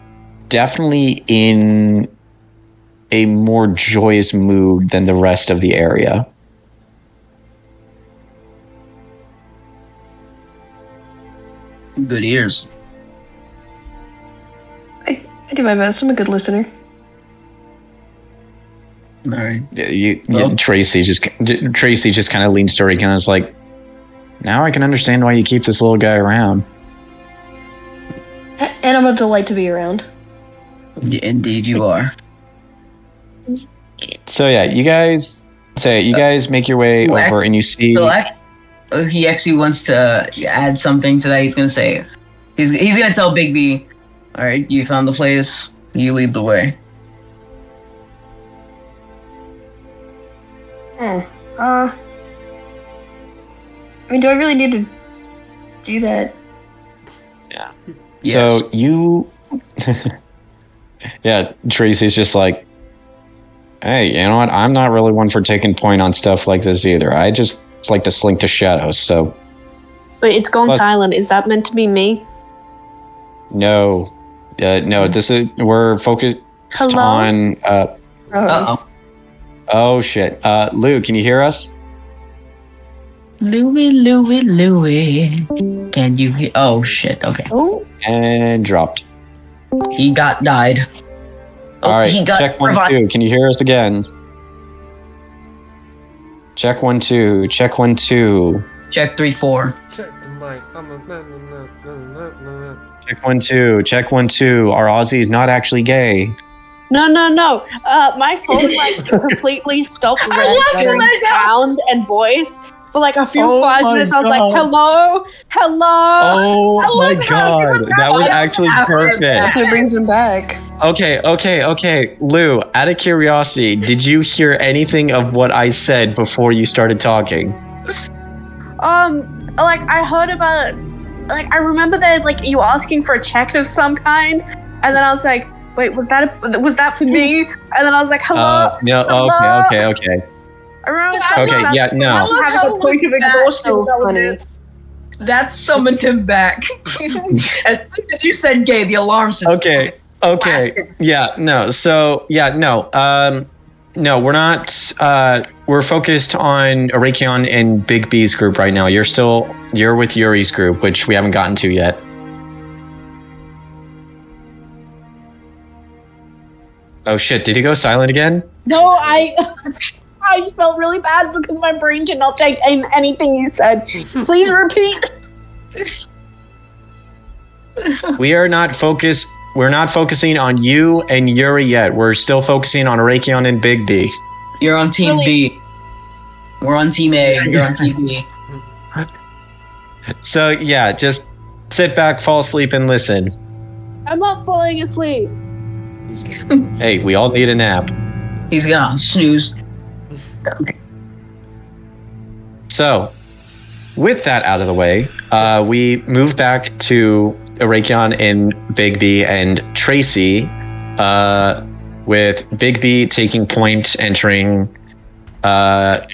definitely in a more joyous mood than the rest of the area. Good ears. I do my best. I'm a good listener. All right. Tracy just kind of leans to Rick and is like, now I can understand why you keep this little guy around. And I'm a delight to be around. Yeah, indeed you are. So yeah, you guys make your way over and you see... So he actually wants to add something to that. He's gonna say, he's gonna tell Bigby, all right, you found the place, you lead the way. I mean, do I really need to do that? Yeah. Yes. So you... yeah, Tracy's just like, Hey, you know what? I'm not really one for taking point on stuff like this either. I just like to slink to shadows, so... Wait, it's gone But- silent. Is that meant to be me? No. No, we're focused Hello? on... Uh-oh. Oh, shit. Lou, can you hear us? Louie. Can you hear? Oh, shit. Okay. Oh, And dropped. He died. Oh, All right, he got check 1, revived. 2. Can you hear us again? Check 1, 2. Check 1, 2. Check 3, 4. Check the mic. Check 1, 2. Check 1, 2. Our Aussie is not actually gay. no. My phone like completely stopped registering sound and voice for like a few 5 minutes. I was like, hello? Oh my god, that was actually perfect. That's what brings him back. Okay. Lou, out of curiosity, did you hear anything of what I said before you started talking? Like I heard about it. Like I remember that like you were asking for a check of some kind, and then I was like, wait, was that for me? And then I was like, hello. No, hello? okay. I remember Okay, yeah, no. having a point of exhaustion. So That was funny. it. That summoned him back. As soon as you said gay, the alarm system. Okay. Yeah, no. So, yeah, no. No, we're not. We're focused on Arakion and Big B's group right now. You're with Yuri's group, which we haven't gotten to yet. Oh shit! Did he go silent again? No, I just felt really bad because my brain did not take in anything you said. Please repeat. We're not focusing on you and Yuri yet. We're still focusing on Arakion and Big B. You're on Team B. We're on Team A. You're on Team B. So yeah, just sit back, fall asleep, and listen. I'm not falling asleep. Hey, we all need a nap. He's gonna snooze. So, with that out of the way, we move back to Arakion and Big B and Tracy, with Big B taking point, entering the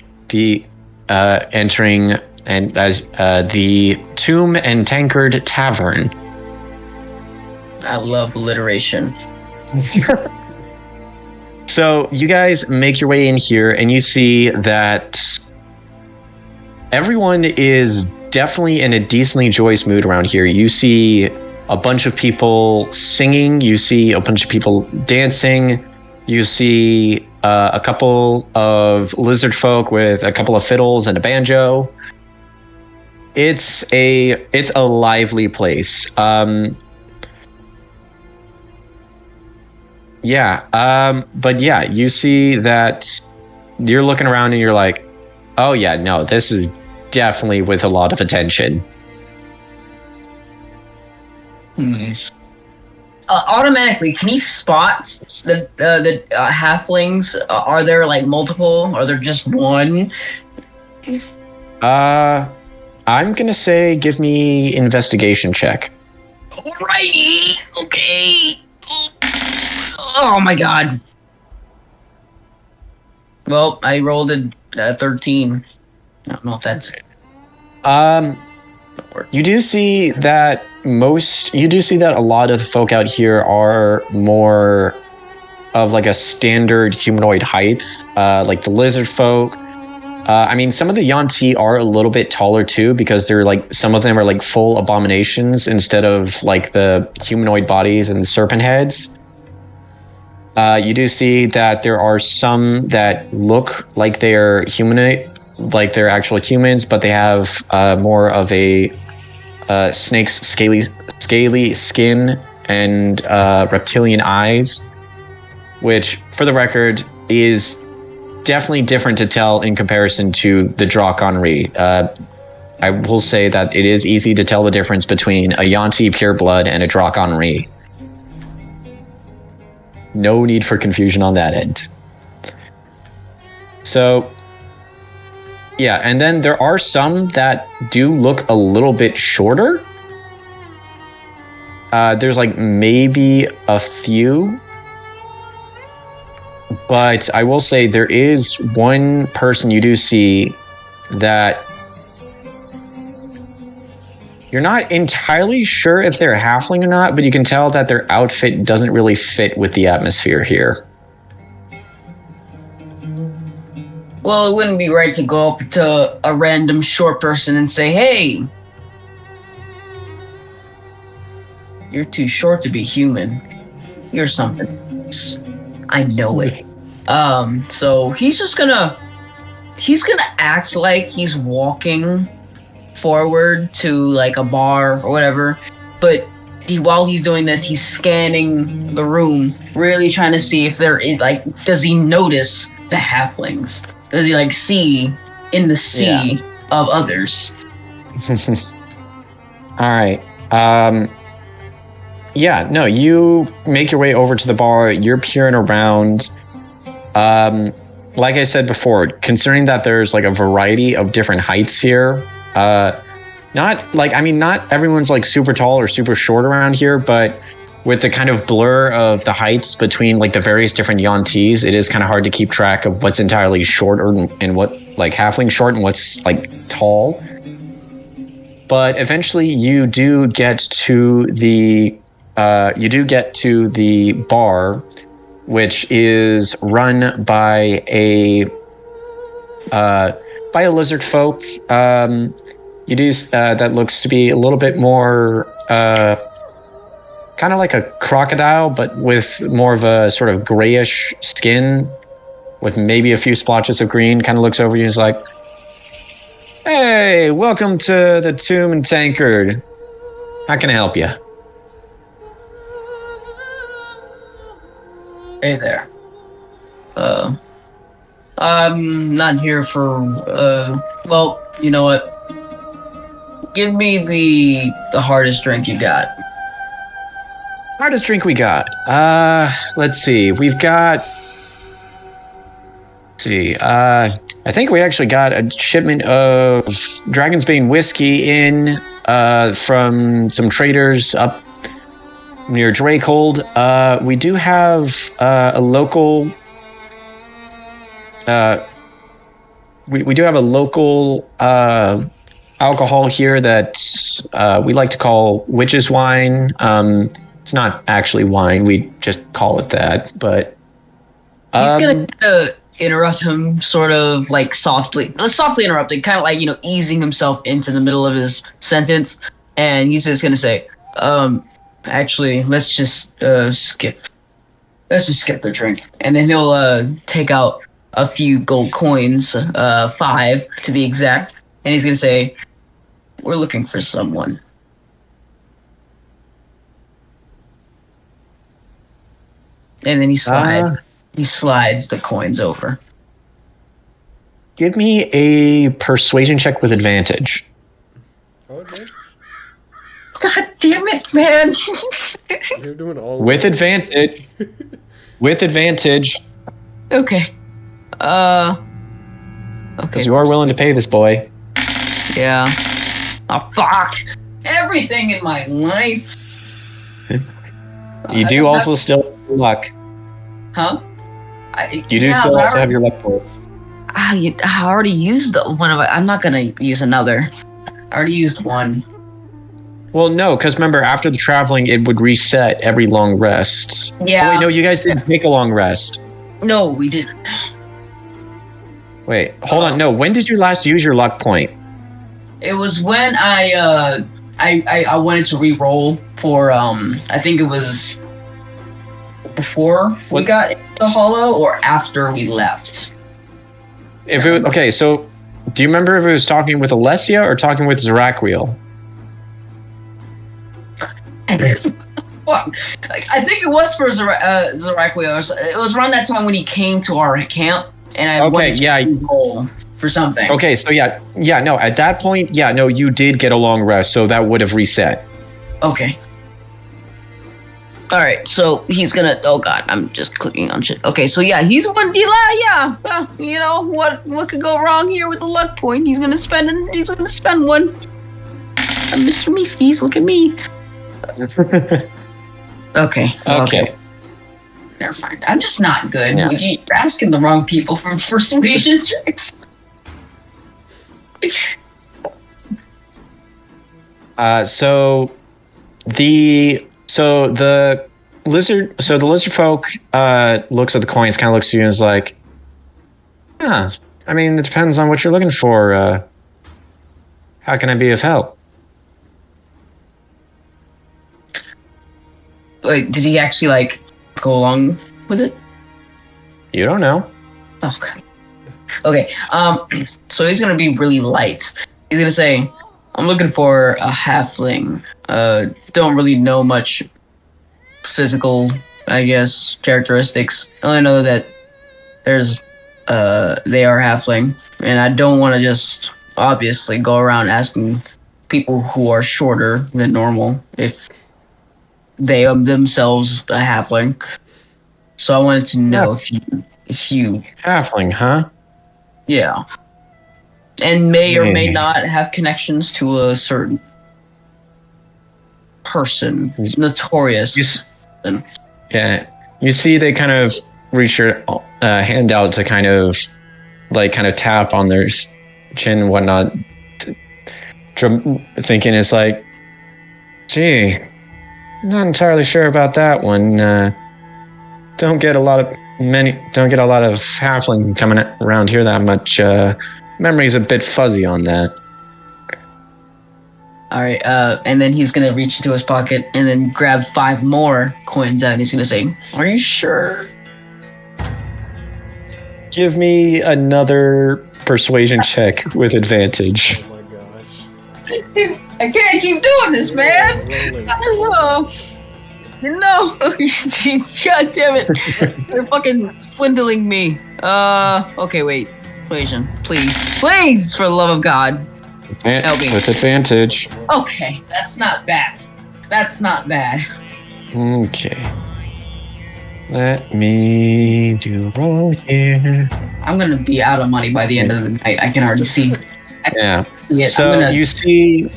Tomb and Tankard Tavern. I love alliteration. So you guys make your way in here, and you see that everyone is definitely in a decently joyous mood around here. You see a bunch of people singing. You see a bunch of people dancing. You see a couple of lizard folk with a couple of fiddles and a banjo. It's a lively place. But yeah, you see that you're looking around and you're like, oh yeah, no, this is definitely with a lot of attention. Automatically, can you spot the halflings? Are there like multiple? Are there just one? I'm gonna say give me investigation check. Alrighty, okay. Oh my god. Well, I rolled a 13. I don't know if that's... You do see that a lot of the folk out here are more of like a standard humanoid height, like the lizard folk. I mean, some of the Yanti are a little bit taller too, because they're like, some of them are like full abominations instead of like the humanoid bodies and the serpent heads. You do see that there are some that look like they're humanoid, like they're actual humans, but they have more of a snake's scaly skin and reptilian eyes, which, for the record, is definitely different to tell in comparison to the Draconry. I will say that it is easy to tell the difference between a Yanti pureblood and a Draconry. No need for confusion on that end. So, yeah, and then there are some that do look a little bit shorter. There's like maybe a few, But I will say there is one person you do see that you're not entirely sure if they're a halfling or not, but you can tell that their outfit doesn't really fit with the atmosphere here. Well, it wouldn't be right to go up to a random short person and say, "Hey, you're too short to be human. You're something else. I know it." So he's gonna act like he's walking forward to like a bar or whatever, but while he's doing this, he's scanning the room, really trying to see if there is does he notice the halflings? Does he see in the sea of others? All right. Yeah, no, you make your way over to the bar. You're peering around. Like I said before, considering that there's a variety of different heights here, not everyone's super tall or super short around here, but with the kind of blur of the heights between the various different Yontees, it is kind of hard to keep track of what's entirely short and what halfling short and what's tall. But eventually you do get to the bar, which is run by a lizard folk. You do that looks to be a little bit more kind of like a crocodile, but with more of a sort of grayish skin, with maybe a few splotches of green. Kind of looks over you and is like, "Hey, welcome to the Tomb and Tankard. How can I help you?" Hey there. I'm not here for, well, you know what? Give me the hardest drink you got. Hardest drink we got? Let's see. We've got... I think we actually got a shipment of Dragon's Bane whiskey in, from some traders up near Drakehold. We do have a local... we do have a local alcohol here that we like to call witch's wine. It's not actually wine. We just call it that, but... He's gonna interrupt him sort of softly interrupting, kind of easing himself into the middle of his sentence. And he's just gonna say, actually, let's just skip the drink. And then he'll take out a few gold coins, 5 to be exact. And he's gonna say, "We're looking for someone." And then he slides the coins over. Give me a persuasion check with advantage. Okay. God damn it, man. You're doing all with advantage. With advantage. Okay. Okay. Because you are willing to pay this boy. Yeah. Oh, fuck. Everything in my life. You do also still have your luck. Huh? You do still also have your luck points. I already used one of it. I'm not going to use another. I already used one. Well, no, because remember, after the traveling, it would reset every long rest. Yeah. Oh, wait, no, you guys didn't take a long rest. No, we didn't. Wait, hold on. No, when did you last use your luck point? It was when I wanted to re-roll for, I think it was before we got the hollow or after we left. Okay, so do you remember if it was talking with Alessia or talking with Zaraquiel? Fuck. I think it was for Zaraquiel. It was around that time when he came to our camp, and I wanted to roll for something. Okay, so no, at that point, you did get a long rest, so that would have reset. Okay. All right, so he's gonna. Oh God, I'm just clicking on shit. Okay, so he's one. Yeah. Well, you know what could go wrong here with the luck point? He's gonna spend one. Mr. Meeskies, look at me. Okay. Never mind. I'm just not good. Yeah. You're asking the wrong people for persuasion checks. So the lizard folk looks at the coins, kind of looks at you and is like, I mean, it depends on what you're looking for. How can I be of help? Wait, did he actually go along with it? You don't know. Okay. Okay. So he's gonna be really light. He's gonna say, "I'm looking for a halfling. Don't really know much physical, I guess, characteristics. I only know that they are halfling, and I don't want to just obviously go around asking people who are shorter than normal if they are themselves a halfling. So I wanted to know if you Halfling, huh? yeah, and may or may not have connections to a certain person, notorious. Yeah, you see, they kind of reach your hand out to kind of tap on their chin and whatnot, thinking it's like, gee, not entirely sure about that one. Don't get a lot of halfling coming around here that much. Memory's a bit fuzzy on that. All right, and then he's gonna reach into his pocket and then grab 5 more coins out, and he's gonna say, "Are you sure?" Give me another persuasion check with advantage. Oh my gosh. I can't keep doing this, man. No, God damn it! They're fucking swindling me. Okay, wait. Persuasion, please, for the love of God. Help me. With advantage. Okay, that's not bad. Okay. Let me do a roll here. I'm gonna be out of money by the end of the night. I can already see. Yeah. So you see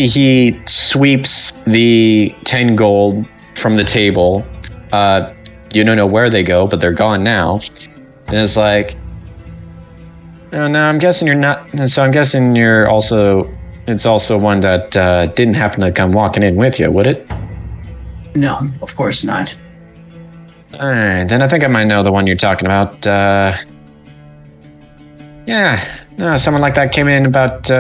he sweeps the 10 gold from the table. You don't know where they go, but they're gone now. And it's like, oh, no, I'm guessing you're not. So I'm guessing you're also. It's also one that didn't happen to come walking in with you, would it? No, of course not. All right, then I think I might know the one you're talking about. Yeah, no, someone like that came in about.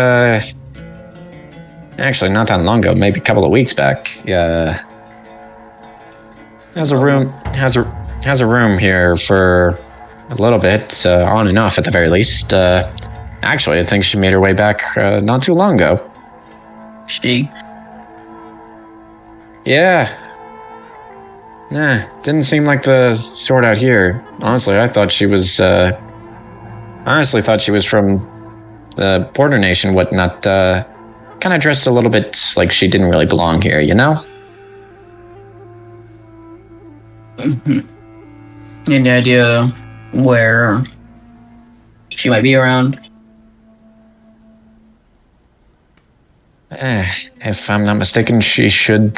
Actually, not that long ago, maybe a couple of weeks back. Yeah. Has a room here for a little bit, on and off at the very least. Actually, I think she made her way back not too long ago. She? Yeah. Nah, didn't seem like the sort out here. Honestly, I thought she was from the border nation, whatnot. Kind of dressed a little bit like she didn't really belong here, you know? Mm-hmm. Any idea where she might be around? If I'm not mistaken, she should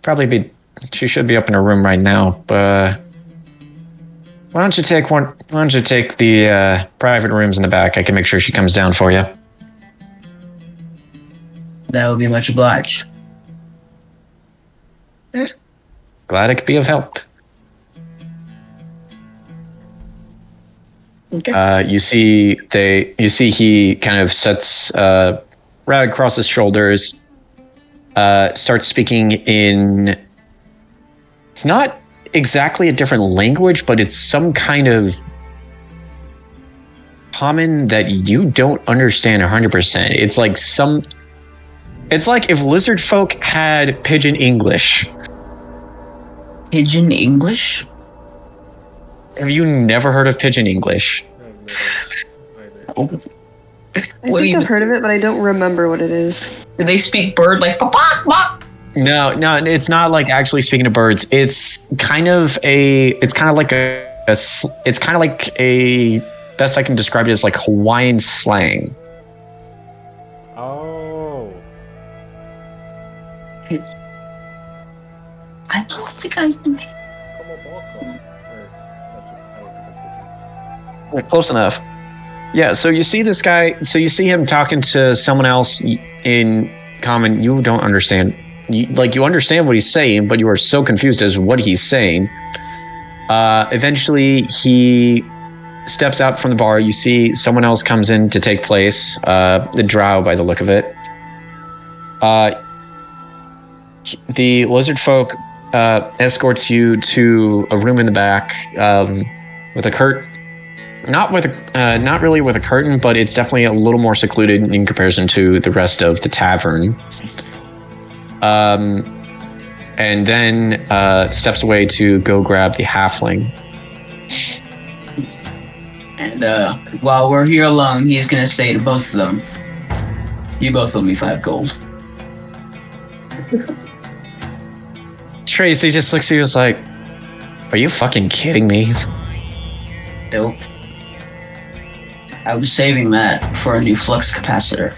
probably be. She should be up in her room right now. But why don't you take the private rooms in the back? I can make sure she comes down for you. That would be much obliged. Glad I could be of help. Okay. You see he kind of sets rag across his shoulders, starts speaking in. It's not exactly a different language, but it's some kind of common that you don't understand 100%. It's like if lizard folk had Pigeon English. Pigeon English? Have you never heard of Pigeon English? Oh. I think I've heard of it, but I don't remember what it is. Do they speak bird like pop? No, it's not like actually speaking to birds. It's kind of like a best I can describe it as like Hawaiian slang. Oh. Como poco. Or that's I don't think that's what you. Close enough. Yeah, so you see this guy, so you see him talking to someone else in common. You don't understand. You understand what he's saying, but you are so confused as to what he's saying. Eventually, he steps out from the bar. You see someone else comes in to take place, the drow by the look of it. The lizard folk escorts you to a room in the back with a curtain. Not really with a curtain, but it's definitely a little more secluded in comparison to the rest of the tavern. And then steps away to go grab the halfling. And while we're here alone, he's gonna say to both of them, "You both owe me 5 gold." Tracy just looks at you and is like, "Are you fucking kidding me?" Dope. I was saving that for a new flux capacitor.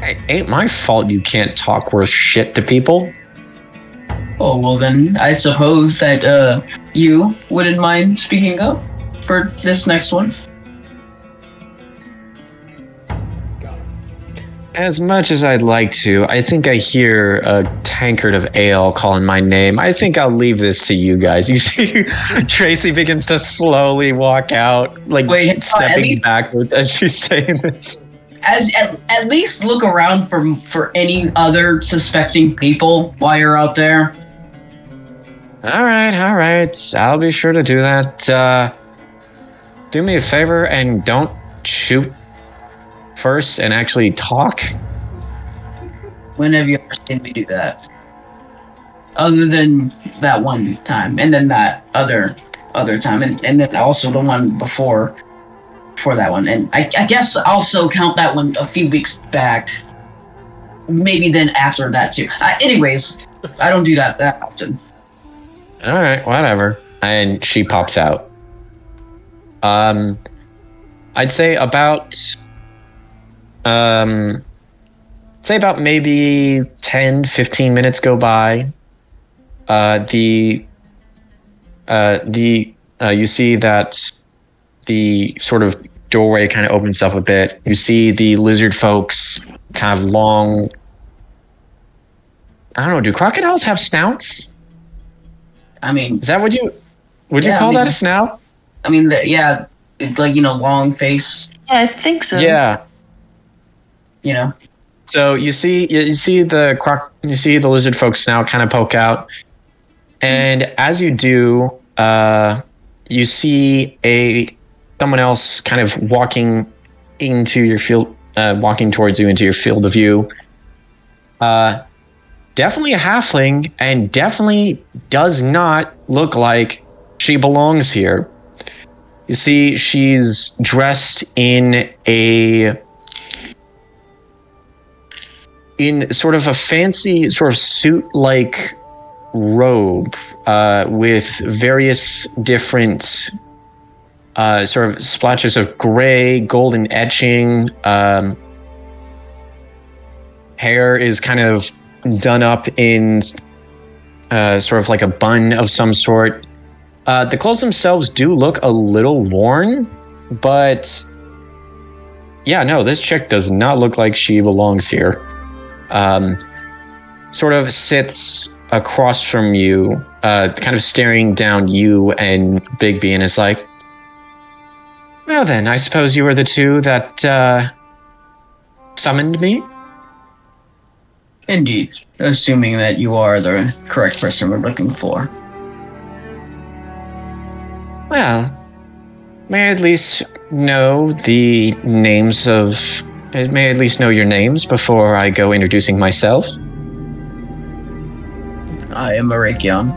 It ain't my fault you can't talk worth shit to people. Oh, well then, I suppose that you wouldn't mind speaking up for this next one. As much as I'd like to, I think I hear a tankard of ale calling my name. I think I'll leave this to you guys. You see, Tracy begins to slowly walk out, like stepping backwards as she's saying this. At least look around for any other suspecting people while you're out there. All right. I'll be sure to do that. Do me a favor and don't shoot first and actually talk. When have you ever seen me do that? Other than that one time, and then that other time, and then also the one before that one. And I guess also count that one a few weeks back. Maybe then after that too. Anyways, I don't do that often. All right, whatever. And she pops out. I'd say about maybe 10-15 minutes go by. You see that the sort of doorway kind of opens up a bit. You see the lizard folks kind of long. I don't know. Do crocodiles have snouts? I mean, is that what you call that a snout? I mean, it's like, long face. Yeah, I think so. Yeah. So you see the lizard folk snout kind of poke out, and as you do, you see someone else kind of walking into your field, walking towards you into your field of view. Definitely a halfling, and definitely does not look like she belongs here. You see, she's dressed in sort of a fancy sort of suit-like robe with various different sort of splotches of gray, golden etching. Hair is kind of done up in sort of like a bun of some sort. The clothes themselves do look a little worn, but yeah, no, this chick does not look like she belongs here. Sort of sits across from you, kind of staring down you and Bigby, and is like, "Well then, I suppose you were the two that summoned me?" Indeed, assuming that you are the correct person we're looking for. Well, may I at least know your names before I go introducing myself? I am Arakion.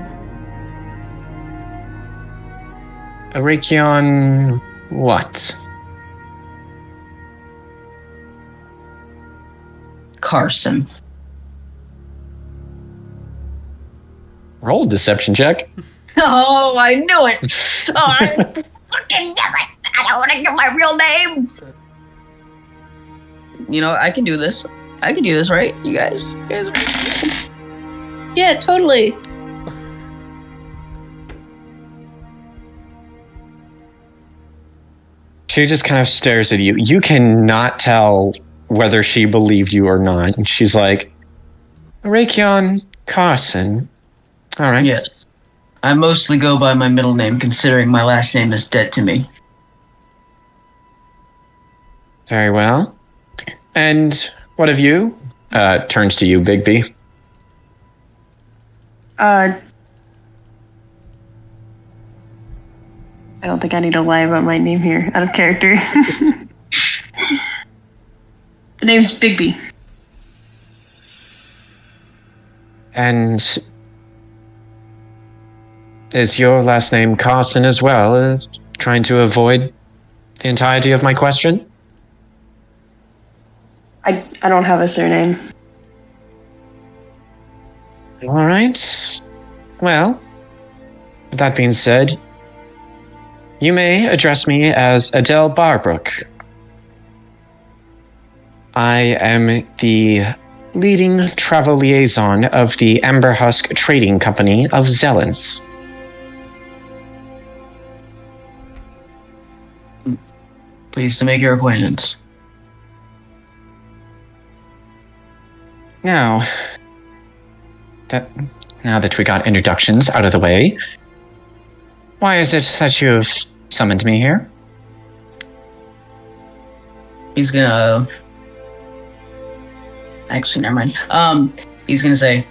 Arakion what? Carson. Roll a deception check. Oh, I knew it! Oh, I fucking knew it! I don't want to give my real name! I can do this. I can do this, right? You guys? Yeah, totally. She just kind of stares at you. You cannot tell whether she believed you or not. And she's like, Rakion Carson. All right. Yes. I mostly go by my middle name, considering my last name is dead to me. Very well. And what of you? Turns to you, Bigby. I don't think I need to lie about my name here, out of character. The name's Bigby. And is your last name Carson as well? Trying to avoid the entirety of my question? I don't have a surname. All right. Well, with that being said, you may address me as Adele Barbrook. I am the leading travel liaison of the Amber Husk Trading Company of Zelens. Pleased to make your acquaintance. Now that we got introductions out of the way, why is it that you've summoned me here? He's gonna... Actually, never mind. He's gonna say,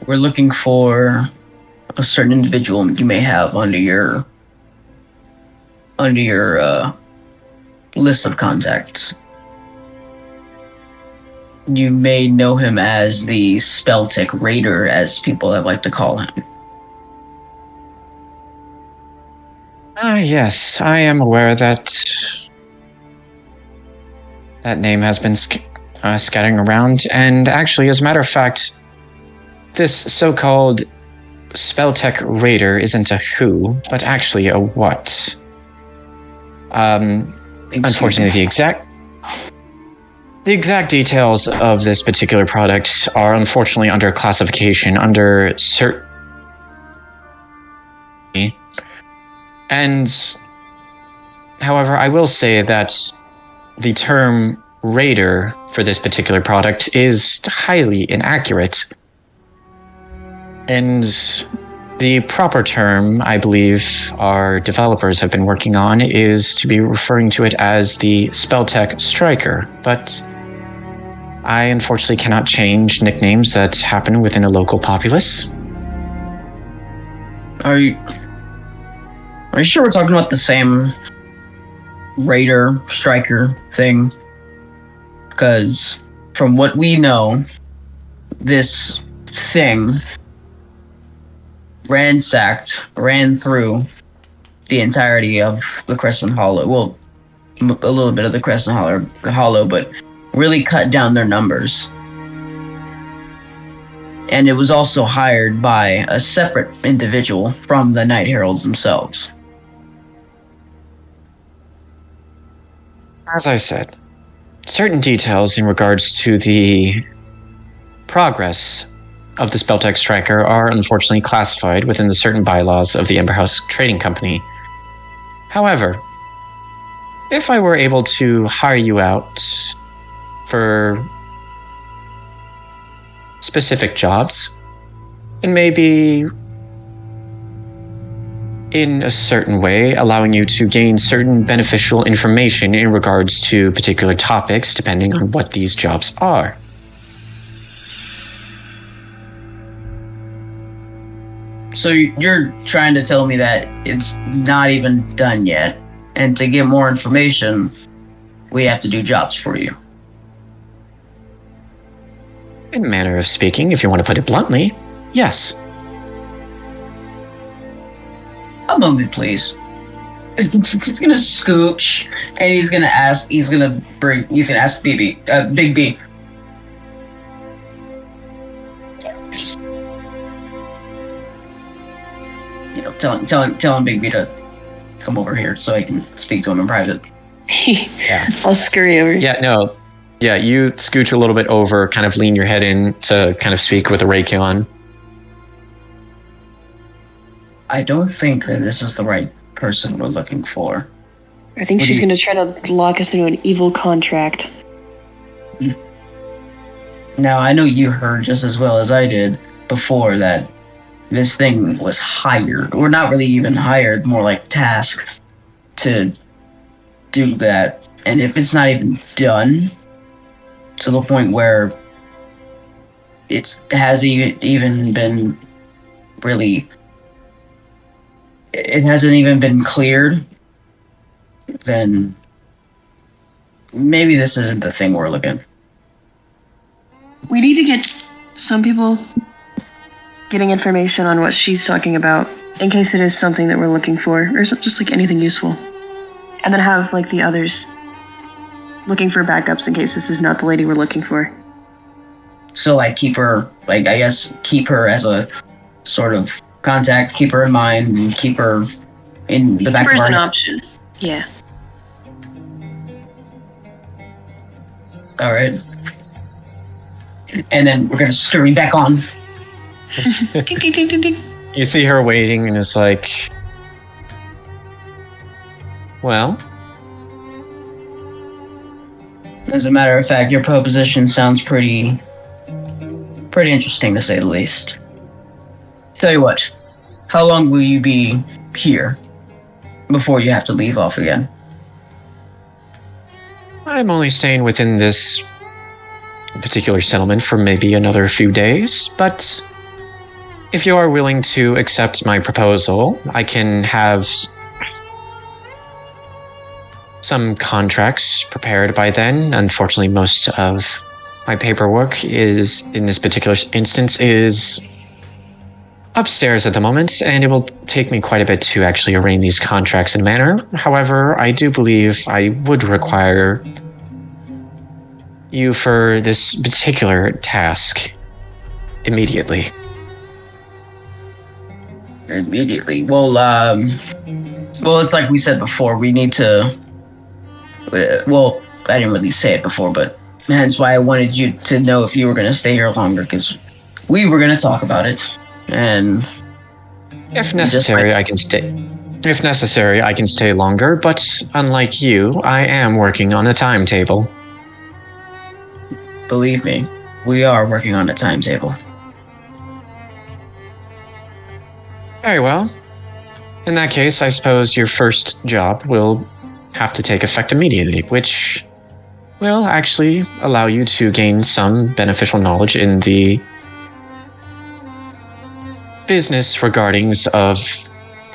we're looking for a certain individual you may have under your list of contacts. You may know him as the Spelltech Raider, as people have liked to call him. Yes, I am aware that name has been scattering around, and actually, as a matter of fact, this so-called Spelltech Raider isn't a who, but actually a what. Unfortunately, the exact details of this particular product are unfortunately under classification under certain. And, however, I will say that the term Raider for this particular product is highly inaccurate. And the proper term, I believe, our developers have been working on is to be referring to it as the Spelltech Striker. But I unfortunately cannot change nicknames that happen within a local populace. Are you sure we're talking about the same Raider, Striker thing? Because from what we know, this thing ran through the entirety of the Crescent Hollow. Well, a little bit of the Crescent Hollow, but really cut down their numbers. And it was also hired by a separate individual from the Night Heralds themselves. As I said, certain details in regards to the progress of the Spelltech Striker are unfortunately classified within the certain bylaws of the Amber House Trading Company. However, if I were able to hire you out for specific jobs, and maybe in a certain way, allowing you to gain certain beneficial information in regards to particular topics, depending on what these jobs are. So you're trying to tell me that it's not even done yet, and to get more information, we have to do jobs for you. In a manner of speaking, if you want to put it bluntly, yes. A moment, please. He's gonna scooch, and he's gonna ask Big B. You know, telling Big B to come over here so I can speak to him in private. I'll scurry over. Yeah, no. Yeah, you scooch a little bit over, kind of lean your head in to kind of speak with Rakion. I don't think that this is the right person we're looking for. I think she's going to try to lock us into an evil contract. Now, I know you heard just as well as I did before that this thing was hired, or not really even hired, more like tasked to do that. And if it's not even done to the point where it hasn't even been really, it hasn't even been cleared, then maybe this isn't the thing we're looking. We need to get some people getting information on what she's talking about, in case it is something that we're looking for, or just like anything useful. And then have like the others looking for backups in case this is not the lady we're looking for. So like keep her, like I guess keep her as a sort of contact, keep her in mind, and keep her in the back of Keep her as our an head. option. Yeah. All right. And then we're gonna scurry back on. Ding, ding, ding, ding, ding. You see her waiting, and it's like, well, As a matter of fact, your proposition sounds pretty interesting to say the least. Tell you what, how long will you be here before you have to leave off again? I'm only staying within this particular settlement for maybe another few days, but if you are willing to accept my proposal, I can have some contracts prepared by then. Unfortunately, most of my paperwork is, in this particular instance, is upstairs at the moment, and it will take me quite a bit to actually arrange these contracts in a manner. However, I do believe I would require you for this particular task immediately. Immediately. Well, it's like we said before, we need to, well, I didn't really say it before, but hence why I wanted you to know if you were going to stay here longer, because we were going to talk about it, and if necessary, I can stay. If necessary, I can stay longer, but unlike you, I am working on a timetable. believe me, we are working on a timetable. Very well. In that case, I suppose your first job will have to take effect immediately, which will actually allow you to gain some beneficial knowledge in the business regardings of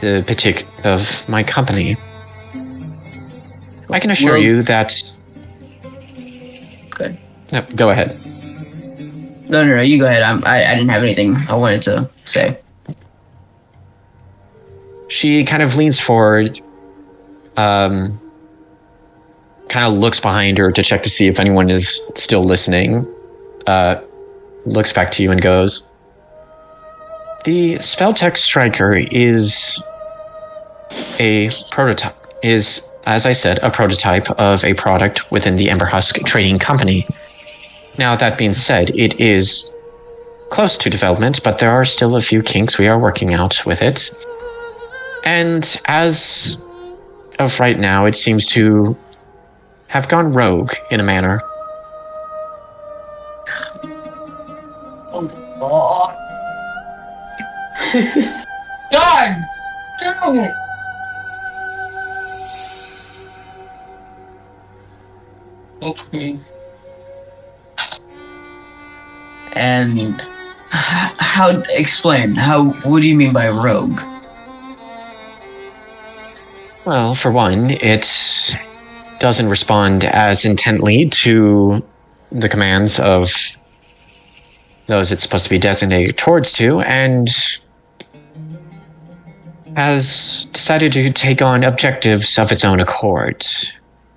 the of my company. I can assure you that... Good. No, go ahead. No, you go ahead. I didn't have anything I wanted to say. She kind of leans forward, kind of looks behind her to check to see if anyone is still listening, looks back to you and goes, "The Spelltech Striker is a prototype, is, as I said, a prototype of a product within the Emberhusk Trading Company. Now, that being said, it is close to development, but there are still a few kinks we are working out with it. And as of right now, it seems to have gone rogue in a manner." Oh. God damn it! Okay. And explain, what do you mean by rogue? Well, for one, it doesn't respond as intently to the commands of those it's supposed to be designated towards to, and has decided to take on objectives of its own accord.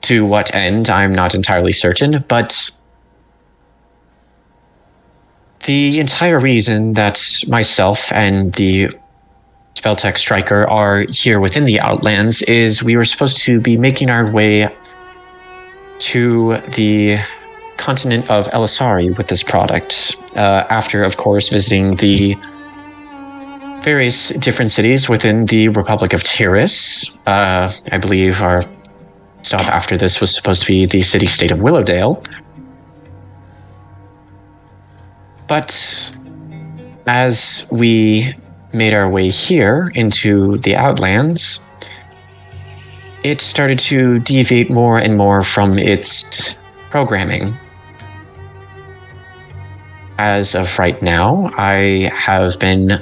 To what end, I'm not entirely certain, but the entire reason that myself and the Spelltech Striker are here within the Outlands is we were supposed to be making our way to the continent of Elisari with this product. After, of course, visiting the various different cities within the Republic of Tiris. I believe our stop after this was supposed to be the city-state of Willowdale. But as we made our way here into the Outlands, it started to deviate more and more from its programming. As of right now, I have been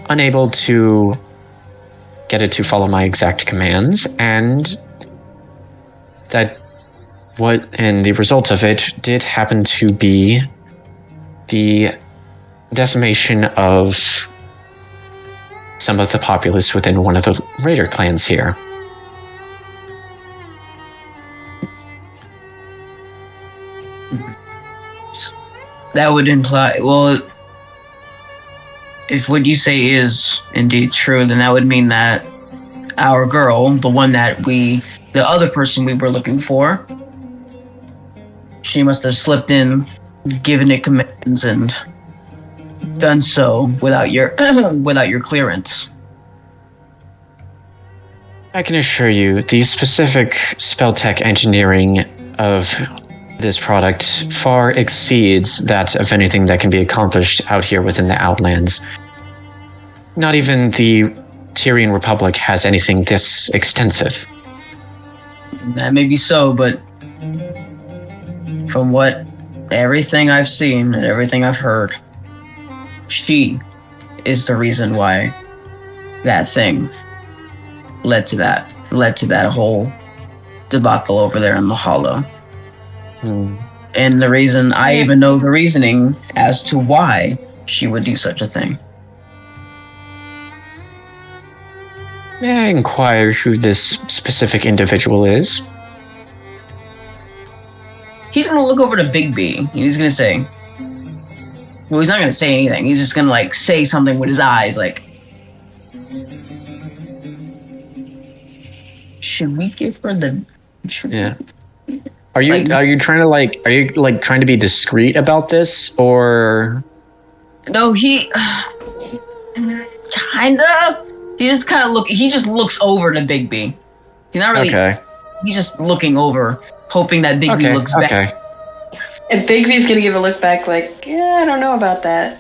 unable to get it to follow my exact commands, and the result of it did happen to be the decimation of some of the populace within one of the raider clans here. That would imply, well, if what you say is indeed true, then that would mean that our girl, the other person we were looking for, she must have slipped in, given it commands, and done so without your clearance. I can assure you, the specific Spelltech engineering of this product far exceeds that of anything that can be accomplished out here within the Outlands. Not even the Tyrian Republic has anything this extensive. That may be so, but from everything I've seen and everything I've heard, she is the reason why that thing led to that whole debacle over there in the Hollow. And the reason, I even know the reasoning as to why she would do such a thing. May I inquire who this specific individual is? He's gonna look over to Bigby, and he's gonna say, well, he's not gonna say anything. He's just gonna say something with his eyes, should we give her the? Yeah. Are you trying to be discreet about this, or? No, he kinda. He just looks over to Bigby. He's not really. Okay. He's just looking over, hoping that Bigby looks back. Okay. And Bigby's gonna give a look back yeah, I don't know about that.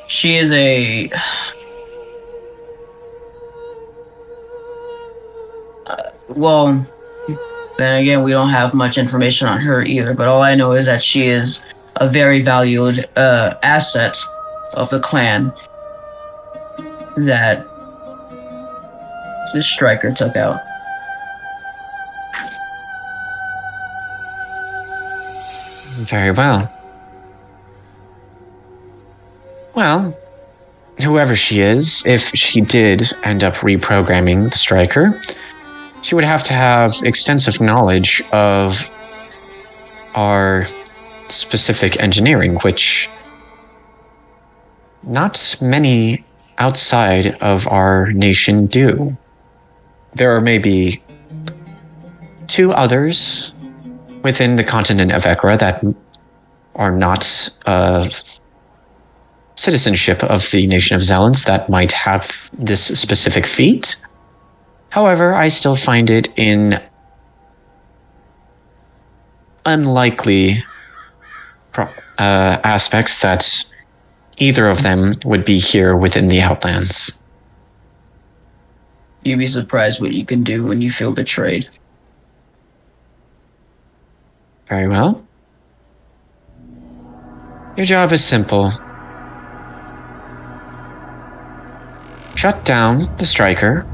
She is a. Well, then again, we don't have much information on her either, but all I know is that she is a very valued asset of the clan that the striker took out. Very well. Well, whoever she is, if she did end up reprogramming the striker, she would have to have extensive knowledge of our specific engineering, which not many outside of our nation do. There are maybe 2 others within the continent of Ekra that are not of citizenship of the nation of Zelens that might have this specific feat. However, I still find it in unlikely aspects that either of them would be here within the Outlands. You'd be surprised what you can do when you feel betrayed. Very well. Your job is simple. Shut down the striker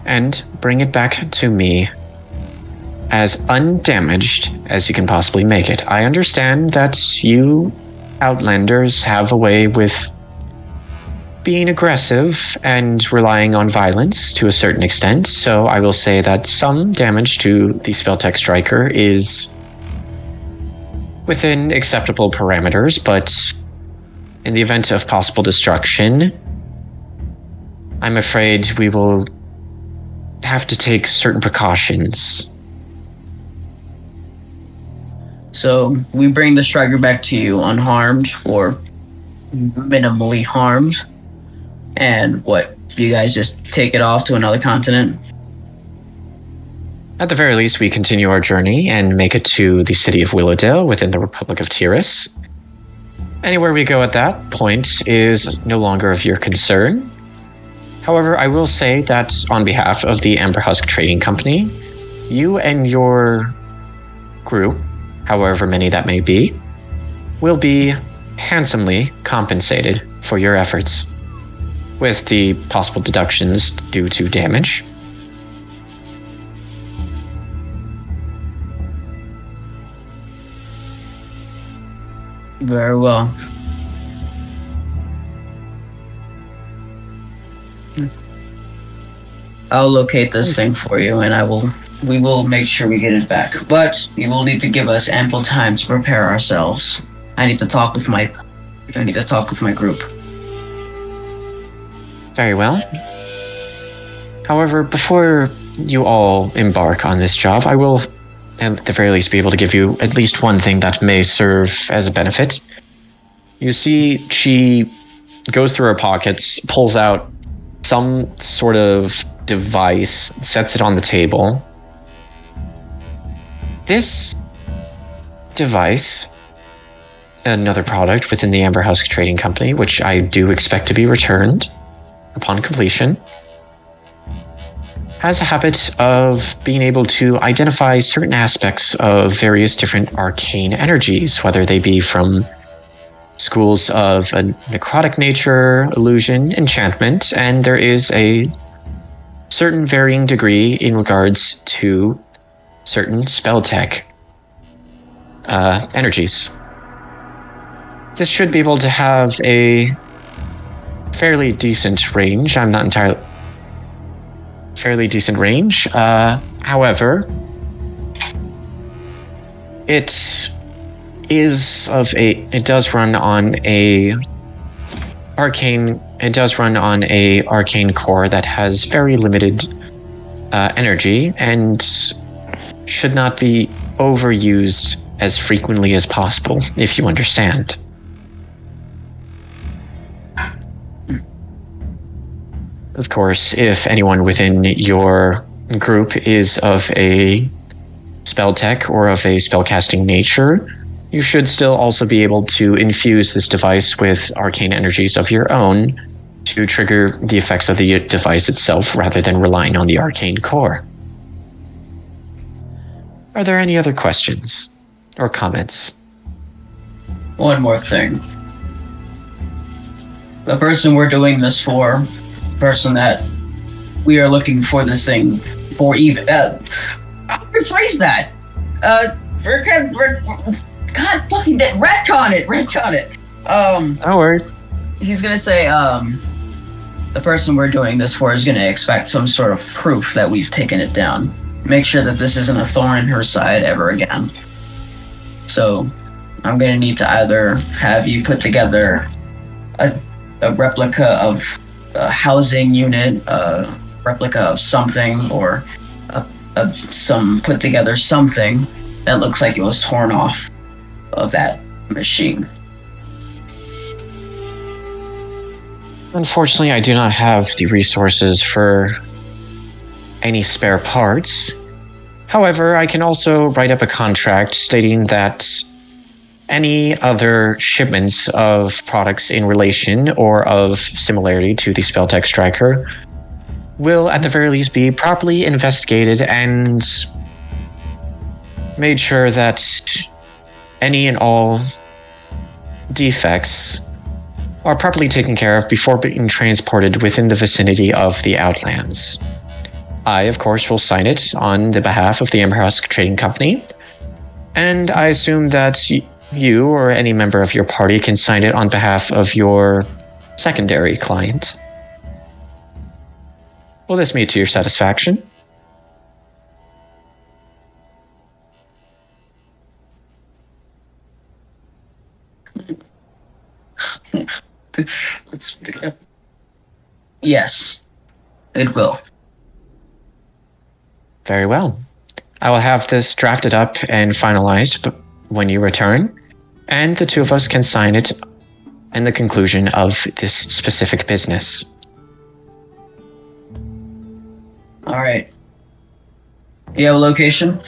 and bring it back to me as undamaged as you can possibly make it. I understand that you Outlanders have a way with being aggressive and relying on violence to a certain extent, so I will say that some damage to the Spelltech Striker is within acceptable parameters, but in the event of possible destruction, I'm afraid we will have to take certain precautions. So we bring the striker back to you unharmed or minimally harmed. And what? You guys just take it off to another continent? At the very least, we continue our journey and make it to the city of Willowdale within the Republic of Tyrus. Anywhere we go at that point is no longer of your concern. However, I will say that on behalf of the Amber Husk Trading Company, you and your group, however many that may be, will be handsomely compensated for your efforts, with the possible deductions due to damage. Very well. I'll locate this thing for you, and we will make sure we get it back. But you will need to give us ample time to prepare ourselves. I need to talk with my group. Very well. However, before you all embark on this job, I will, at the very least, be able to give you at least one thing that may serve as a benefit. You see, she goes through her pockets, pulls out some sort of device, sets it on the table. This device, another product within the Amber Husk Trading Company, which I do expect to be returned upon completion, has a habit of being able to identify certain aspects of various different arcane energies, whether they be from schools of a necrotic nature, illusion, enchantment, and there is a certain varying degree in regards to certain Spelltech energies. This should be able to have a fairly decent range. Fairly decent range. However, it does run on a arcane core that has very limited energy and should not be overused as frequently as possible, if you understand. Of course, if anyone within your group is of a spelltech or of a spellcasting nature, you should still also be able to infuse this device with arcane energies of your own to trigger the effects of the device itself rather than relying on the arcane core. Are there any other questions or comments? One more thing. The person we're doing this for, the person that we are looking for this thing for, even I'll rephrase that. God fucking retcon it. No worries. He's gonna say, the person we're doing this for is gonna expect some sort of proof that we've taken it down. Make sure that this isn't a thorn in her side ever again. So, I'm gonna need to either have you put together a replica of a housing unit, a replica of something, or put together something that looks like it was torn off of that machine. Unfortunately, I do not have the resources for any spare parts. However, I can also write up a contract stating that any other shipments of products in relation or of similarity to the Spelltech Striker will at the very least be properly investigated and made sure that any and all defects are properly taken care of before being transported within the vicinity of the Outlands. I, of course, will sign it on the behalf of the Amber Husk Trading Company, and I assume that you or any member of your party can sign it on behalf of your secondary client. Will this meet to your satisfaction? Yes, it will. Very well. I will have this drafted up and finalized when you return, and the two of us can sign it in the conclusion of this specific business. All right. You have a location?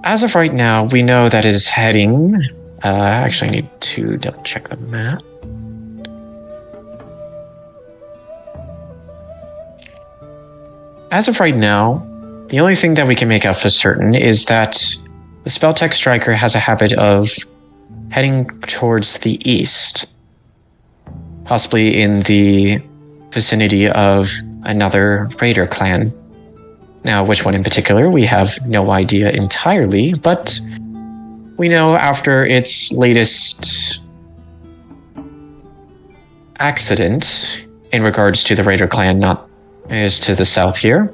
As of right now, we know that it is heading... actually, I need to double check the map. As of right now, the only thing that we can make out for certain is that the Spelltech Striker has a habit of heading towards the east, possibly in the vicinity of another raider clan. Now, which one in particular, we have no idea entirely, but we know after its latest accident in regards to the raider clan not is to the south here,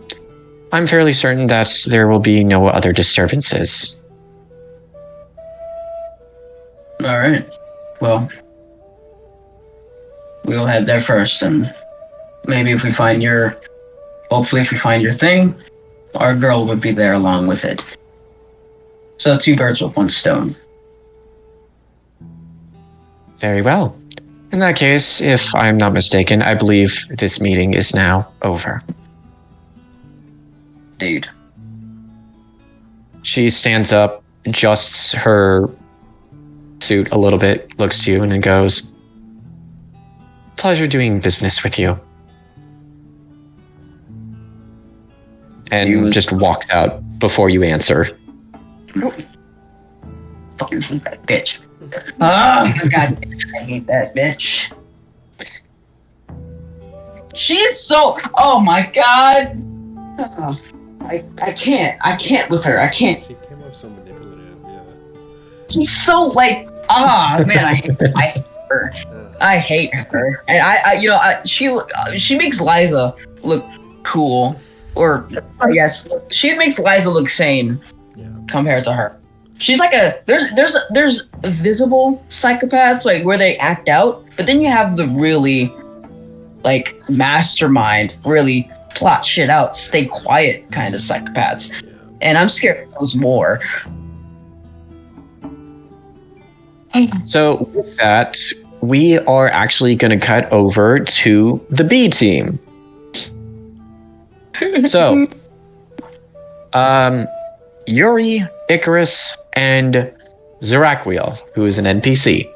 I'm fairly certain that there will be no other disturbances. All right. Well, we'll head there first, and maybe if we find your... Hopefully if we find your thing, our girl would be there along with it. So 2 birds with 1 stone. Very well. In that case, if I'm not mistaken, I believe this meeting is now over. Dude. She stands up, adjusts her suit a little bit, looks to you, and then goes, "Pleasure doing business with you." And just walks out before you answer. Fucking hate that bitch. Oh my god, I hate that bitch. She's so... Oh my god. Oh, I can't with her. I can't. She came off so manipulative, yeah. She's so like... Man, I hate her. I hate her. And she makes Liza look cool. Or, I guess, she makes Liza look sane compared to her. She's like there's visible psychopaths, like, where they act out, but then you have the really, like, mastermind, really plot shit out, stay quiet kind of psychopaths. And I'm scared of those more. So with that, we are actually going to cut over to the B team. So, Yuri, Icarus, and Zeraquiel, who is an NPC.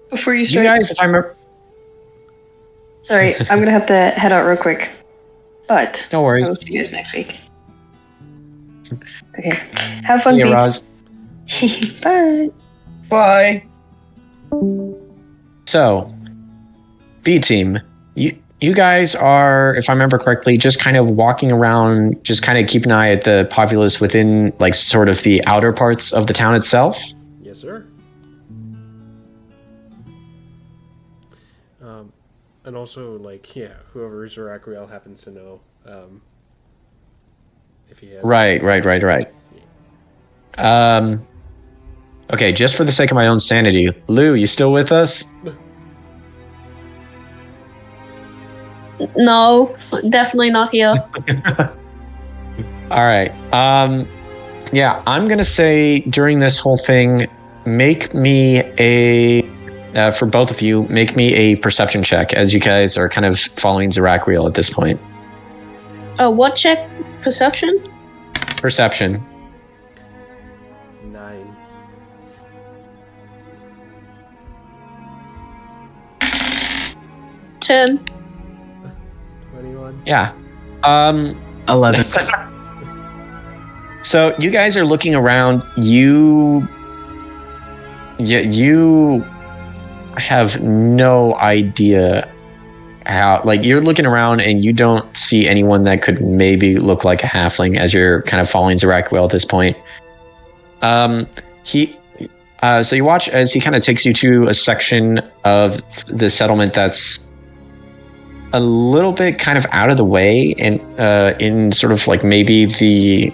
Before you You start, guys, if I remember... sorry, I'm gonna have to head out real quick. But No worries. I'll see you guys next week. Okay, have fun, Yeah, Pete. Roz. Bye. Bye. So, B team, you guys are, if I remember correctly, just kind of walking around, just kind of keep an eye at the populace within, like, sort of the outer parts of the town itself. Yes, sir. And also, like, yeah, whoever Zeracriel happens to know, if he has... Right. Okay, just for the sake of my own sanity, Lou, you still with us? No, definitely not here. All right. Yeah, I'm gonna say during this whole thing, make me for both of you, make me a perception check as you guys are kind of following Zeracriel at this point. What check? Perception? Perception. 9. 10. 21. Yeah. 11. So you guys are looking around. You have no idea how, like, you're looking around and you don't see anyone that could maybe look like a halfling as you're kind of following Zeraquiel at this point. So you watch as he kind of takes you to a section of the settlement that's a little bit kind of out of the way and in sort of like maybe the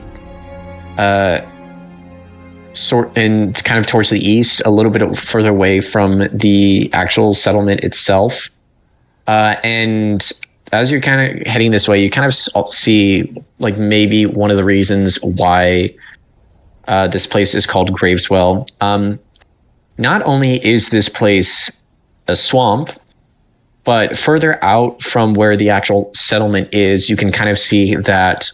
sort and kind of towards the east, a little bit further away from the actual settlement itself. And as you're kind of heading this way, you kind of see like maybe one of the reasons why this place is called Graveswell. Not only is this place a swamp, but further out from where the actual settlement is, you can kind of see that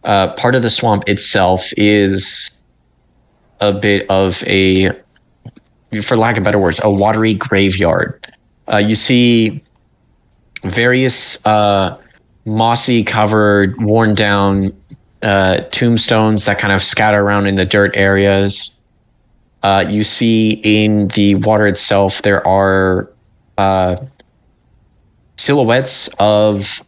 part of the swamp itself is a bit of a, for lack of better words, a watery graveyard. You see various mossy covered, worn down tombstones that kind of scatter around in the dirt areas. You see in the water itself, there are silhouettes of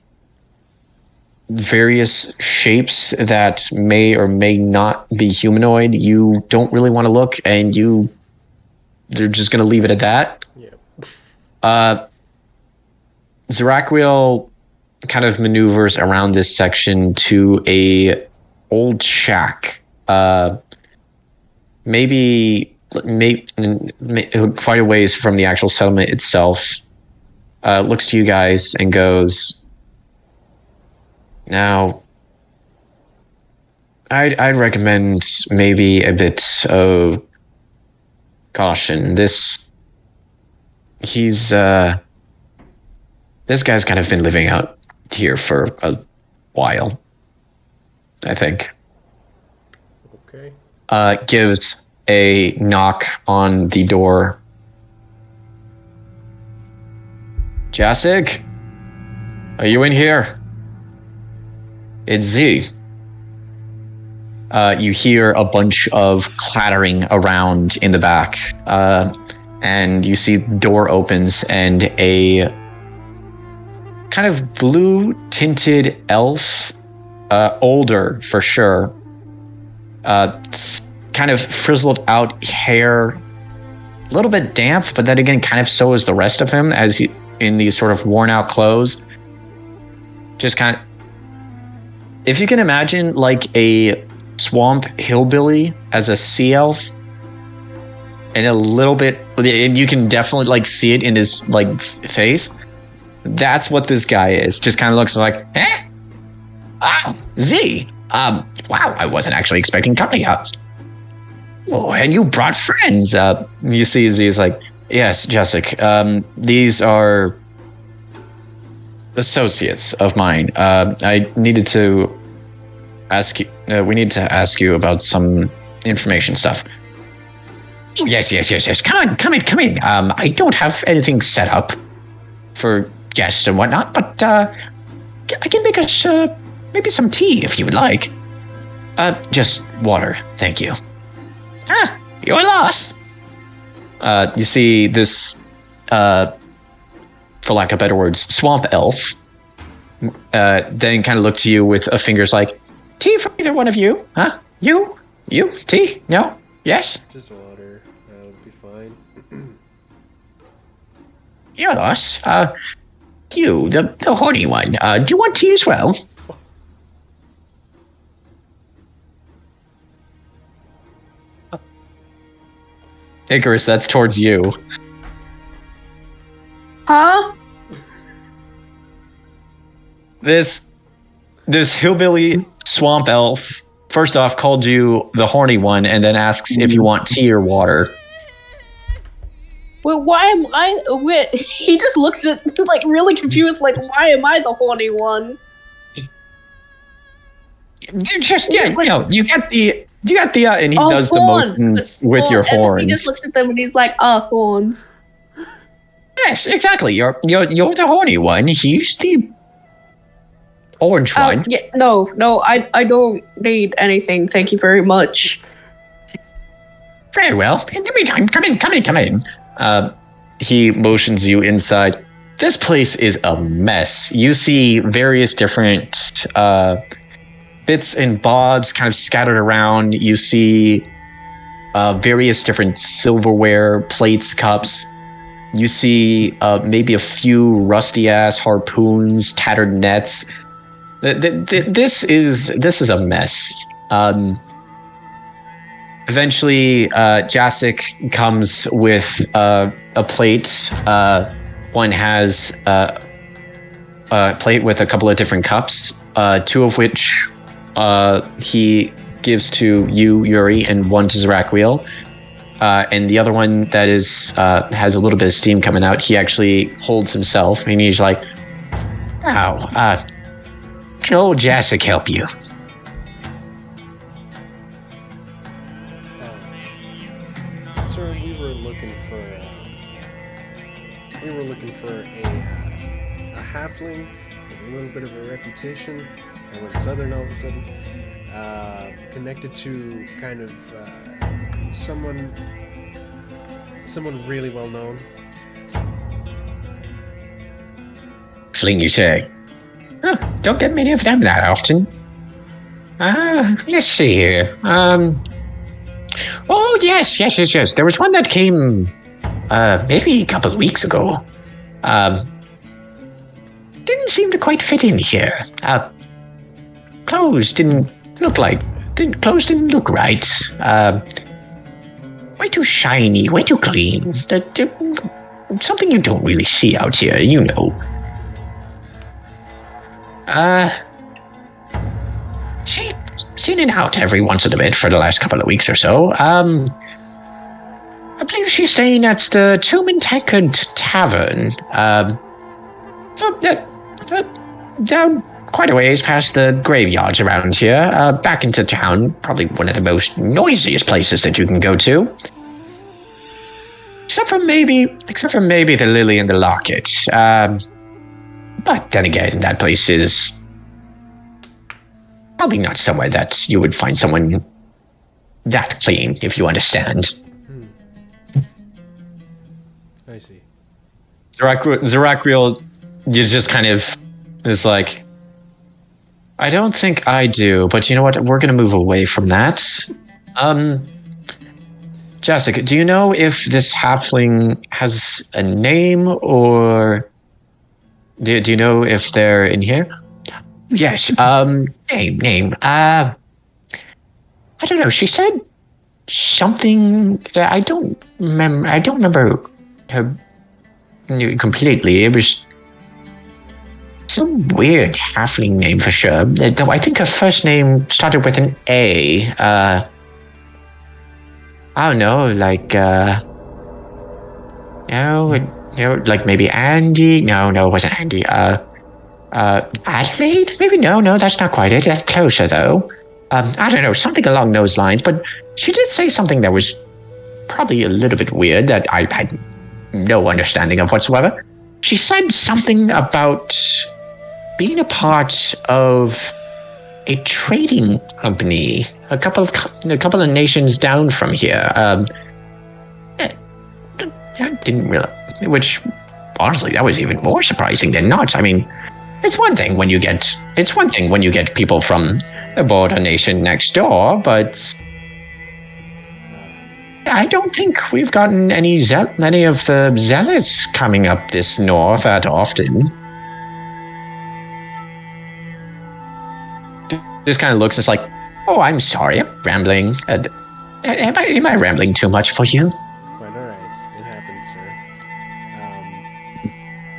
various shapes that may or may not be humanoid. You don't really want to look, and they're just going to leave it at that. Yeah. Zeraquiel kind of maneuvers around this section to a old shack. Maybe quite a ways from the actual settlement itself. Looks to you guys and goes, now, I'd recommend maybe a bit of caution. This guy's kind of been living out here for a while, I think. Okay. Gives a knock on the door. Jacek? Are you in here? It's Z. You hear a bunch of clattering around in the back, and you see the door opens and a kind of blue-tinted elf, older for sure, kind of frizzled out hair, a little bit damp, but then again, kind of so is the rest of him, as he in these sort of worn-out clothes. Just kind of, if you can imagine like a swamp hillbilly as a sea elf, and a little bit, and you can definitely like see it in his like face. That's what this guy is. Just kind of looks like, Z. Wow, I wasn't actually expecting company out. Oh, and you brought friends. You see Z is like, yes, Jessica. These are associates of mine. I needed to ask you. We need to ask you about some information stuff. Yes. Come in. I don't have anything set up for guests and whatnot, but I can make us maybe some tea if you would like. Just water, thank you. Your loss. You see this, for lack of better words, swamp elf. Then kind of look to you with a fingers like, tea for either one of you? Huh? You? Tea? No? Yes? Just water. That would be fine. Your loss. You, the horny one. Do you want tea as well? Icarus, that's towards you. Huh? This hillbilly swamp elf, first off, called you the horny one, and then asks if you want tea or water. Wait, why am I? Wait, he just looks at like really confused. Like, why am I the horny one? You just you got the and he does horn. the motions with your horns. And he just looks at them and he's like, horns. Yes, exactly. You're the horny one. He's the orange one. Yeah, no, I don't need anything. Thank you very much. Very well. In the meantime, come in. He motions you inside. This place is a mess. You see various different bits and bobs kind of scattered around. You see various different silverware, plates, cups. You see maybe a few rusty-ass harpoons, tattered nets. This is a mess. Eventually, Jacek comes with a plate. One has plate with a couple of different cups, two of which he gives to you, Yuri, and one to Zeraquiel. And the other one that is has a little bit of steam coming out, he actually holds himself, and he's like, "Oh, can old Jessic help you?" Sir, we were looking for a halfling with a little bit of a reputation. I went southern all of a sudden. Connected to kind of someone really well known. Fling, you say? Oh, don't get many of them that often. Let's see here. Oh, yes. There was one that came, maybe a couple of weeks ago. Didn't seem to quite fit in here. Clothes didn't look right. Way too shiny, way too clean. Something you don't really see out here, you know. Seen it out every once in a bit for the last couple of weeks or so. I believe she's staying at the Tomb and Tankard Tavern. Down quite a ways past the graveyards around here, back into town. Probably one of the most noisiest places that you can go to. Except for maybe the Lily and the Locket. But then again, that place is probably not somewhere that you would find someone that clean, if you understand. I see. Zeracriel, you just kind of is like, I don't think I do, but you know what? We're going to move away from that. Jessica, do you know if this halfling has a name, or do you know if they're in here? Yes, name. I don't know. She said something that I don't remember her completely. It was some weird halfling name for sure. Though I think her first name started with an A. I don't know, like like maybe Andy. No, it wasn't Andy. Adelaide? Maybe no, that's not quite it. That's closer though. I don't know, something along those lines. But she did say something that was probably a little bit weird that I had no understanding of whatsoever. She said something about being a part of a trading company, a couple of nations down from here. I didn't realize, which honestly, that was even more surprising than not. I mean, it's one thing when you get people from the border nation next door, but I don't think we've gotten many of the zealots coming up this north that often. Just kind of looks, it's like, oh, I'm sorry, I'm rambling. Am I rambling too much for you? Quite all right. It happens, sir.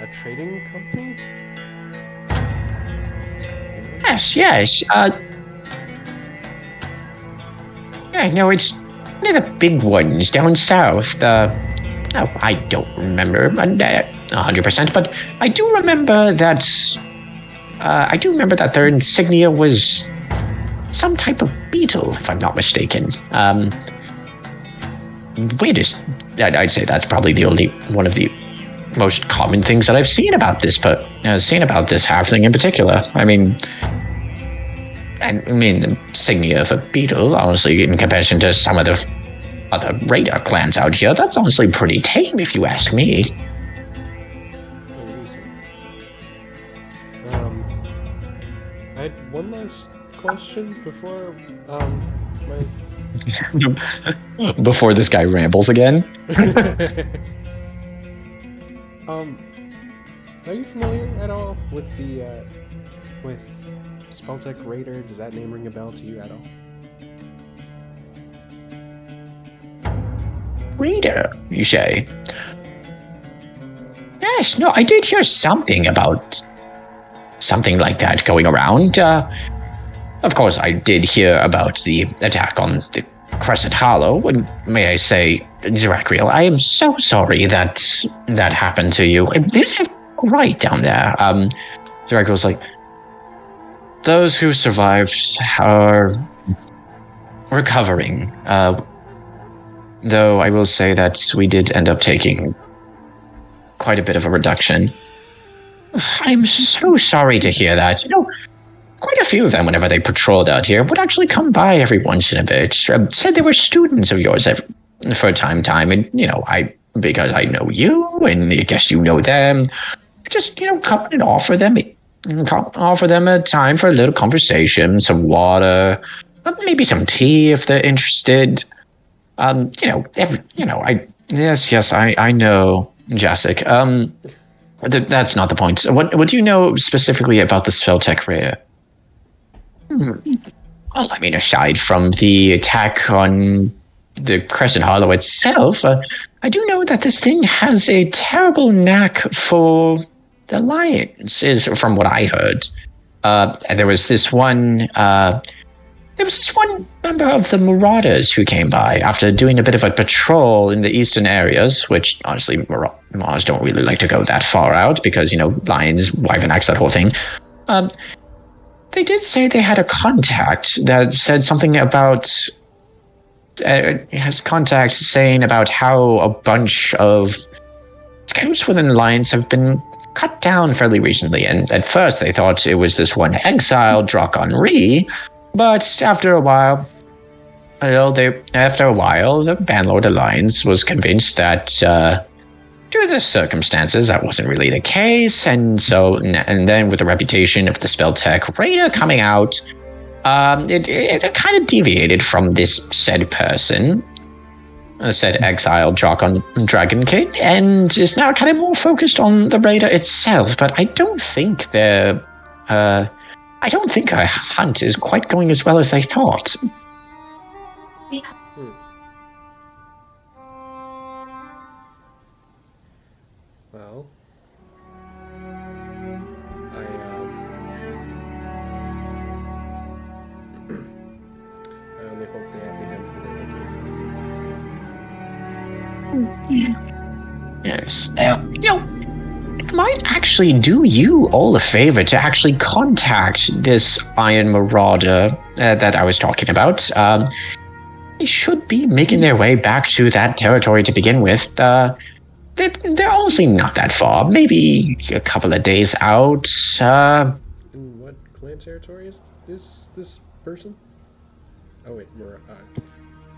A trading company? Yes. No, it's one of the big ones down south. I don't remember 100%, but I do remember that. Their insignia was some type of beetle, if I'm not mistaken. I'd say that's probably the only one of the most common things that I've seen about this halfling in particular. I mean, the insignia of a beetle, honestly, in comparison to some of the other raider clans out here, that's honestly pretty tame, if you ask me. I had one last question before Before this guy rambles again. Are you familiar at all with the with Spelltech Raider? Does that name ring a bell to you at all? Raider, you say? Yes, no, I did hear something about something like that going around. Of course, I did hear about the attack on the Crescent Hollow, and may I say, Zeracriel, I am so sorry that that happened to you. Is it right down there? Zeracriel's like, those who survived are recovering. Though I will say that we did end up taking quite a bit of a reduction. I'm so sorry to hear that. Quite a few of them, whenever they patrolled out here, would actually come by every once in a bit. Said they were students of yours for time, and, because I know you, and I guess you know them, just, come and offer them a time for a little conversation, some water, maybe some tea if they're interested. Yes, I know, Jessic. That's not the point. What do you know specifically about the Spelltech Raider? Well, I mean, aside from the attack on the Crescent Hollow itself, I do know that this thing has a terrible knack for the lions, is from what I heard. There was this one member of the Marauders who came by after doing a bit of a patrol in the eastern areas, which honestly, Marauders don't really like to go that far out because, lions, wyvern-axe, that whole thing. They did say they had a contact that said something about has contact saying about how a bunch of scouts within the Alliance have been cut down fairly recently, and at first they thought it was this one exile, Drock Henri, but after a while, the Banlord Alliance was convinced that due to the circumstances, that wasn't really the case, and then with the reputation of the Spelltech Raider coming out, it kind of deviated from this said person, said exiled Dragon King, and is now kind of more focused on the Raider itself. But I don't think their hunt is quite going as well as they thought. Well, I only hope they apprehend who they're looking for. Yes. It might actually do you all a favor to actually contact this Iron Marauder that I was talking about. They should be making their way back to that territory to begin with. They're honestly not that far. Maybe a couple of days out. In what clan territory is this person? Oh wait,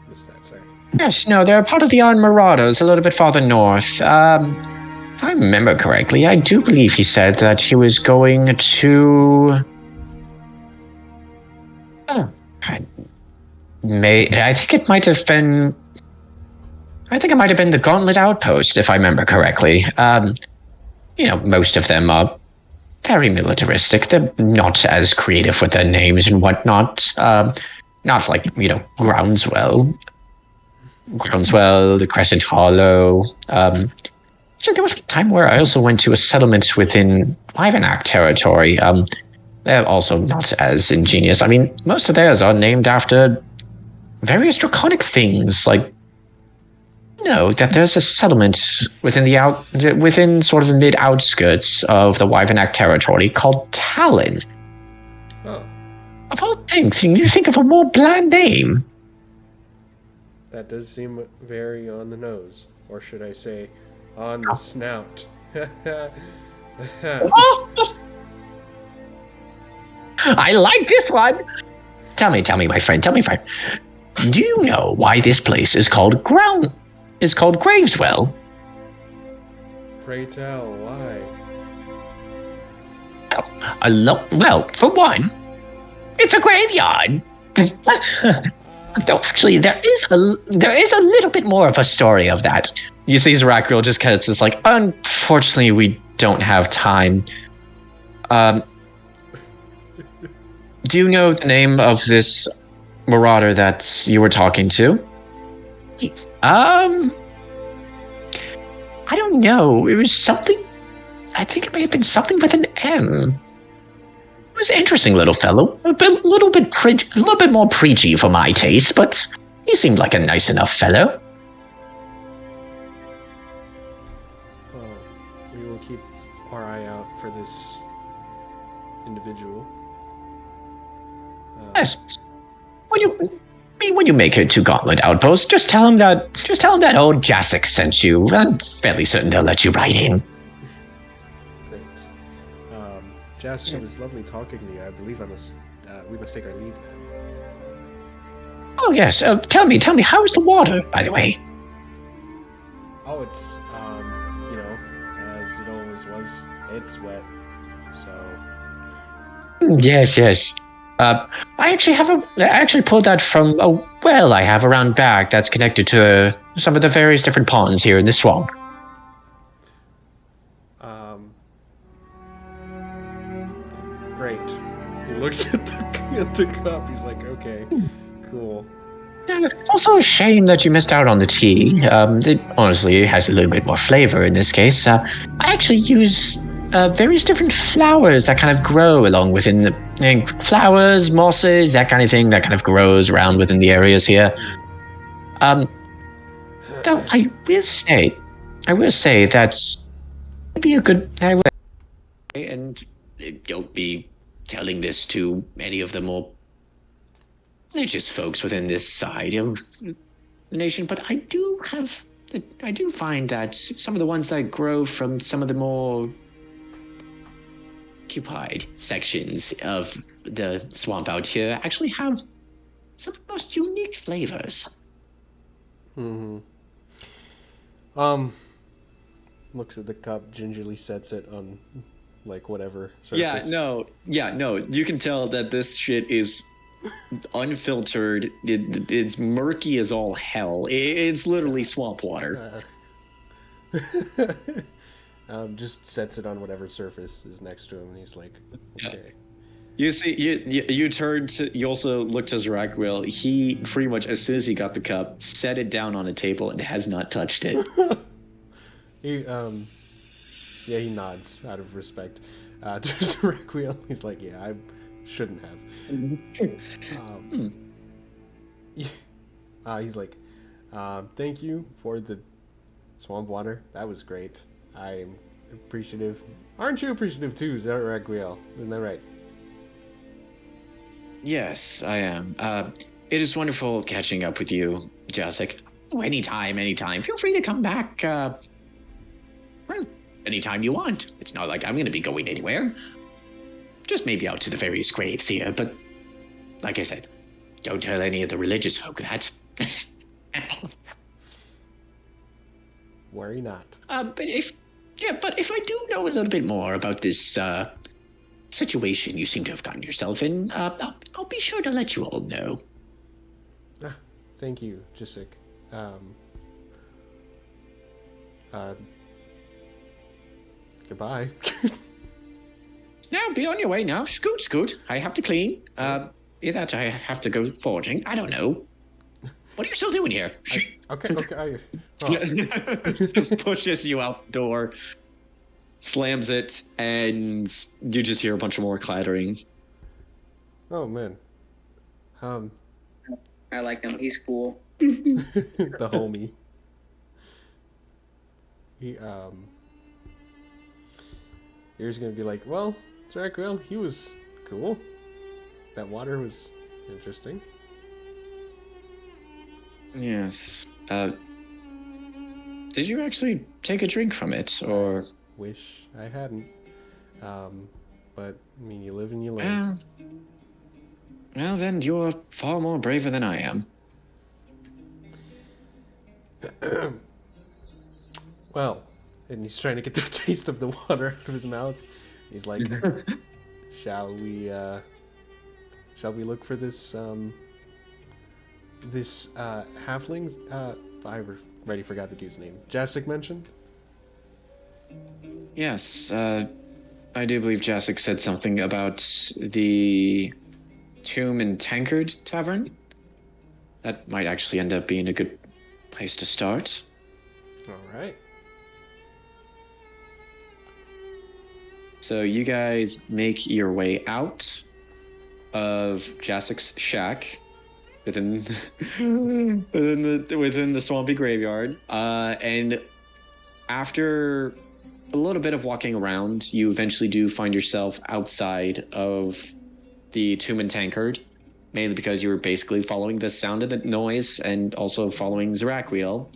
missed that, sorry. Yes, no, they're part of the Iron Marauders, a little bit farther north. If I remember correctly, I do believe he said that he was going to... I think it might have been the Gauntlet Outpost, if I remember correctly. Most of them are very militaristic. They're not as creative with their names and whatnot. Not like, Groundswell, the Crescent Hollow. So there was a time where I also went to a settlement within wyvern-axe territory. They're also not as ingenious. I mean, most of theirs are named after various draconic things, like, that there's a settlement within sort of the mid-outskirts of the wyvern-axe territory called Talon. Oh. Of all things, you think of a more bland name. That does seem very on the nose. Or should I say, on the snout. I like this one. Tell me, my friend. Do you know why this place is called Graveswell? Pray tell, why? Well, for one, it's a graveyard. Though actually, there is a little bit more of a story of that. You see, Zeracriel just kind of is like, unfortunately, we don't have time. Do you know the name of this marauder that you were talking to? I don't know. It was something. I think it may have been something with an M. was an interesting little fellow. A little bit more preachy for my taste, but he seemed like a nice enough fellow. Well, we will keep our eye out for this individual. Yes. When you make it to Gauntlet Outpost, just tell him that old Jasek sent you. I'm fairly certain they'll let you right in. Great. Jasper, it was lovely talking to you. I believe we must take our leave now. Oh yes. Tell me, how is the water, by the way? Oh, it's as it always was. It's wet. So. Yes. I actually pulled that from a well I have around back that's connected to some of the various different ponds here in the swamp. Great. He looks at the cup. He's like, okay, cool. It's also a shame that you missed out on the tea. It honestly has a little bit more flavor in this case. I actually use various different flowers that kind of grow along within the flowers, mosses, that kind of thing that kind of grows around within the areas here. Though I will say that's be a good. And don't be telling this to any of the more religious folks within this side of the nation, but I do find that some of the ones that grow from some of the more occupied sections of the swamp out here actually have some of the most unique flavors. Looks at the cup, gingerly sets it on whatever surface. Yeah, no. You can tell that this shit is unfiltered. It's murky as all hell. It's literally swamp water. Just sets it on whatever surface is next to him, and he's like, okay. You see, you also looked to Zarakwil. He pretty much, as soon as he got the cup, set it down on a table and has not touched it. He nods out of respect to Zarakwil. He's like, yeah, I shouldn't have. He's like, thank you for the swamp water. That was great. I'm appreciative. Aren't you appreciative too, Zarakwil? Isn't that right? Yes, I am. It is wonderful catching up with you, Jasek. Oh, anytime. Feel free to come back, anytime you want. It's not like I'm going to be going anywhere. Just maybe out to the various graves here, but like I said, don't tell any of the religious folk that. Worry not. But if I do know a little bit more about this situation you seem to have gotten yourself in, I'll be sure to let you all know. Thank you, Jasek. Goodbye. Now, be on your way now. Scoot. I have to clean. Either that or I have to go foraging. I don't know. What are you still doing here? Okay. Just pushes you out the door, slams it, and you just hear a bunch of more clattering. Oh, man. I like him. He's cool. The homie. He's gonna be like, well, Zarakwil, he was cool. That water was interesting. Yes. Did you actually take a drink from it, or? Wish I hadn't. But, I mean, you live and you learn. Well, then you're far more braver than I am. Well, and he's trying to get the taste of the water out of his mouth. He's like, shall we look for this halfling? I already forgot the dude's name. Jasek mentioned? Yes, I do believe Jasek said something about the Tomb and Tankard Tavern. That might actually end up being a good place to start. All right. So you guys make your way out of Jasek's shack within within the swampy graveyard, and after a little bit of walking around, you eventually do find yourself outside of the Tomb and Tankard, mainly because you were basically following the sound of the noise and also following Zeraquiel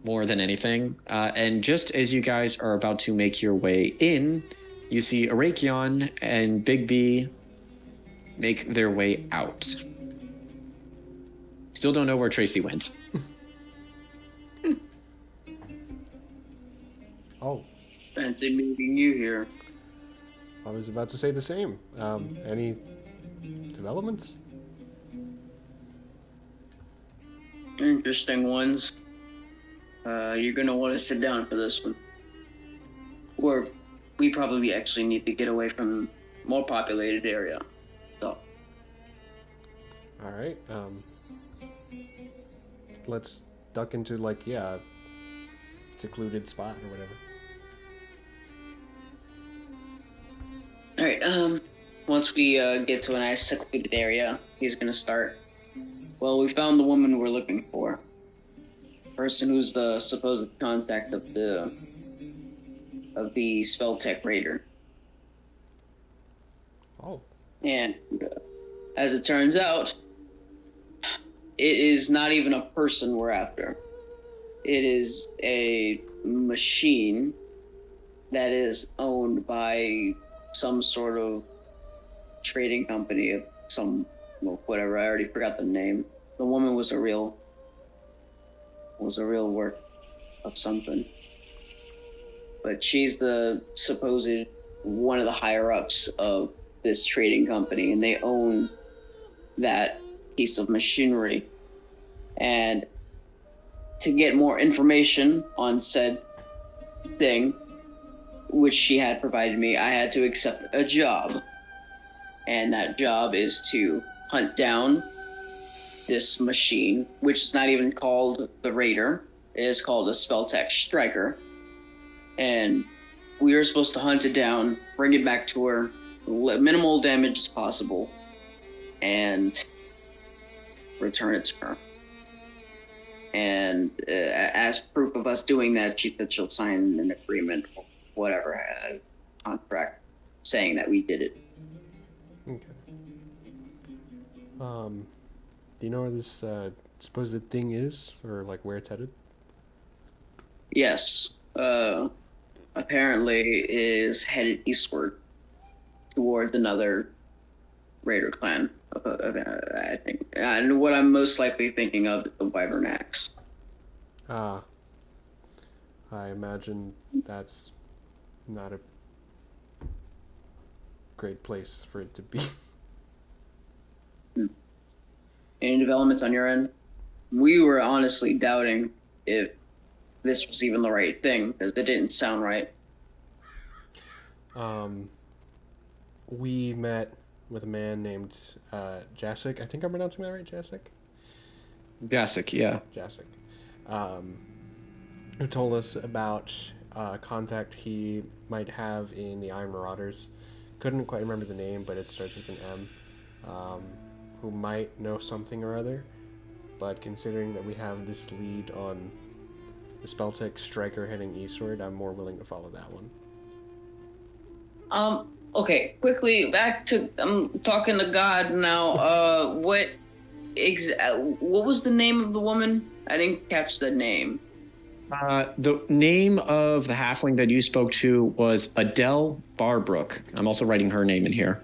more than anything. And just as you guys are about to make your way in, you see Arakion and Big B make their way out. Still don't know where Tracy went. Oh, Fancy meeting you here. I was about to say the same. Any developments? Interesting ones. You're gonna want to sit down for this one. Or we probably actually need to get away from more populated area. So All right. Let's duck into like a secluded spot or whatever. alright, once we get to a nice secluded area, he's gonna start. Well, we found the woman we're looking for. Person who's the supposed contact of the Spelltech Raider. Oh. And as it turns out, it is not even a person we're after. It is a machine that is owned by some sort of trading company of some, well, whatever, I already forgot the name. The woman was a real work of something. But she's the supposed one of the higher ups of this trading company, and they own that piece of machinery. And to get more information on said thing, which she had provided me, I had to accept a job. And that job is to hunt down this machine, which is not even called the Raider. It is called a Spelltech Striker. And we are supposed to hunt it down, bring it back to her, minimal damage as possible, and return it to her. And as proof of us doing that, she said she'll sign an agreement or whatever, a contract saying that we did it. Okay. Do you know where this supposed thing is, or like where it's headed? Yes. Apparently is headed eastward towards another Raider clan, I think. And what I'm most likely thinking of is the Wyvern Axe. I imagine that's not a great place for it to be. Any developments on your end? We were honestly doubting if this was even the right thing, because it didn't sound right. We met with a man named Jasek. I think I'm pronouncing that right, Jasek? Jasek, yeah. Jasek. Who told us about a contact he might have in the Iron Marauders. Couldn't quite remember the name, but it starts with an M. Who might know something or other. But considering that we have this lead on the Spelltech Striker heading eastward, I'm more willing to follow that one. Okay, quickly, back to, I'm talking to God now. What was the name of the woman? I didn't catch the name. The name of the halfling that you spoke to was Adele Barbrook. I'm also writing her name in here.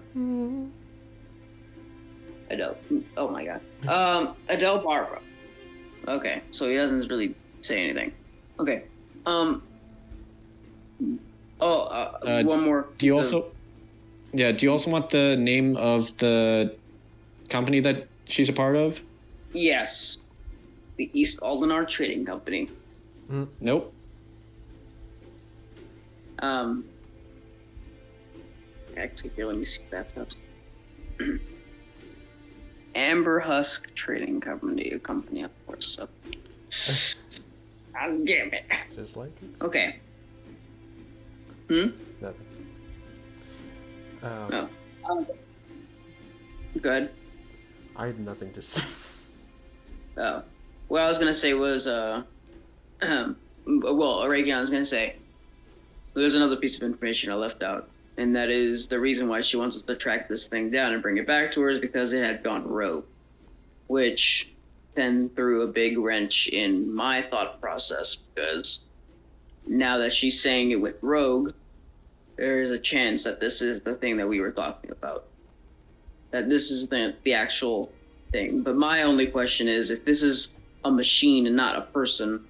Adele. Oh my god. Adele Barbrook. Okay, so he doesn't really say anything. Okay. One more. Do you also want the name of the company that she's a part of? Yes. The East Aldenar Trading Company. Nope. Actually, here, let me see what that says. Amber Husk Trading Company, of course. So. God damn it. Just like it? Okay. Nothing. Oh. Good. I had nothing to say. Oh. What I was gonna say was, well, Aragion was gonna say, there's another piece of information I left out, and that is the reason why she wants us to track this thing down and bring it back to her is because it had gone rogue, which then threw a big wrench in my thought process, because now that she's saying it went rogue, there is a chance that this is the thing that we were talking about. That this is the actual thing. But my only question is, if this is a machine and not a person,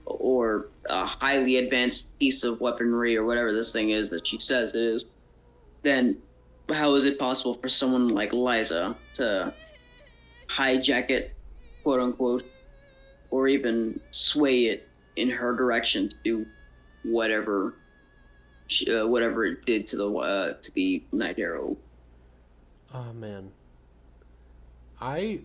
or a highly advanced piece of weaponry or whatever this thing is that she says it is, then how is it possible for someone like Liza to hijack it, quote unquote, or even sway it in her direction to do whatever it did to the Night Arrow? Oh man, I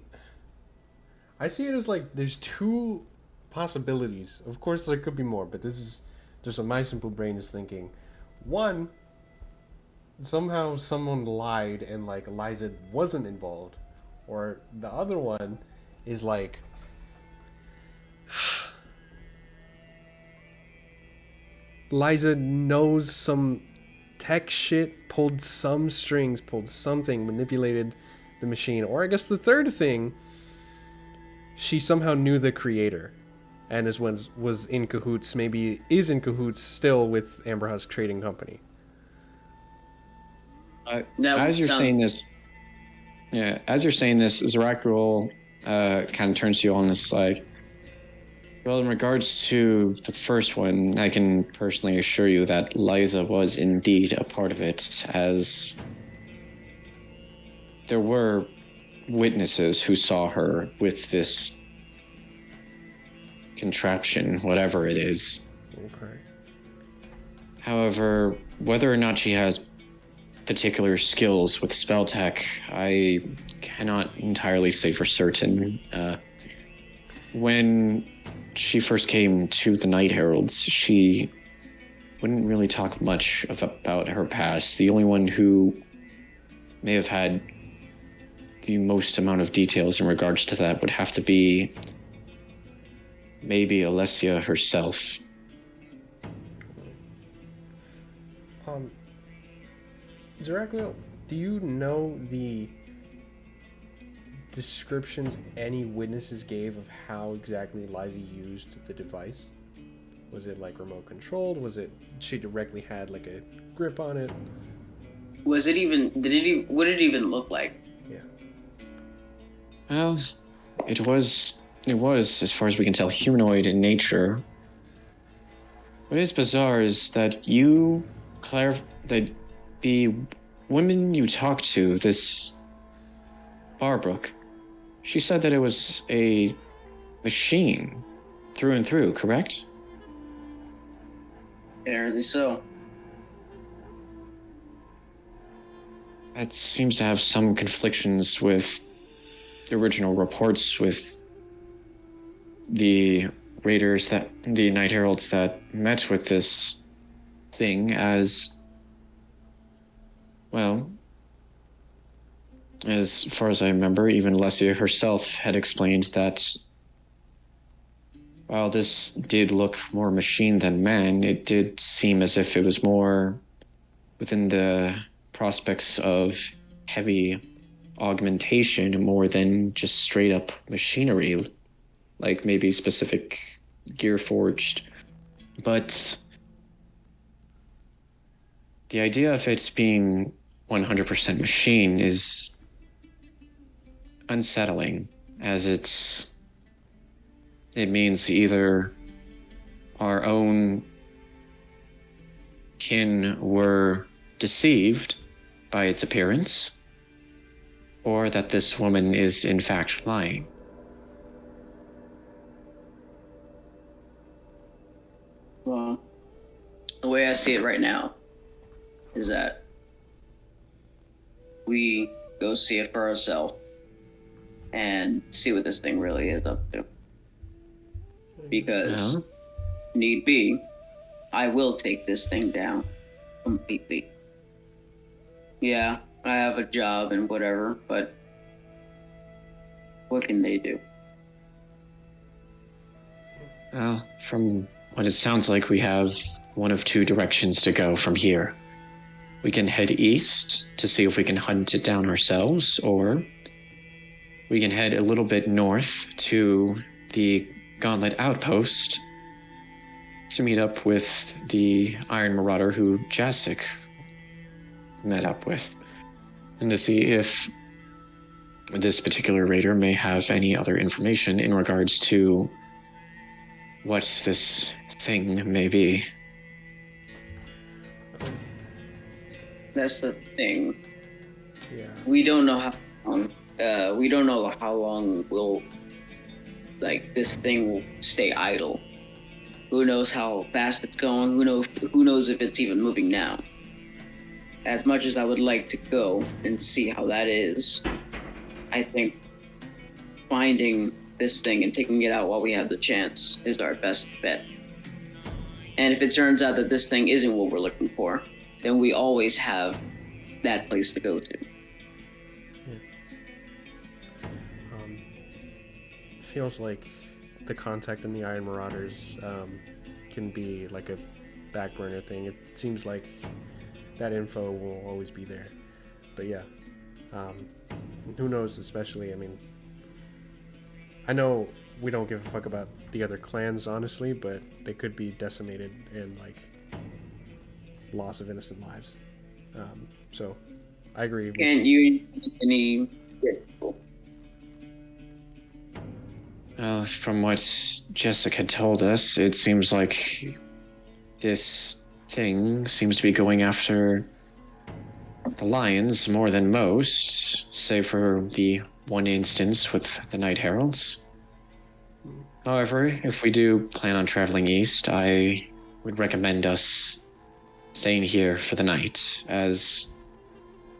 see it as like there's two possibilities. Of course, there could be more, but this is just what my simple brain is thinking. One, somehow someone lied and like Eliza wasn't involved, or the other one is like Liza knows some tech shit, pulled some strings, pulled something, manipulated the machine. Or I guess the third thing, she somehow knew the creator and was in cahoots, maybe is in cahoots still with Amber Husk Trading Company. As you're saying this, Zerakrul kind of turns to you on this like, well, in regards to the first one, I can personally assure you that Liza was indeed a part of it, as there were witnesses who saw her with this contraption, whatever it is. Okay. However, whether or not she has particular skills with Spelltech, I cannot entirely say for certain. When she first came to the Night Heralds, she wouldn't really talk much about her past. The only one who may have had the most amount of details in regards to that would have to be maybe Alessia herself. Zerakrul, do you know the descriptions any witnesses gave of how exactly Liza used the device? Was it like remote controlled? Was it she directly had like a grip on it? Was it even? What did it even look like? Yeah. Well, it was, as far as we can tell, humanoid in nature. What is bizarre is that that the woman you talked to, this Barbrook, she said that it was a machine through and through, correct? Apparently so. That seems to have some conflictions with the original reports with the the Night Heralds that met with this thing, as well, as far as I remember, even Alessia herself had explained that while this did look more machine than man, it did seem as if it was more within the prospects of heavy augmentation more than just straight up machinery, like maybe specific gear forged. But the idea of it being 100% machine is unsettling, as it means either our own kin were deceived by its appearance, or that this woman is in fact lying. Well, the way I see it right now is that we go see it for ourselves and see what this thing really is up to. Because, need be, I will take this thing down completely. Yeah, I have a job and whatever, but what can they do? Well, from what it sounds like, we have one of two directions to go from here. We can head east to see if we can hunt it down ourselves, or we can head a little bit north to the Gauntlet Outpost to meet up with the Iron Marauder who Jasik met up with, and to see if this particular raider may have any other information in regards to what this thing may be. That's the thing. Yeah. We don't know how long. We don't know how long this thing will stay idle. Who knows how fast it's going? Who knows if it's even moving now? As much as I would like to go and see how that is, I think finding this thing and taking it out while we have the chance is our best bet. And if it turns out that this thing isn't what we're looking for, then we always have that place to go to. Feels like the contact in the Iron Marauders can be like a back burner thing. It seems like that info will always be there. But yeah, who knows, especially, I mean, I know we don't give a fuck about the other clans, honestly, but they could be decimated and, like, loss of innocent lives. So, I agree. Can't you any... From what Jessica told us, it seems like this thing seems to be going after the lions more than most, save for the one instance with the Night Heralds. However, if we do plan on traveling east, I would recommend us staying here for the night, as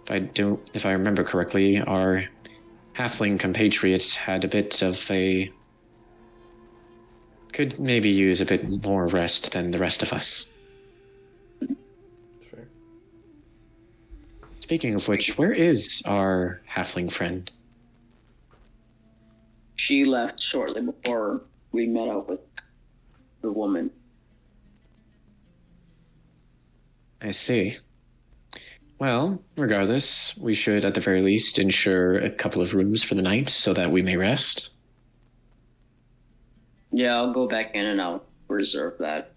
if I remember correctly, our halfling compatriots had a bit of could maybe use a bit more rest than the rest of us. Fair. Speaking of which, where is our halfling friend? She left shortly before we met up with the woman. I see. Well, regardless, we should at the very least ensure a couple of rooms for the night so that we may rest. Yeah, I'll go back in and I'll reserve that.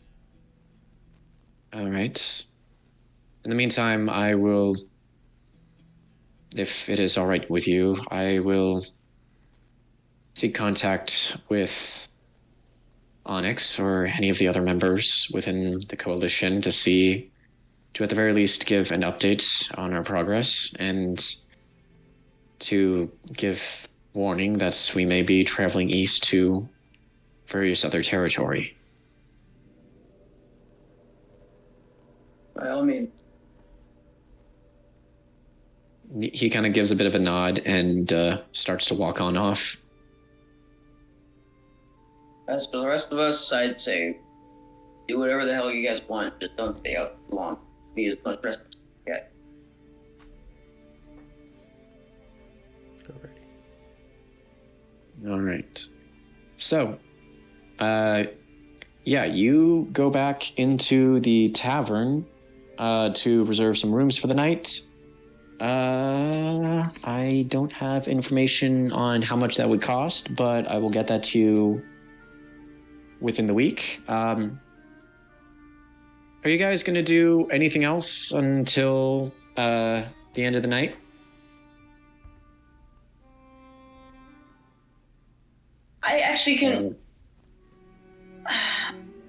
All right. In the meantime, I will, if it is all right with you, I will seek contact with Onyx or any of the other members within the coalition to at the very least give an update on our progress and to give warning that we may be traveling east to various other territory. By all means. He kind of gives a bit of a nod and starts to walk on off. As for the rest of us, I'd say do whatever the hell you guys want. Just don't stay out too long. Need as much rest as you get. All right. So, yeah, you go back into the tavern to reserve some rooms for the night. I don't have information on how much that would cost, but I will get that to you within the week. Are you guys going to do anything else until the end of the night? I actually can...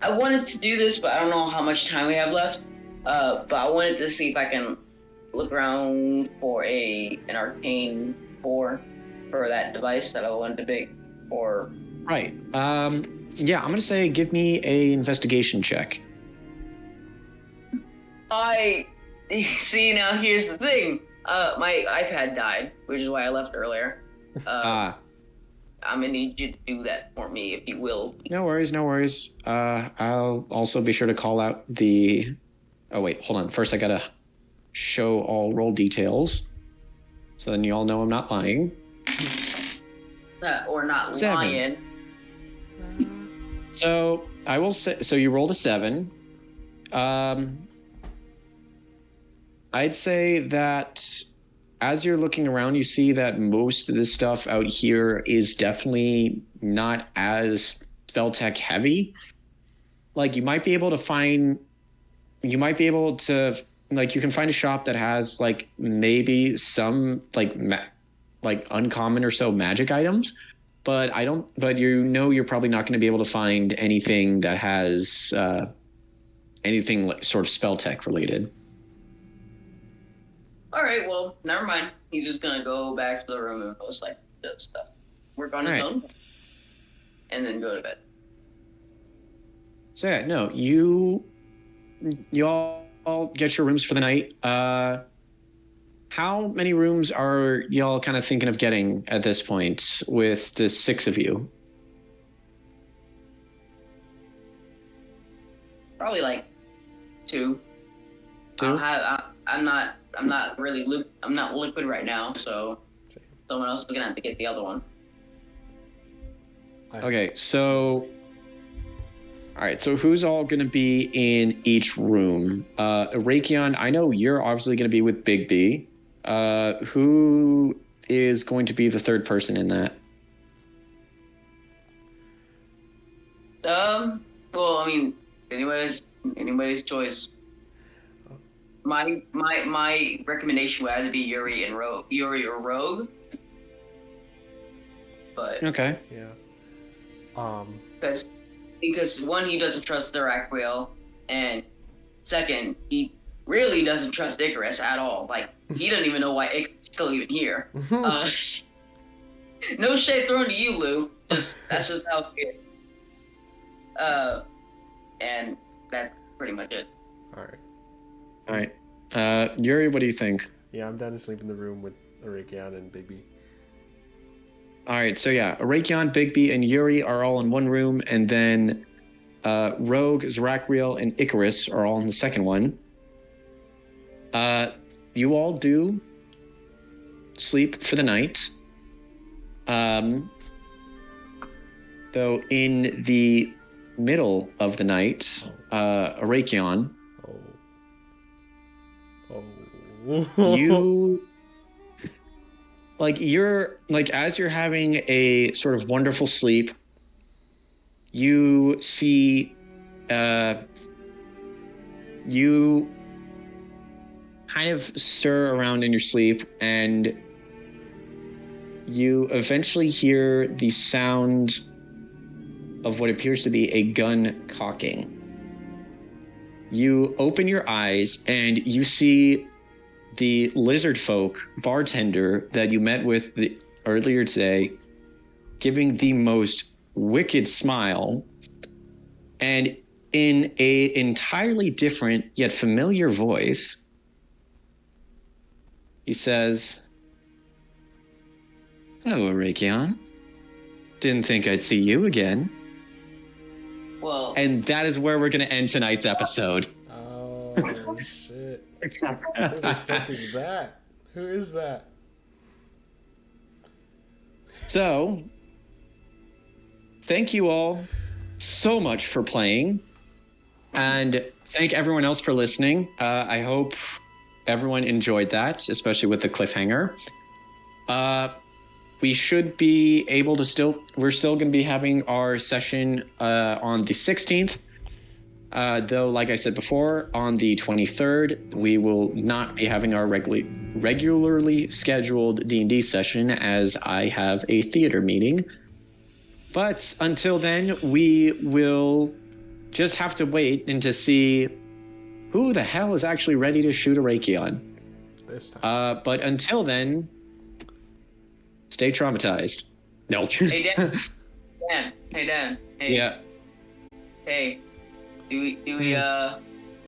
I wanted to do this, but I don't know how much time we have left. But I wanted to see if I can look around for an arcane 4 for that device that I wanted to make. Or... Right. Yeah, I'm going to say give me a investigation check. See, now here's the thing. My iPad died, which is why I left earlier. I'm gonna need you to do that for me, if you will. No worries, no worries. I'll also be sure to call out the... Oh, wait, hold on. First, I gotta show all roll details. So then you all know I'm not lying. Or not 7. lying. So I will say. So you rolled a 7. I'd say that as you're looking around, you see that most of this stuff out here is definitely not as Spelltech heavy. Like you might be able to you can find a shop that has like maybe some like uncommon or so magic items, but you're probably not going to be able to find anything that has anything like sort of Spelltech related. All right, well, never mind. He's just gonna go back to the room and post like that stuff. Work on his own, and then go to bed. So yeah, no, you all get your rooms for the night. How many rooms are y'all kind of thinking of getting at this point with the 6 of you? Probably like 2. 2? I'm not I'm not liquid right now, so someone else is gonna have to get the other one. Okay, so all right, so who's all going to be in each room? Rakion, I know you're obviously going to be with Big B. Who is going to be the third person in that? Well, I mean, anybody's choice. My recommendation would either be Yuri or Rogue. But okay, Yeah. Because one, he doesn't trust Zaracriel, and second, he really doesn't trust Icarus at all. Like, he doesn't even know why Icarus is still even here. No shade thrown to you, Lou. That's just how it is. And that's pretty much it. All right. Yuri, what do you think? Yeah, I'm down to sleep in the room with Arakion and Big B. All right, so yeah, Arakion, Big B, and Yuri are all in one room, and then Rogue, Zaracriel, and Icarus are all in the second one. You all do sleep for the night. Though in the middle of the night, Arakion, you... you're as you're having a sort of wonderful sleep, you see, you kind of stir around in your sleep, and you eventually hear the sound of what appears to be a gun cocking. You open your eyes and you see the lizard folk bartender that you met with earlier today giving the most wicked smile, and in a entirely different yet familiar voice, he says, "Hello, Arakion. Didn't think I'd see you again." Well, and that is where we're going to end tonight's episode. Oh, shit. Who the fuck is that? Who is that? So, thank you all so much for playing, and thank everyone else for listening. I hope everyone enjoyed that, especially with the cliffhanger. We should be able to we're still going to be having our session on the 16th. Though, like I said before, on the 23rd, we will not be having our regularly scheduled D&D session, as I have a theater meeting. But until then, we will just have to wait and to see who the hell is actually ready to shoot a Rakion. This time. But until then, stay traumatized. No. Hey, Dan. Hey, Dan. Hey. Yeah. Hey. Do we